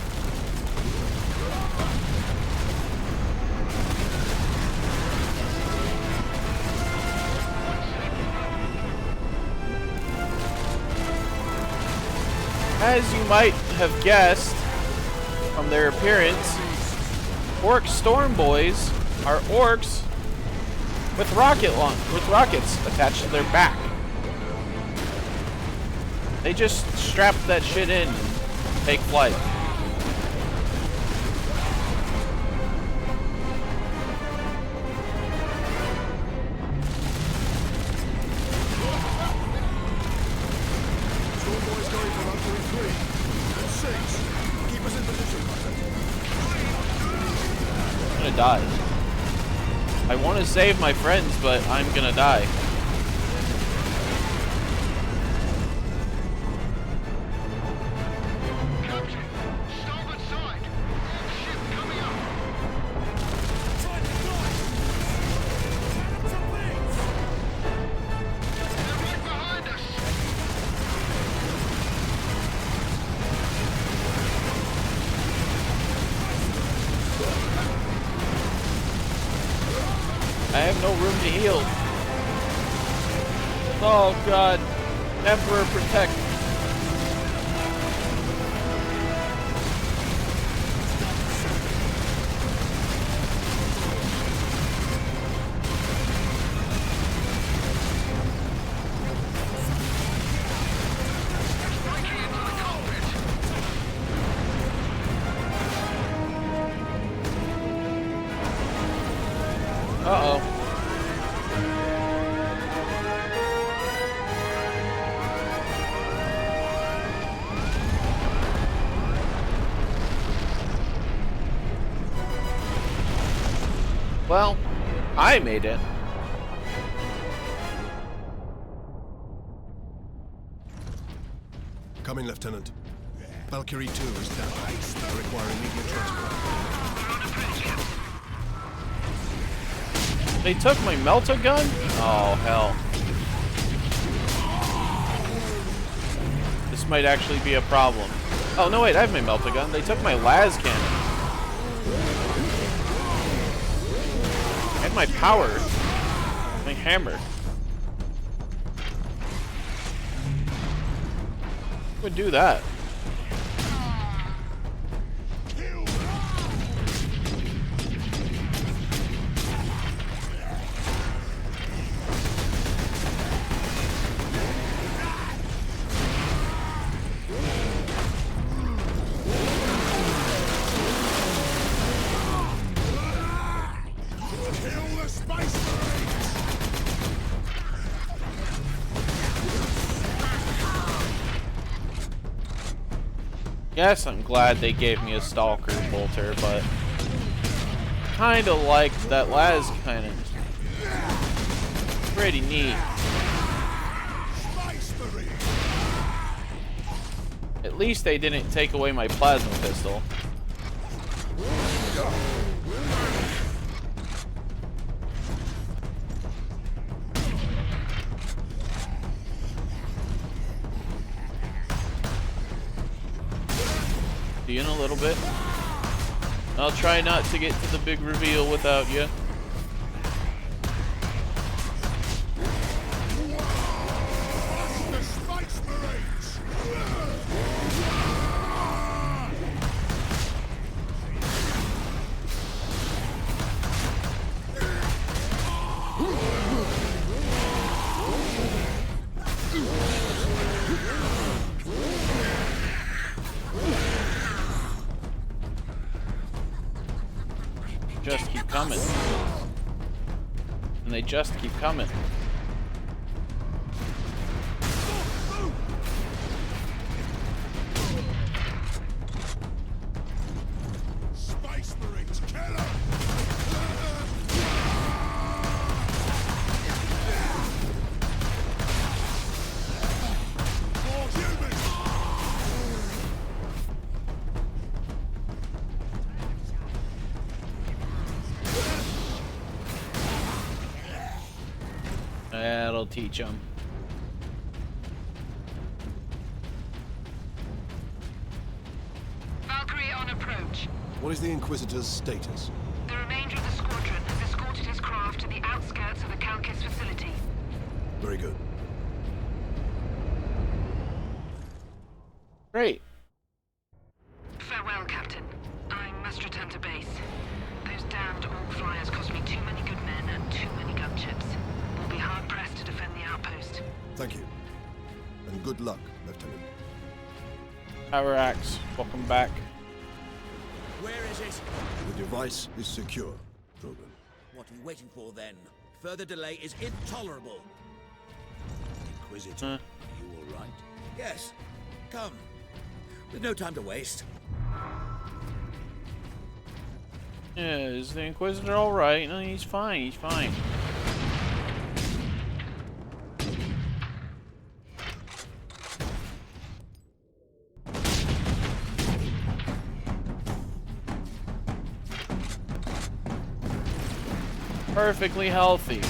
As you might have guessed from their appearance, Orc Storm Boys are orcs with rockets attached to their back. They just strap that shit in and take flight. gonna die. I want to save my friends, but I'm gonna die. I have no room to heal. Oh god. Emperor protect. Uh-oh. Well, I made it. Come in, Lieutenant. Valkyrie 2 is down. I require immediate transport. They took my melter gun? Oh, hell. This might actually be a problem. Oh, no, wait, I have my melter gun. They took my las cannon. And my power. My hammer. Who would do that? Yes, I'm glad they gave me a Stalker bolter, but kinda liked that las cannon. Pretty neat. At least they didn't take away my plasma pistol. In a little bit. I'll try not to get to the big reveal without you. Just keep coming. And they just keep coming. Space Marines, kill 'em! More humans! That'll teach them. Valkyrie on approach. What is the Inquisitor's status? The remainder of the squadron has escorted his craft to the outskirts of the Calcis facility. Very good. Great. Farewell, Captain. I must return to base. Those damned Orc flyers cost me too many good men and too many gunships. We'll be hard-pressed to defend the outpost. Thank you. And good luck, Lieutenant. Power Axe, welcome back. Where is it? The device is secure, Drogon. What are you waiting for then? Further delay is intolerable. Inquisitor, Huh. are you all right? Yes. Come. With no time to waste. Yeah, is the Inquisitor alright? No, he's fine, he's fine. Perfectly healthy.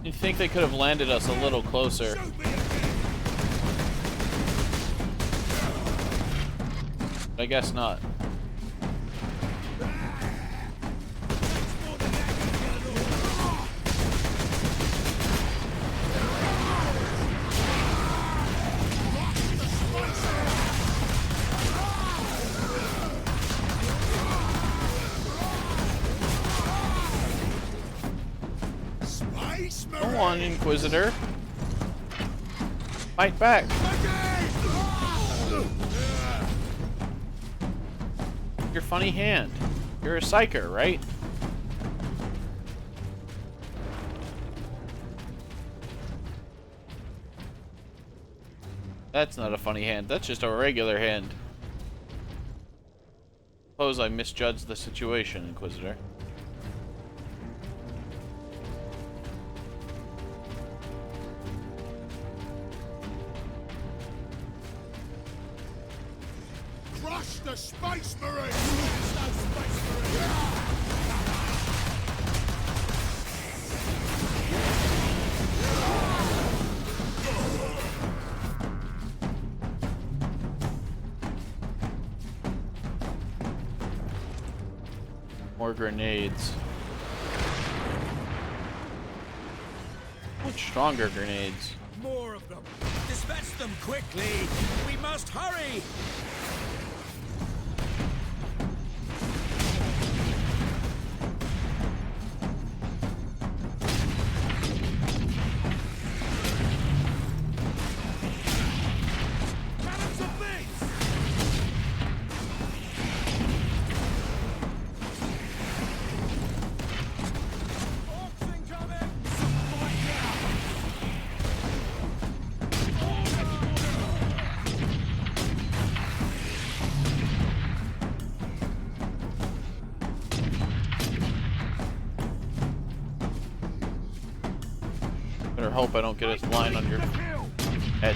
You'd think they could have landed us a little closer. But I guess not. Go on, Inquisitor. Fight back. Your funny hand. You're a psyker, right? That's not a funny hand. That's just a regular hand. Suppose I misjudged the situation, Inquisitor. Crush the Space Marine! There's no Space Marine! More grenades. Much stronger grenades. More of them! Dispatch them quickly! We must hurry! Better hope I don't get a line on your head.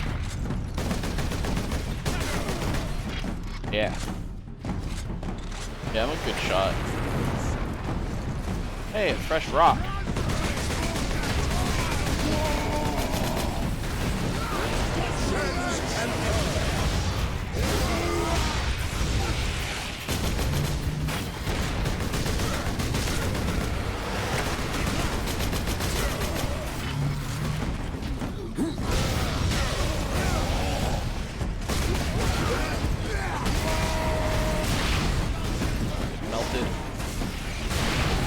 Yeah. Yeah, I'm a good shot. Hey, a fresh rock.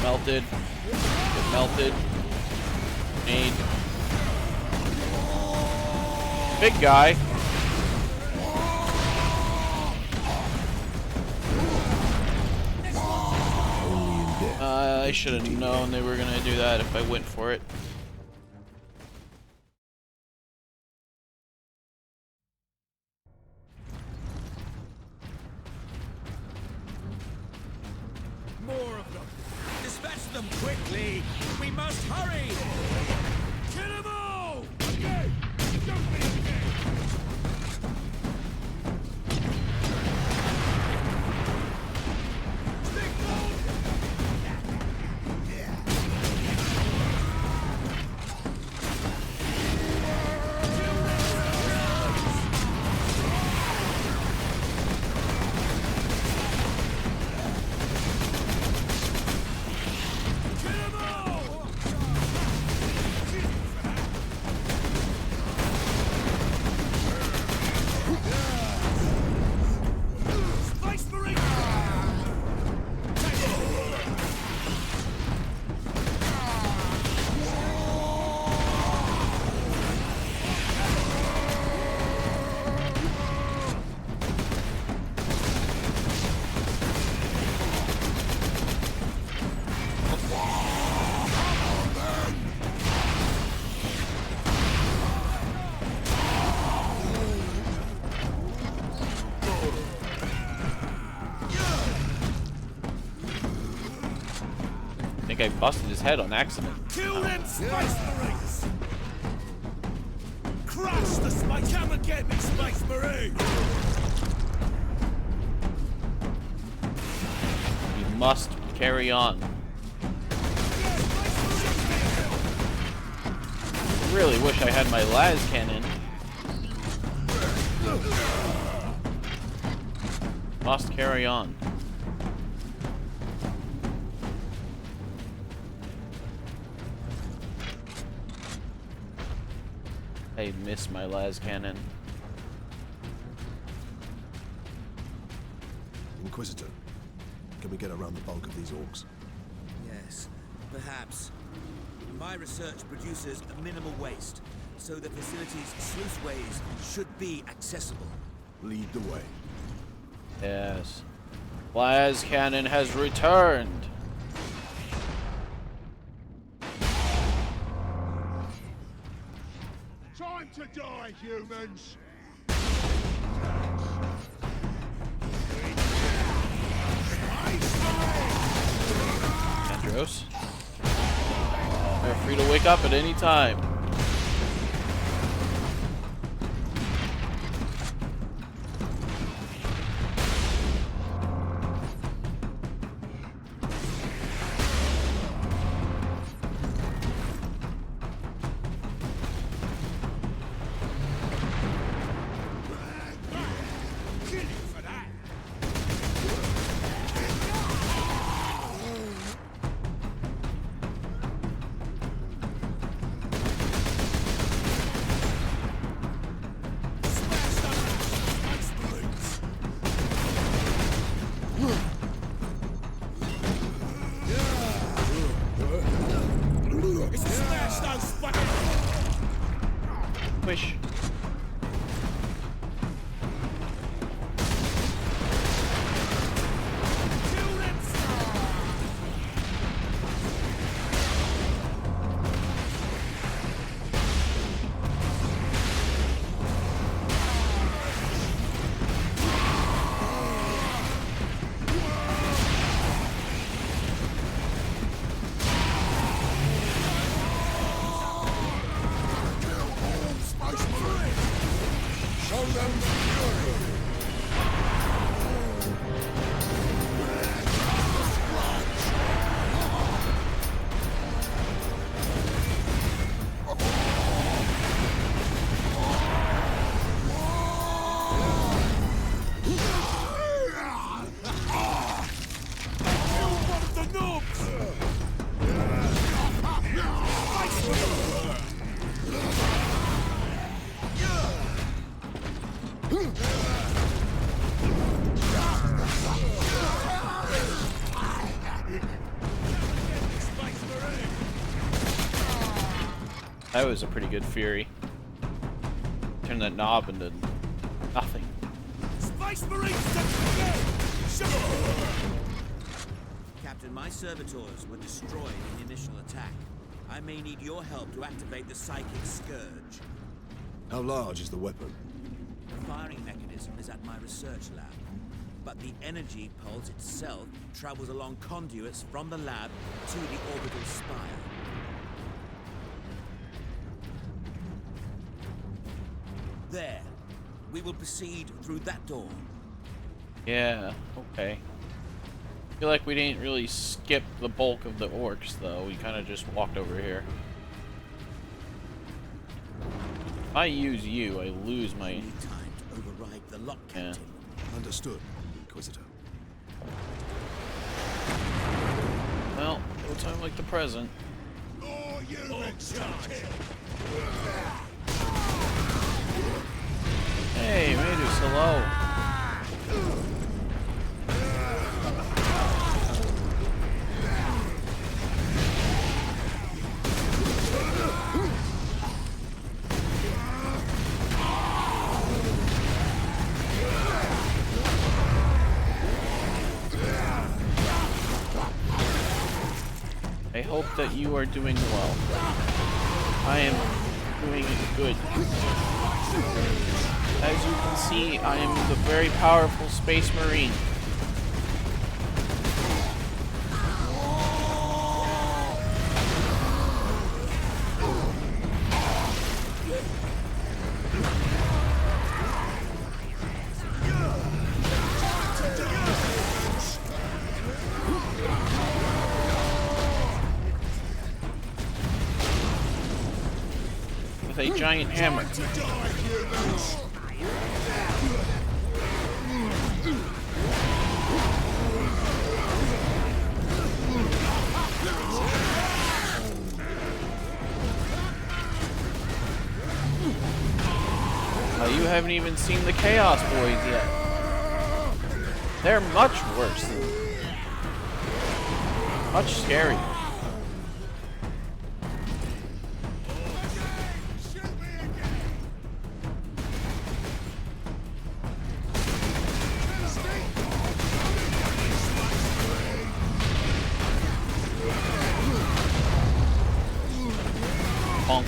Melted. Get melted. Made. Big guy. I should have known they were gonna do that if I went for it. More of them! Dispatch them quickly! We must hurry! Kill them all! Okay! Don't be okay! think I busted his head on accident. Kill them Space Marines! Crush the Space... Come and get me, Space Marine! You must carry on. I really wish I had my las cannon. Must carry on. I miss my las cannon. Inquisitor, can we get around the bulk of these orcs? Yes, perhaps. My research produces a minimal waste, so the facility's sluiceways should be accessible. Lead the way. Yes. Las cannon has returned. Time to die, humans! Andros. They're free to wake up at any time. Wish. That was a pretty good fury. Turn that knob into nothing. Space Marines to Captain, my servitors were destroyed in the initial attack. I may need your help to activate the psychic scourge. How large is the weapon? The firing mechanism is at my research lab, but the energy pulse itself travels along conduits from the lab to the orbital spire. There. We will proceed through that door. Yeah, okay. I feel like we didn't really skip the bulk of the orcs, though. We kind of just walked over here. If I use you, I lose my... Need time to override the lock, Captain. Yeah. Understood, Inquisitor. Well, no time like the present. Oh, you Hey, Medus, hello. I hope that you are doing well. I am doing good. As you can see, I am the very powerful Space Marine. with a giant hammer. You haven't even seen the Chaos Boys yet. They're much worse. Much scarier. Bonk.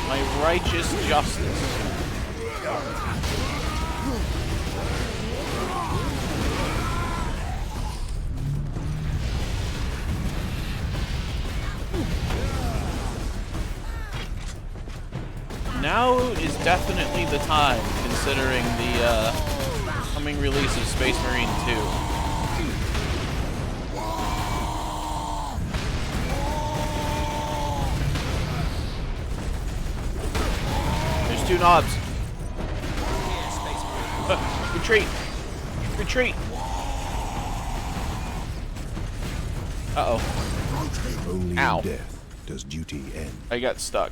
My righteous justice. Now is definitely the time, considering the coming release of Space Marine 2. There's 2 knobs. Retreat! Retreat! Uh-oh. Only Ow. in death does duty end. I got stuck.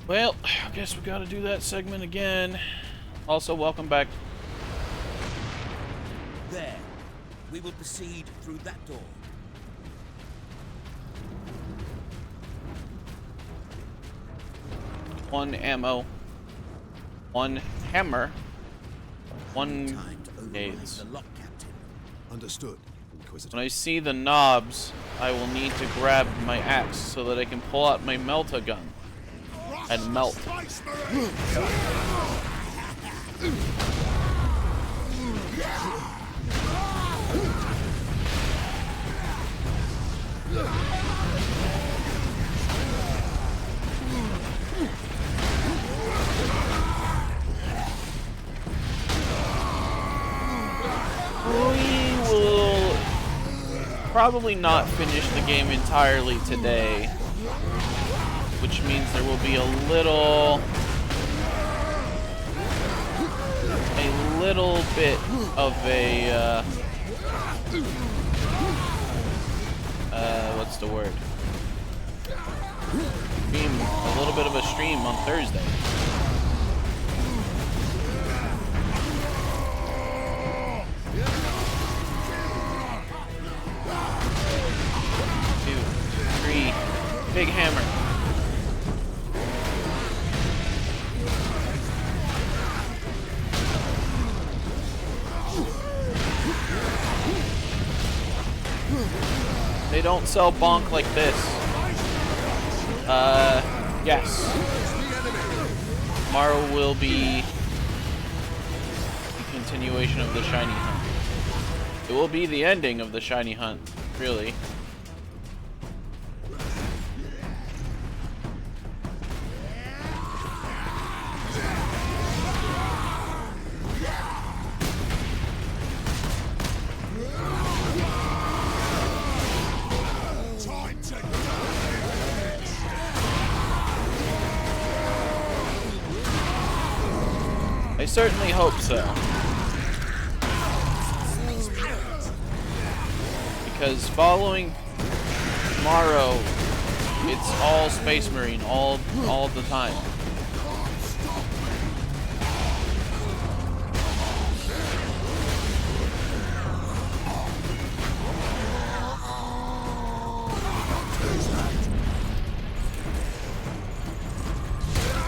Well, I guess we gotta do that segment again. Also, welcome back. There. We will proceed through that door. One ammo. One hammer. One aids. The lock, Captain. Understood, Inquisitor. When I see the knobs, I will need to grab my axe so that I can pull out my melt-a-gun and melt. We will probably not finish the game entirely today, which means there will be a little bit of a what's the word? Stream, a little bit of a stream on Thursday. Big hammer. They don't sell bonk like this. Yes. Tomorrow will be the continuation of the shiny hunt. It will be the ending of the shiny hunt, really. I certainly hope so. Because following tomorrow, it's all Space Marine, all the time.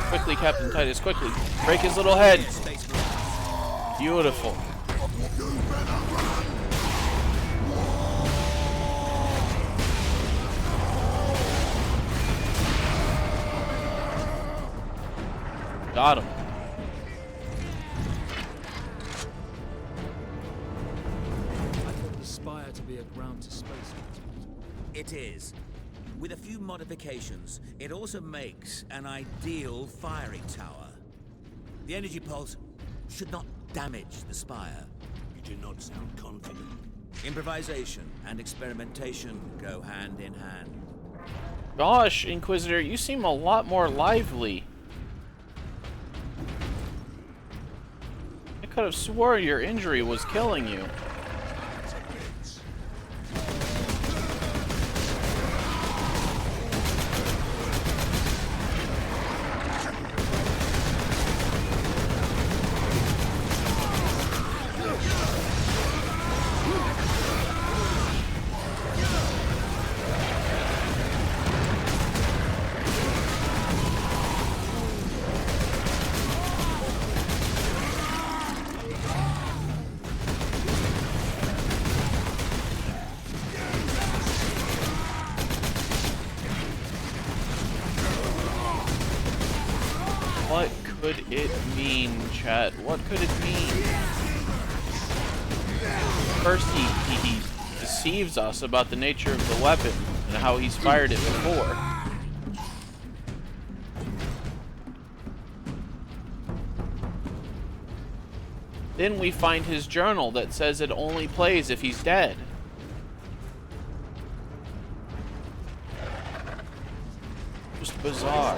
Quickly, Captain Titus, quickly. Break his little head. Beautiful. Got him. I thought the Spire to be a ground to space transport. It is. With a few modifications, it also makes an ideal firing tower. The energy pulse should not damage the spire. You do not sound confident. Improvisation and experimentation go hand in hand. Gosh, Inquisitor, you seem a lot more lively. I could have swore your injury was killing you. What could it mean, chat? What could it mean? First, he deceives us about the nature of the weapon and how he's fired it before. Then we find his journal that says it only plays if he's dead. Just bizarre.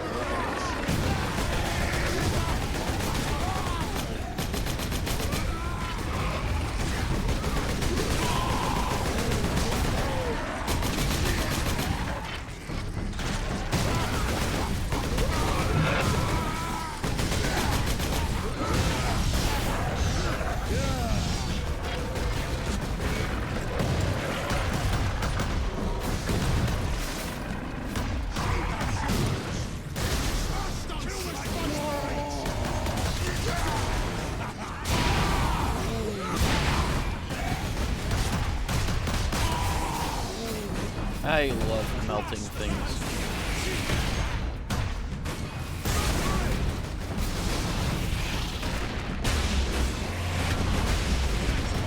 I love melting things.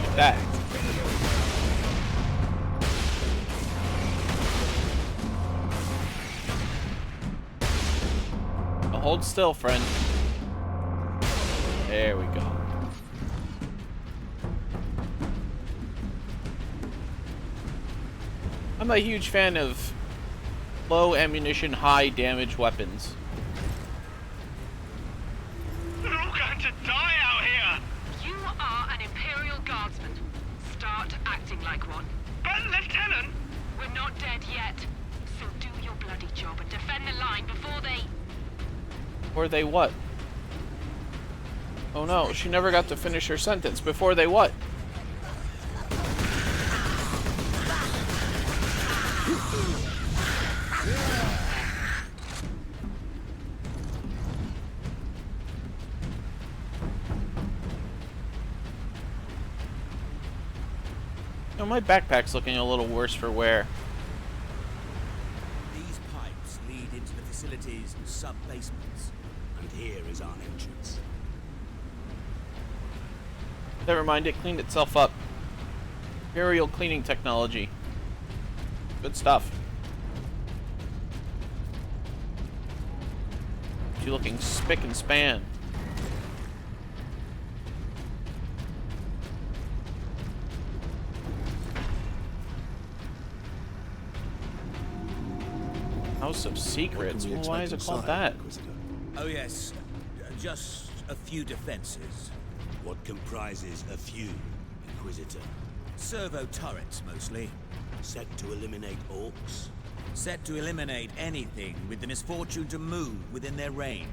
Like that. Now hold still, friend. There we go. I'm a huge fan of low ammunition, high damage weapons. We're all going to die out here! You are an Imperial Guardsman. Start acting like one. But, Lieutenant! We're not dead yet. So do your bloody job and defend the line before they... Before they what? Oh no, she never got to finish her sentence. Before they what? Oh, my backpack's looking a little worse for wear. These pipes lead into the facility's sub-basements. And here is our entrance. Never mind, it cleaned itself up. Imperial cleaning technology. Good stuff. She looking spick and span. House of Secrets? Well, why is it called that? Inquisitor? Oh yes, just a few defenses. What comprises a few, Inquisitor? Servo turrets, mostly. Set to eliminate orcs? Set to eliminate anything with the misfortune to move within their range.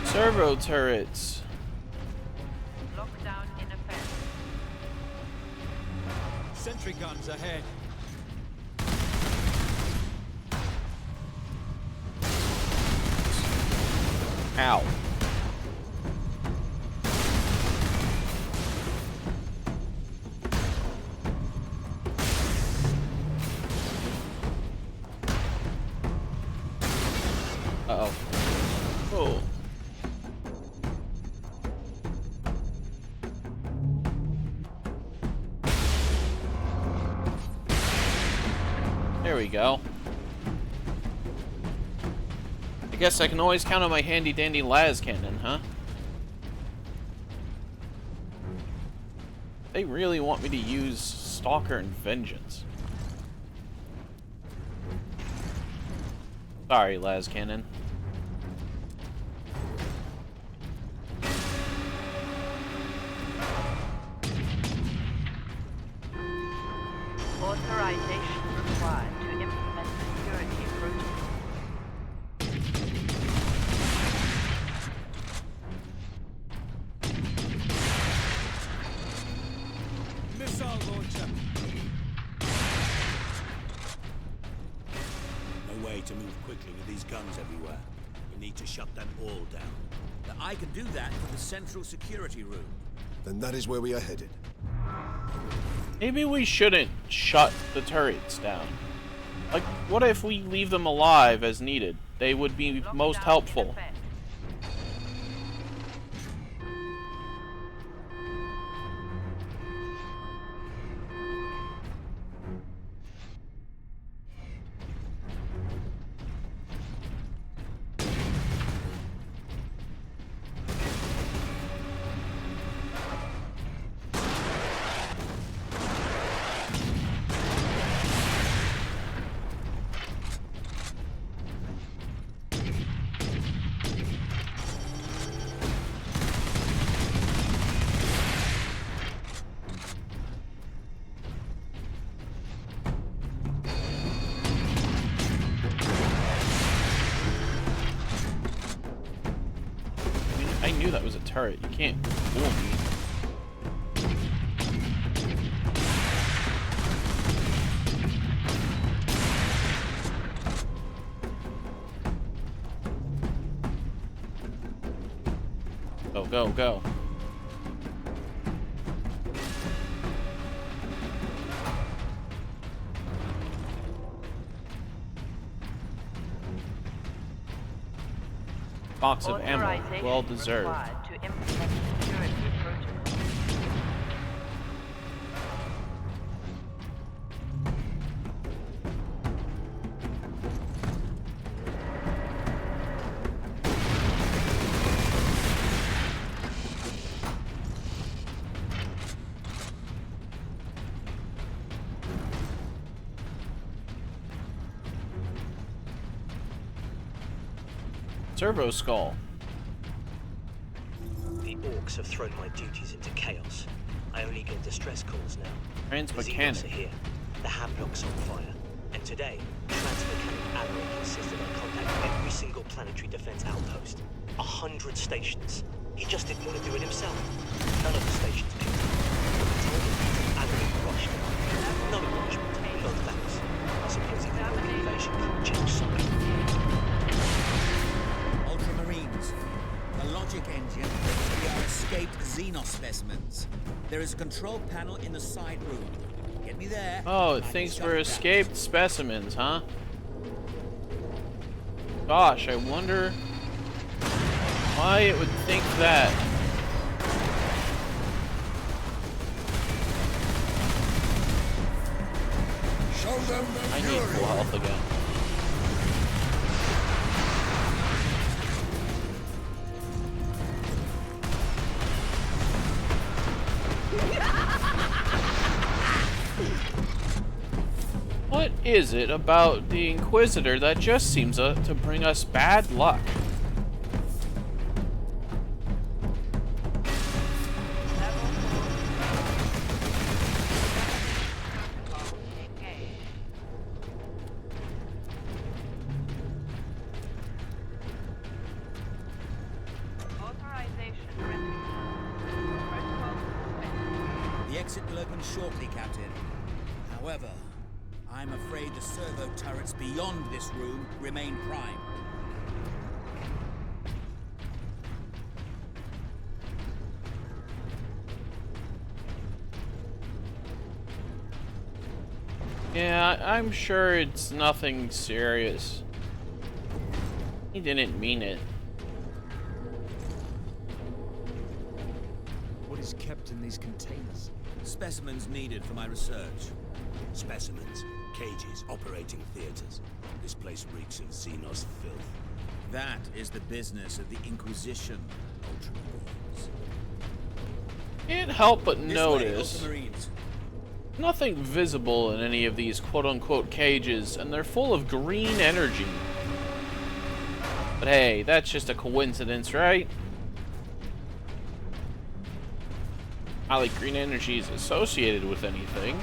Servo turrets. Lockdown in effect. Sentry guns ahead. Ow. Uh-oh. Oh. There we go. I guess I can always count on my handy-dandy las cannon, huh? They really want me to use Stalker and Vengeance. Sorry, las cannon. Authorization required to implement security protocol. Missile launcher. No way to move quickly with these guns everywhere. We need to shut them all down. I can do that from the central security room. Then that is where we are headed. Maybe we shouldn't shut the turrets down. Like, what if we leave them alive as needed? They would be most helpful. I knew that was a turret. You can't fool me. Go, go, go. Box of ammo, well deserved. To implement security protocol. Servo skull. The orcs have thrown my duties into chaos. I only get distress calls now. The Xenos Transmechanic. are here. The Hamlock's on fire. And today, Transmechanic Alloy insisted I contact every single planetary defense outpost. 100 stations. He just didn't want to do it himself. None of the stations picked up. I told him Alloy rushed him. No acknowledgement, no thanks. I suppose he thought the invasion could change something. Ultramarines. The logic engine looks to be our escaped Xenos specimens. There is a control panel in the side room. Get me there. Oh, it thinks we're escaped specimens, huh? Gosh, I wonder why it would think that. Show them the I need full health again. What is it about the Inquisitor that just seems to bring us bad luck? The exit will open shortly, Captain. However, I'm afraid the servo turrets beyond this room remain prime. Yeah, I'm sure it's nothing serious. He didn't mean it. What is kept in these these containers? Specimens needed for my research. Specimens, cages, operating theaters. This place reeks of Xenos filth. That is the business of the Inquisition, Ultramarines. Can't help but This way, notice Ultramarines. nothing visible in any of these quote-unquote cages, and they're full of green energy. But hey, that's just a coincidence, right? Not like green energy is associated with anything.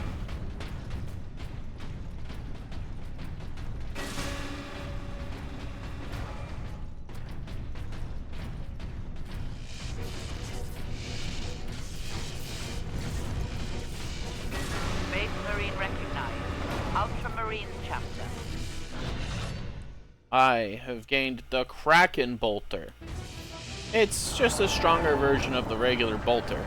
Space Marine recognized. Ultramarine chapter. I have gained the Kraken Bolter. It's just a stronger version of the regular bolter.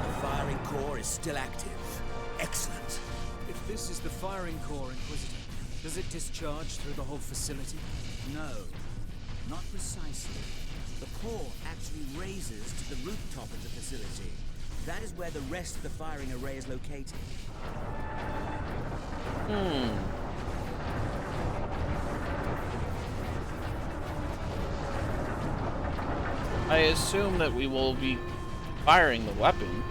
The firing core is still active. Excellent. If this is the firing core, Inquisitor, does it discharge through the whole facility? No, not precisely. The core actually raises to the rooftop of the facility. That is where the rest of the firing array is located. I assume that we will be firing the weapon.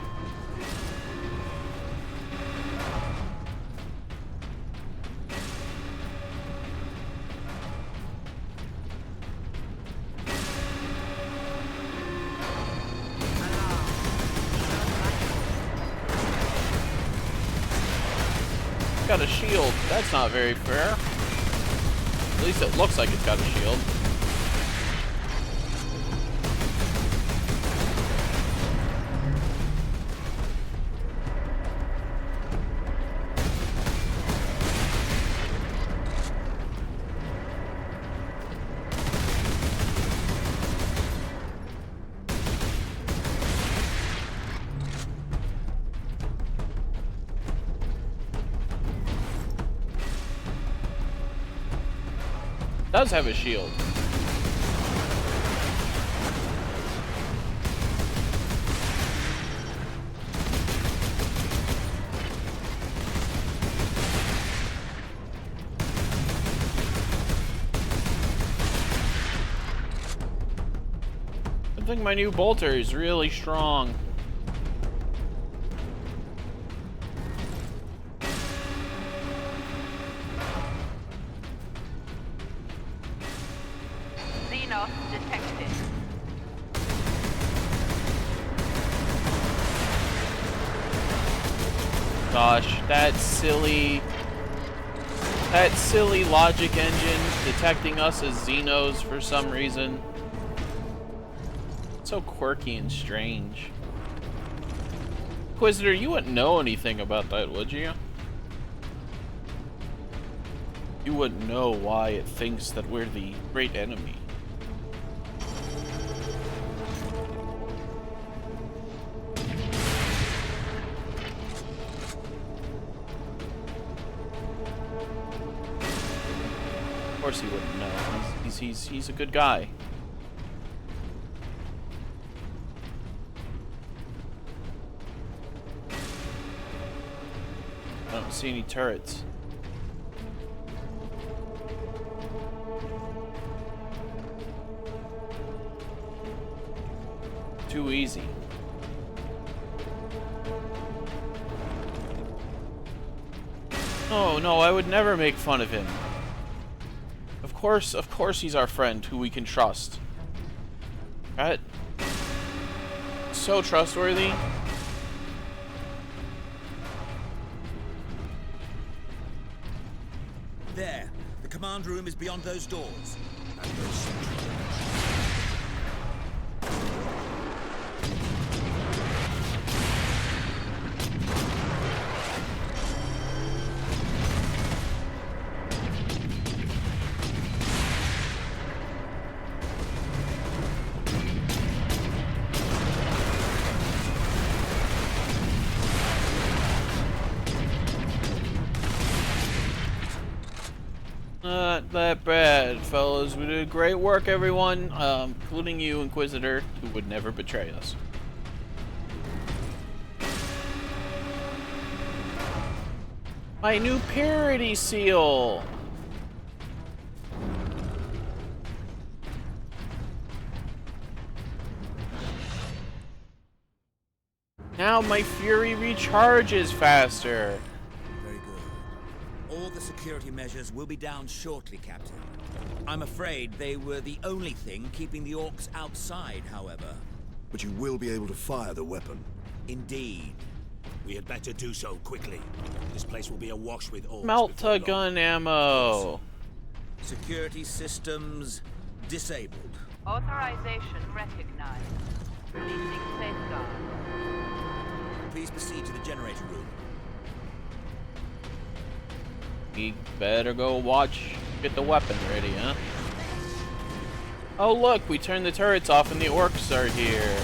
Got a shield. That's not very fair. At least it looks like it's got a shield. Does have a shield. I think my new bolter is really strong. Xenos detected. Gosh, that silly logic engine detecting us as Xenos for some reason. So quirky and strange. Inquisitor, you wouldn't know anything about that, would you? You wouldn't know why it thinks that we're the great enemy. Of course he wouldn't know. He's a good guy. I don't see any turrets. Too easy. Oh no, I would never make fun of him. Of course he's our friend who we can trust. Right? So trustworthy. There. The command room is beyond those doors. that bad, fellas. We did great work, everyone, including you, Inquisitor, who would never betray us. My new parody seal! Now my fury recharges faster. Very good. All the security measures will be down shortly, Captain. I'm afraid they were the only thing keeping the orcs outside, however. But you will be able to fire the weapon. Indeed. We had better do so quickly. This place will be awash with orcs. Melta gun ammo. Security systems disabled. Authorization recognized. Releasing safeguard. Please proceed to the generator room. We better go get the weapon ready, huh? Oh look, we turned the turrets off and the orcs are here.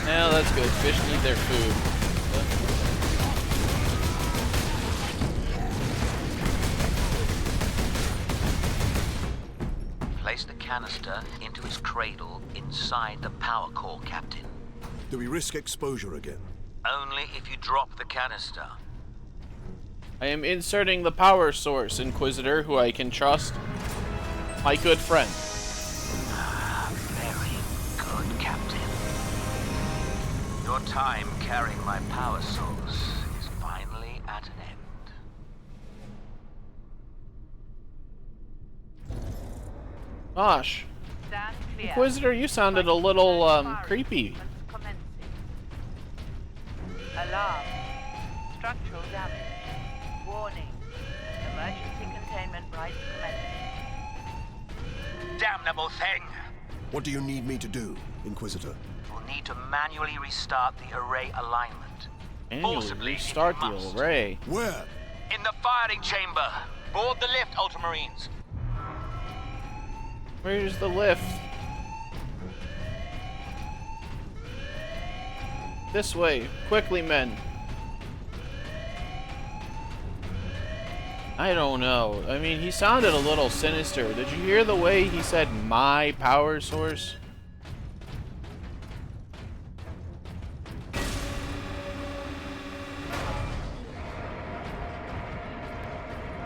Yeah, that's good. Fish need their food. Place the canister into its cradle inside the power core, Captain. Do we risk exposure again? Only if you drop the canister. I am inserting the power source, Inquisitor, who I can trust. My good friend. Very good, Captain. Your time carrying my power source is finally at an end. Gosh. Stand clear. Inquisitor, you sounded a little, creepy. Alarm. Structural damage. Warning. Emergency containment rights commencing. Damnable thing! What do you need me to do, Inquisitor? We'll need to manually restart the array alignment. Manually restart the array. Where? In the firing chamber. Board the lift, Ultramarines. Where's the lift? This way. Quickly, men. I don't know. I mean, he sounded a little sinister. Did you hear the way he said, my power source?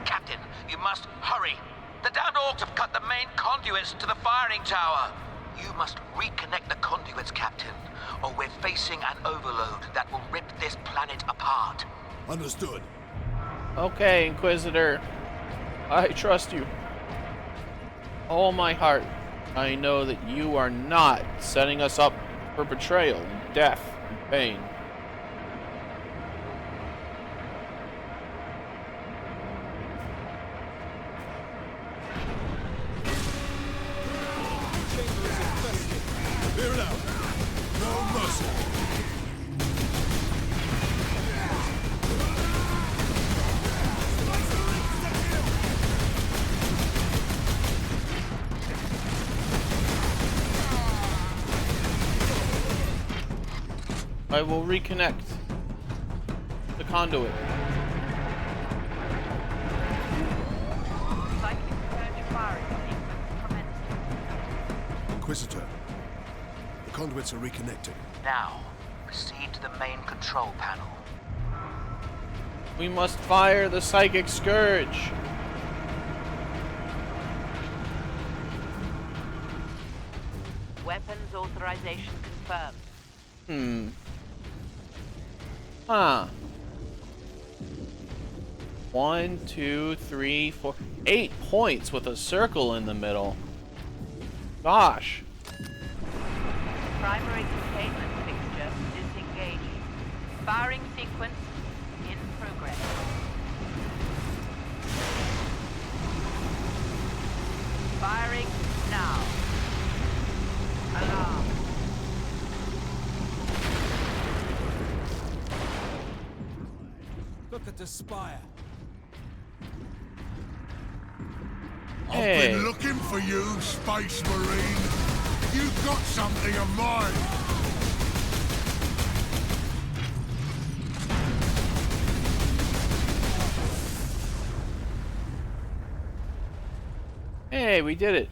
Captain, you must hurry. The downed orcs have cut the main conduits to the firing tower. You must reconnect the conduits, Captain, or we're facing an overload that will rip this planet apart. Understood. Okay, Inquisitor. I trust you. All my heart. I know that you are not setting us up for betrayal and death and pain. Clear it out. No mercy. I will reconnect the conduit. Inquisitor, the conduits are reconnected. Now, proceed to the main control panel. We must fire the psychic scourge. Weapons authorization confirmed. Huh. 1, 2, 3, 4, 8 points with a circle in the middle. Gosh. Primary containment fixture disengaged. Firing sequence in progress. Firing now. Alarm. Look at the spire. I've been looking for you, Space Marine. You've got something of mine. Hey, we did it.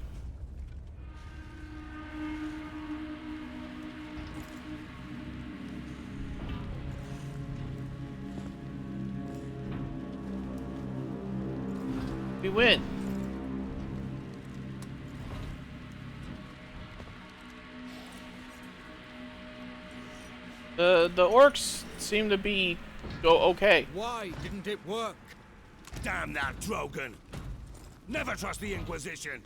We win. The orcs seem to be okay. Why didn't it work? Damn that Drogon! Never trust the Inquisition!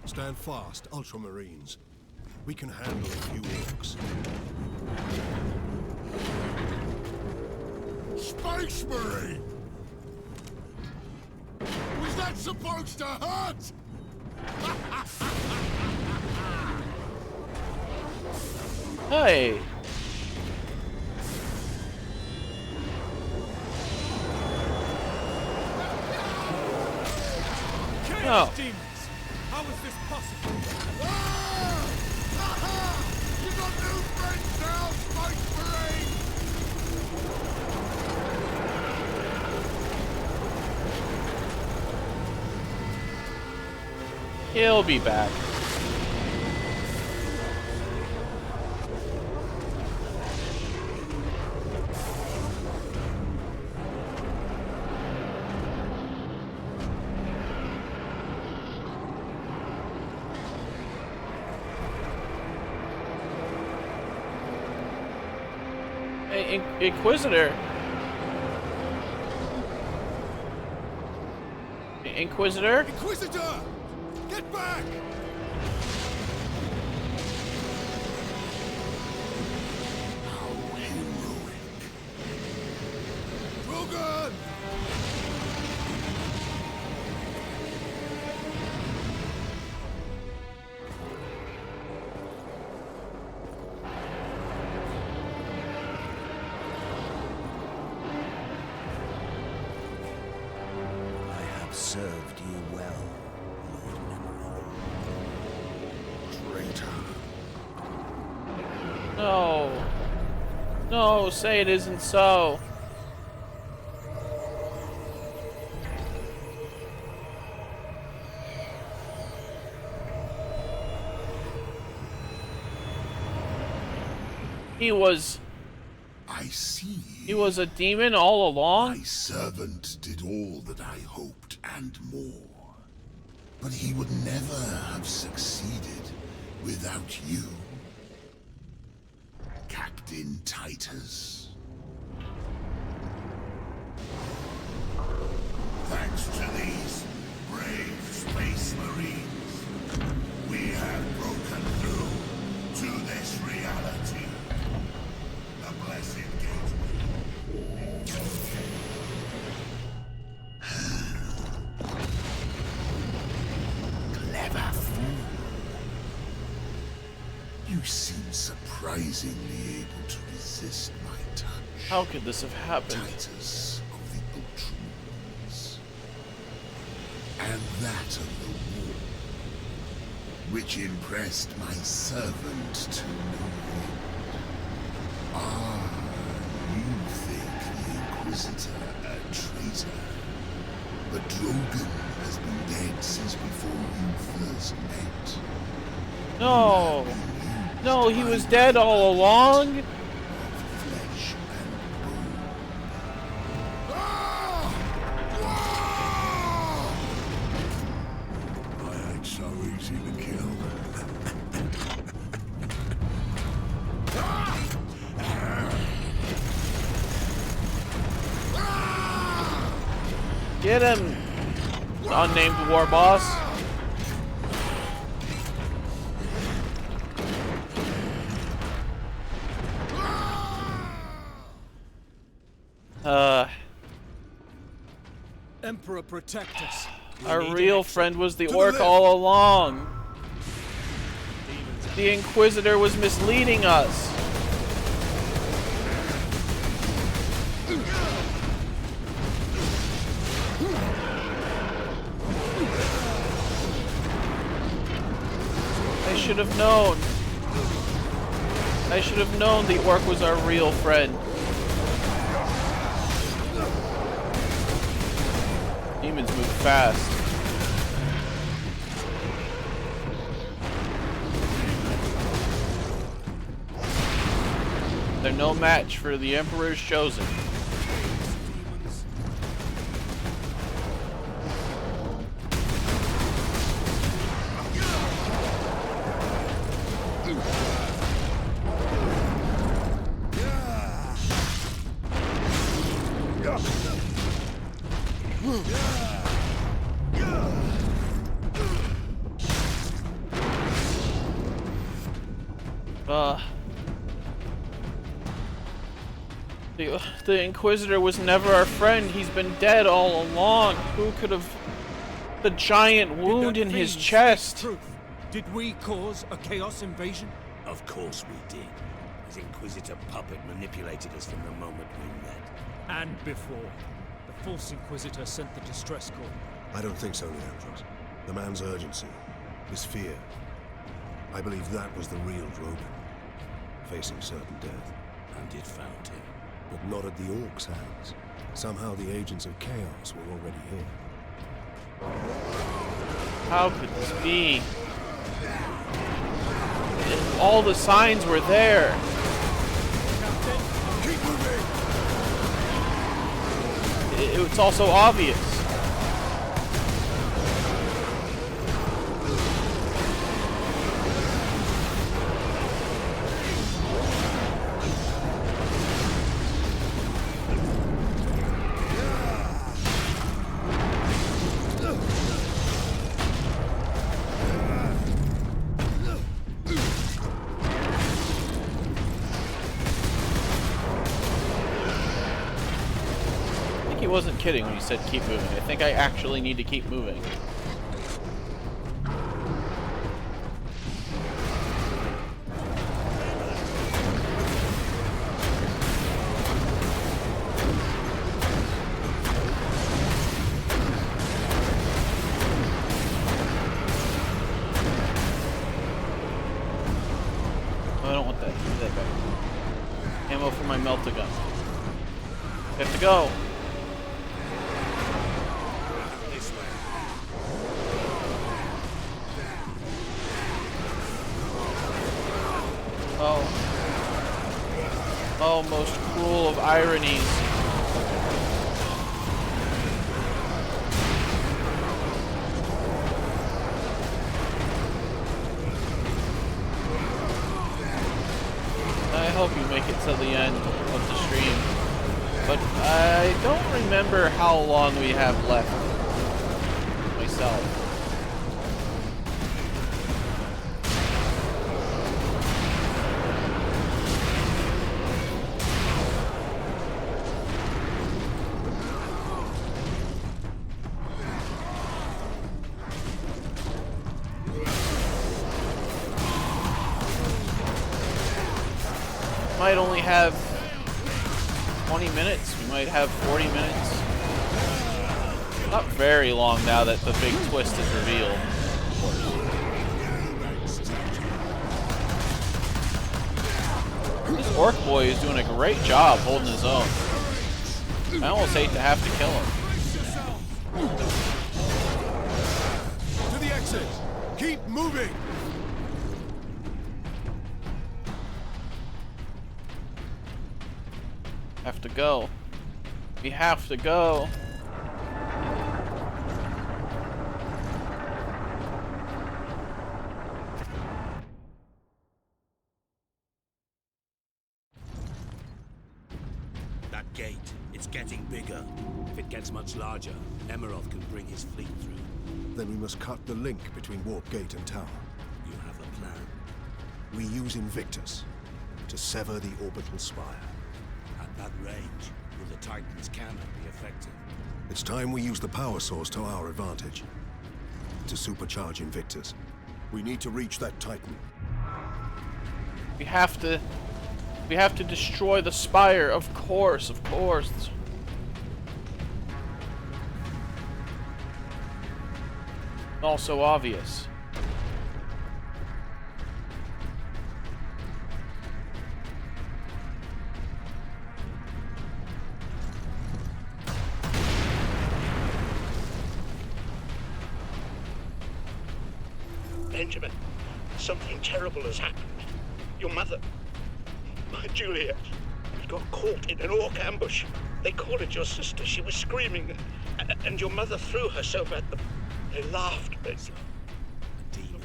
Stand fast, Ultramarines. We can handle a few orcs. Space Marine! Was that supposed to hurt? Hey. Chaos demons! How is this possible? You got new friends now, Space Marine! He'll be back. Hey, Inquisitor. Inquisitor? Inquisitor! Get back! How heroic. Drogon! I have served you well, Lord Nemeron. Traitor. No. No, say it isn't so. I see. He was a demon all along? My servant did all that I hoped and more. But he would never have succeeded without you, Captain Titus. Thanks to these brave Space Marines, we have broken through to this reality. The blessed clever fool. You seem surprisingly able to resist my touch. How could this have happened? Titus of the Ultramarines. And that of the war, which impressed my servant to no end. Ah, you think the Inquisitor a traitor. But Drogon has been dead since before you first met. No. No, he was dead all along? Flesh and bone. I ain't so easy to kill. Get him, unnamed war boss. Emperor, protect us. Our real friend was the orc all along. The Inquisitor was misleading us. should have known. I should have known the orc was our real friend. Demons move fast. They're no match for the Emperor's Chosen. The Inquisitor was never our friend. He's been dead all along. Who could have... The giant wound in his chest. Did we cause a Chaos invasion? Of course we did. His Inquisitor puppet manipulated us from the moment we met. And before. The false Inquisitor sent the distress call. I don't think so, Leandros. The man's urgency, his fear. I believe that was the real Drogon, facing certain death. And it found him. But not at the Orcs' hands. Somehow the agents of Chaos were already here. How could this be? All the signs were there. Keep moving! It's also obvious. He wasn't kidding when he said keep moving. I think I actually need to keep moving. Oh, I don't want that. Give me that back. Ammo for my melt-a-gun. We have to go. Oh, most cruel of ironies. I hope you make it to the end of the stream. But I don't remember how long we have left. Myself. Might only have 20 minutes. We might have 40 minutes. Not very long now that the big twist is revealed. This orc boy is doing a great job holding his own. I almost hate to have to kill him. To the exit! Keep moving! Have to go. We have to go. That gate, it's getting bigger. If it gets much larger, Emerald can bring his fleet through. Then we must cut the link between Warp Gate and Tower. You have a plan. We use Invictus to sever the orbital spire. At that range, will the Titan's cannon be effective? It's time we use the power source to our advantage. To supercharge Invictus. We need to reach that Titan. We have to destroy the spire, of course, of course. Also obvious. Benjamin, something terrible has happened. Your mother, my Juliet, got caught in an orc ambush. They called it your sister. She was screaming, and your mother threw herself at them. They laughed. The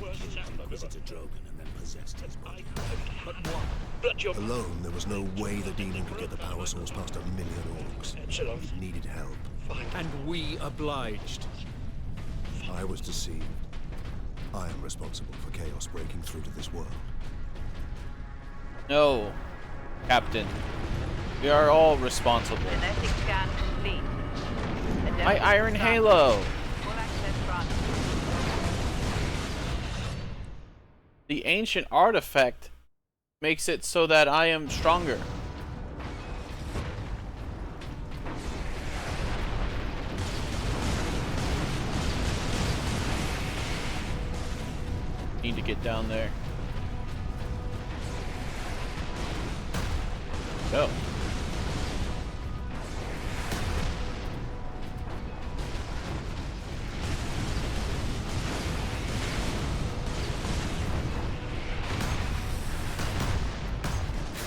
words sound like Inquisitor Drogon and then possessed his body. But what? But your Alone, there was no way the demon could get the power source past 1 million orcs. Epsilon He needed help. And we obliged. I was deceived. I am responsible for chaos breaking through to this world. No, Captain. We are all responsible. Genetic scan complete. My iron halo! Full access granted. The ancient artifact makes it so that I am stronger. Need to get down there. Go.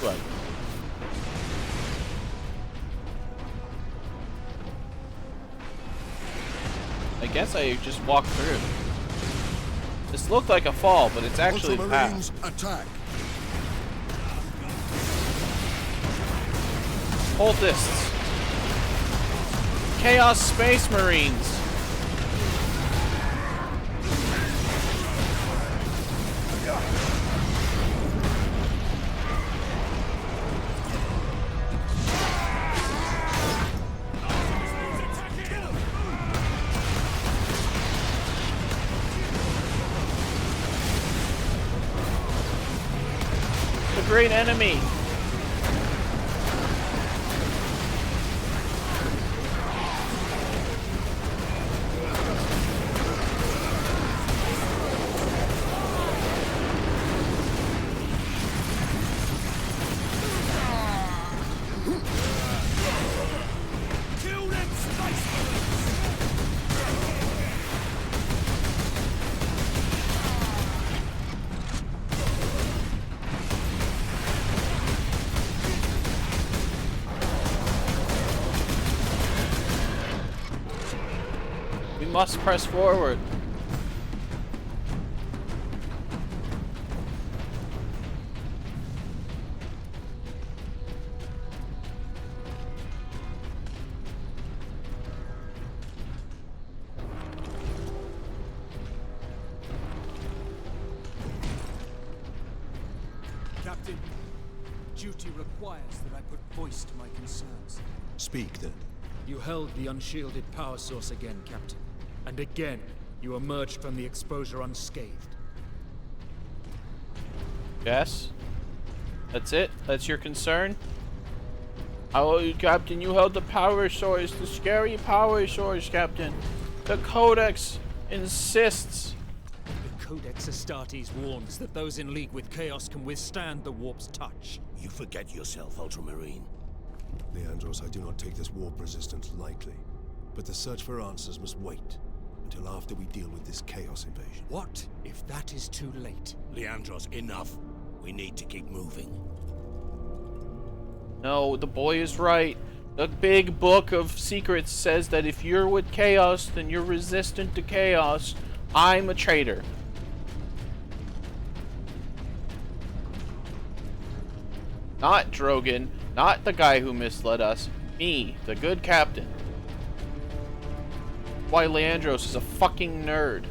What? I guess I just walked through. This looked like a fall, but it's actually a path. Ultramarines, attack! Cultists. Chaos Space Marines. The great enemy. Kill them Space We must press forward. Captain, duty requires that I put voice to my concerns. Speak, then. You held the unshielded power source again, Captain. And again, you emerged from the exposure unscathed. Yes? That's it? That's your concern? Oh, Captain, you held the power source, the scary power source, Captain. The Codex insists. The Codex Astartes warns that those in league with Chaos can withstand the warp's touch. You forget yourself, Ultramarine. Leandros, I do not take this warp resistance lightly. But the search for answers must wait until after we deal with this chaos invasion. What if that is too late? Leandros, enough. We need to keep moving. No, the boy is right. The big book of secrets says that if you're with Chaos, then you're resistant to Chaos. I'm a traitor. Not Drogon, not the guy who misled us. Me, the good captain. Why Leandros is a fucking nerd.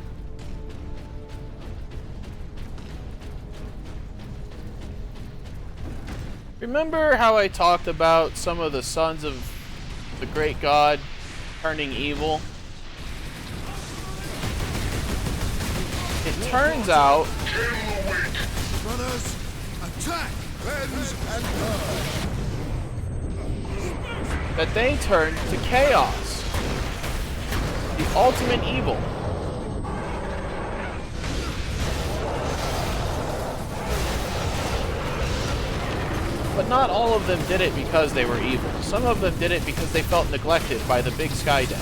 Remember how I talked about some of the sons of the great god turning evil? It turns out Runners, attack! Cleanse and burn! that they turned to chaos. The ultimate evil. But not all of them did it because they were evil. Some of them did it because they felt neglected by the big sky den.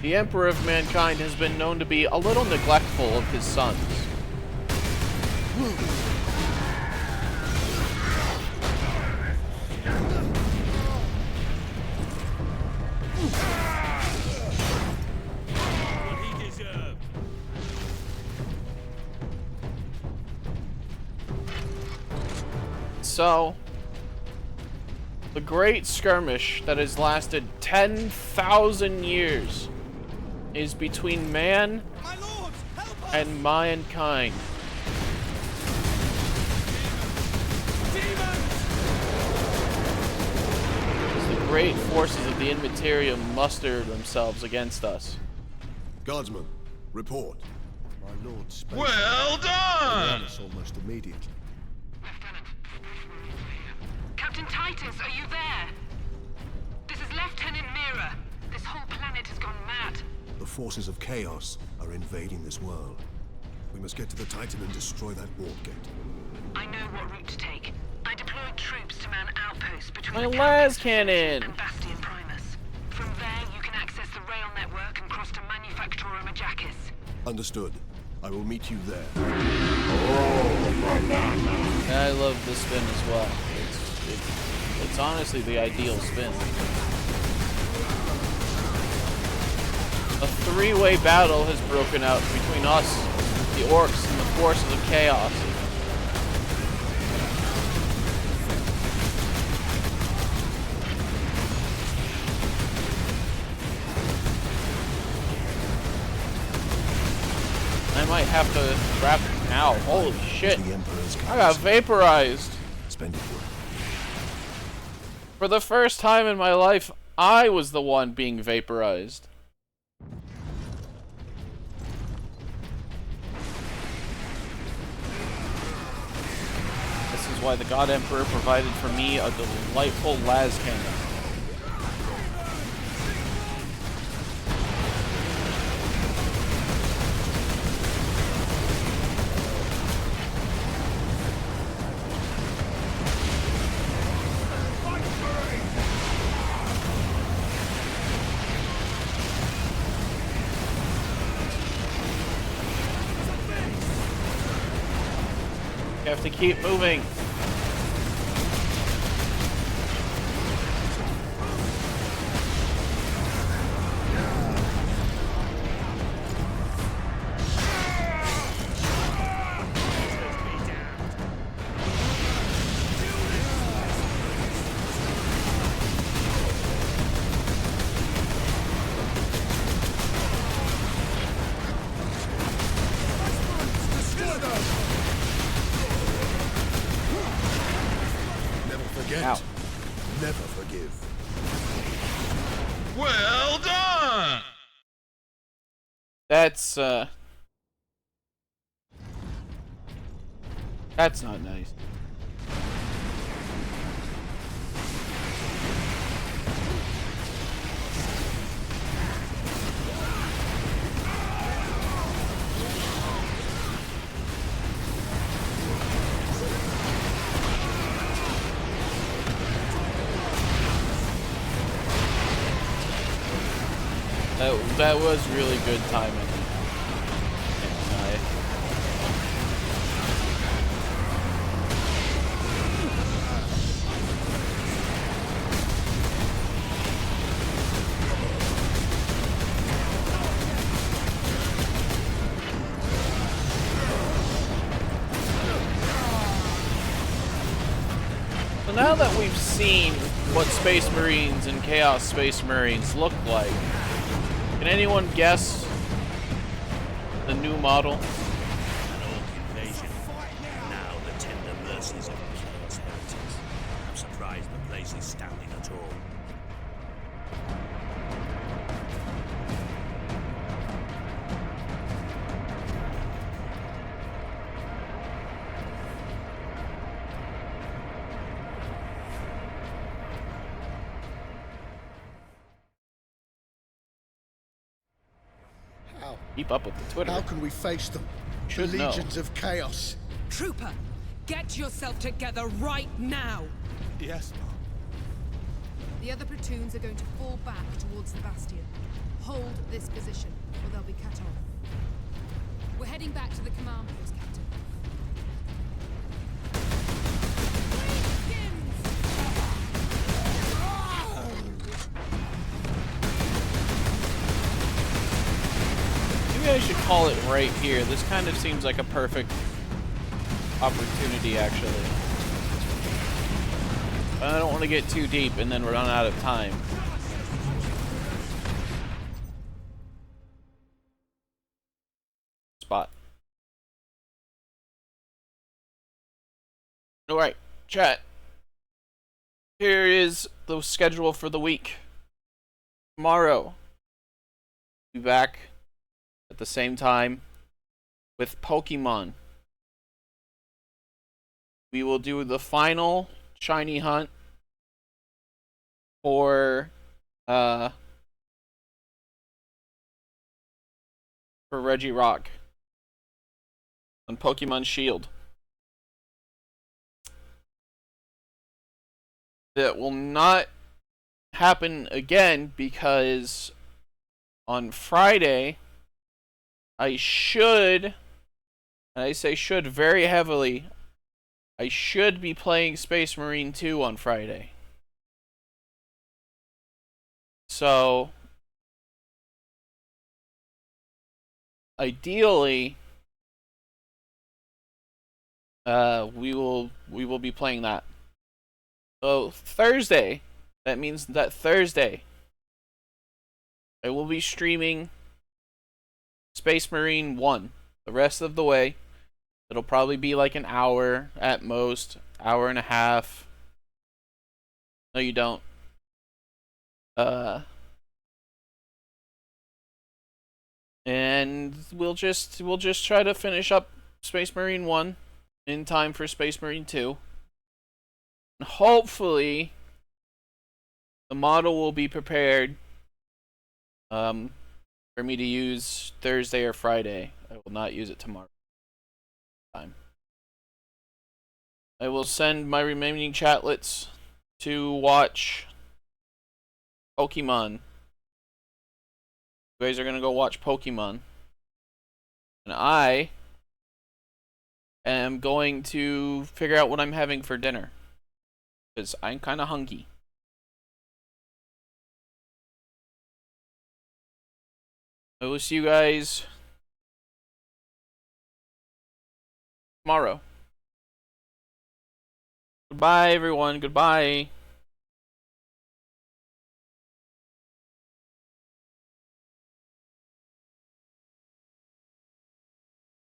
The Emperor of Mankind has been known to be a little neglectful of his sons. What he deserved. So, the great skirmish that has lasted 10,000 years is between man and mankind. As the great forces of the Immaterium muster themselves against us. Guardsman, report. My lord spoke. Well done! Almost immediately. Captain Titus, are you there? This is Lieutenant Mira. This whole planet has gone mad. The forces of chaos are invading this world. We must get to the Titan and destroy that warp gate. I know what route to take. I deployed troops to man outposts between My the las cannon! and Bastion Primus. From there, you can access the rail network and cross to Manufactura Majakis. Understood. I will meet you there. I love this spin as well. It's honestly the ideal spin. A three-way battle has broken out between us, the orcs, and the forces of chaos. I might have to wrap it now. Holy shit. I got vaporized. Splendid work. For the first time in my life, I was the one being vaporized. This is why the God Emperor provided for me a delightful las cannon. You have to keep moving. Ow. Never forgive. Well done! That's not nice. That was really good timing. So now that we've seen what Space Marines and Chaos Space Marines look like, can anyone guess the new model? An orc invasion. Now the tender mercies of Chaos heretics. I'm surprised the place is standing at all. Keep up with the Twitter. How can we face them? Should the know. legions of chaos. Trooper, get yourself together right now! Yes, Mom. The other platoons are going to fall back towards the bastion. Hold this position, or they'll be cut off. We're heading back to the command post, Captain. Maybe I should call it right here. This kind of seems like a perfect opportunity, actually. But I don't want to get too deep and then run out of time. Spot. Alright, chat. Here is the schedule for the week. Tomorrow, be back at the same time with Pokemon. We will do the final shiny hunt for Regirock on Pokemon Shield. That will not happen again because on Friday I should, and I say should very heavily, I should be playing Space Marine 2 on Friday. So ideally we will be playing that. So Thursday, that means that Thursday I will be streaming Space Marine 1 the rest of the way. It'll probably be like an hour at most, hour and a half. No, you don't. And we'll just try to finish up Space Marine 1 in time for Space Marine 2. And hopefully the model will be prepared for me to use Thursday or Friday. I will not use it tomorrow. I will send my remaining chatlets to watch Pokemon. You guys are gonna go watch Pokemon. And I am going to figure out what I'm having for dinner. Because I'm kinda hungry. I will see you guys tomorrow. Goodbye, everyone. Goodbye.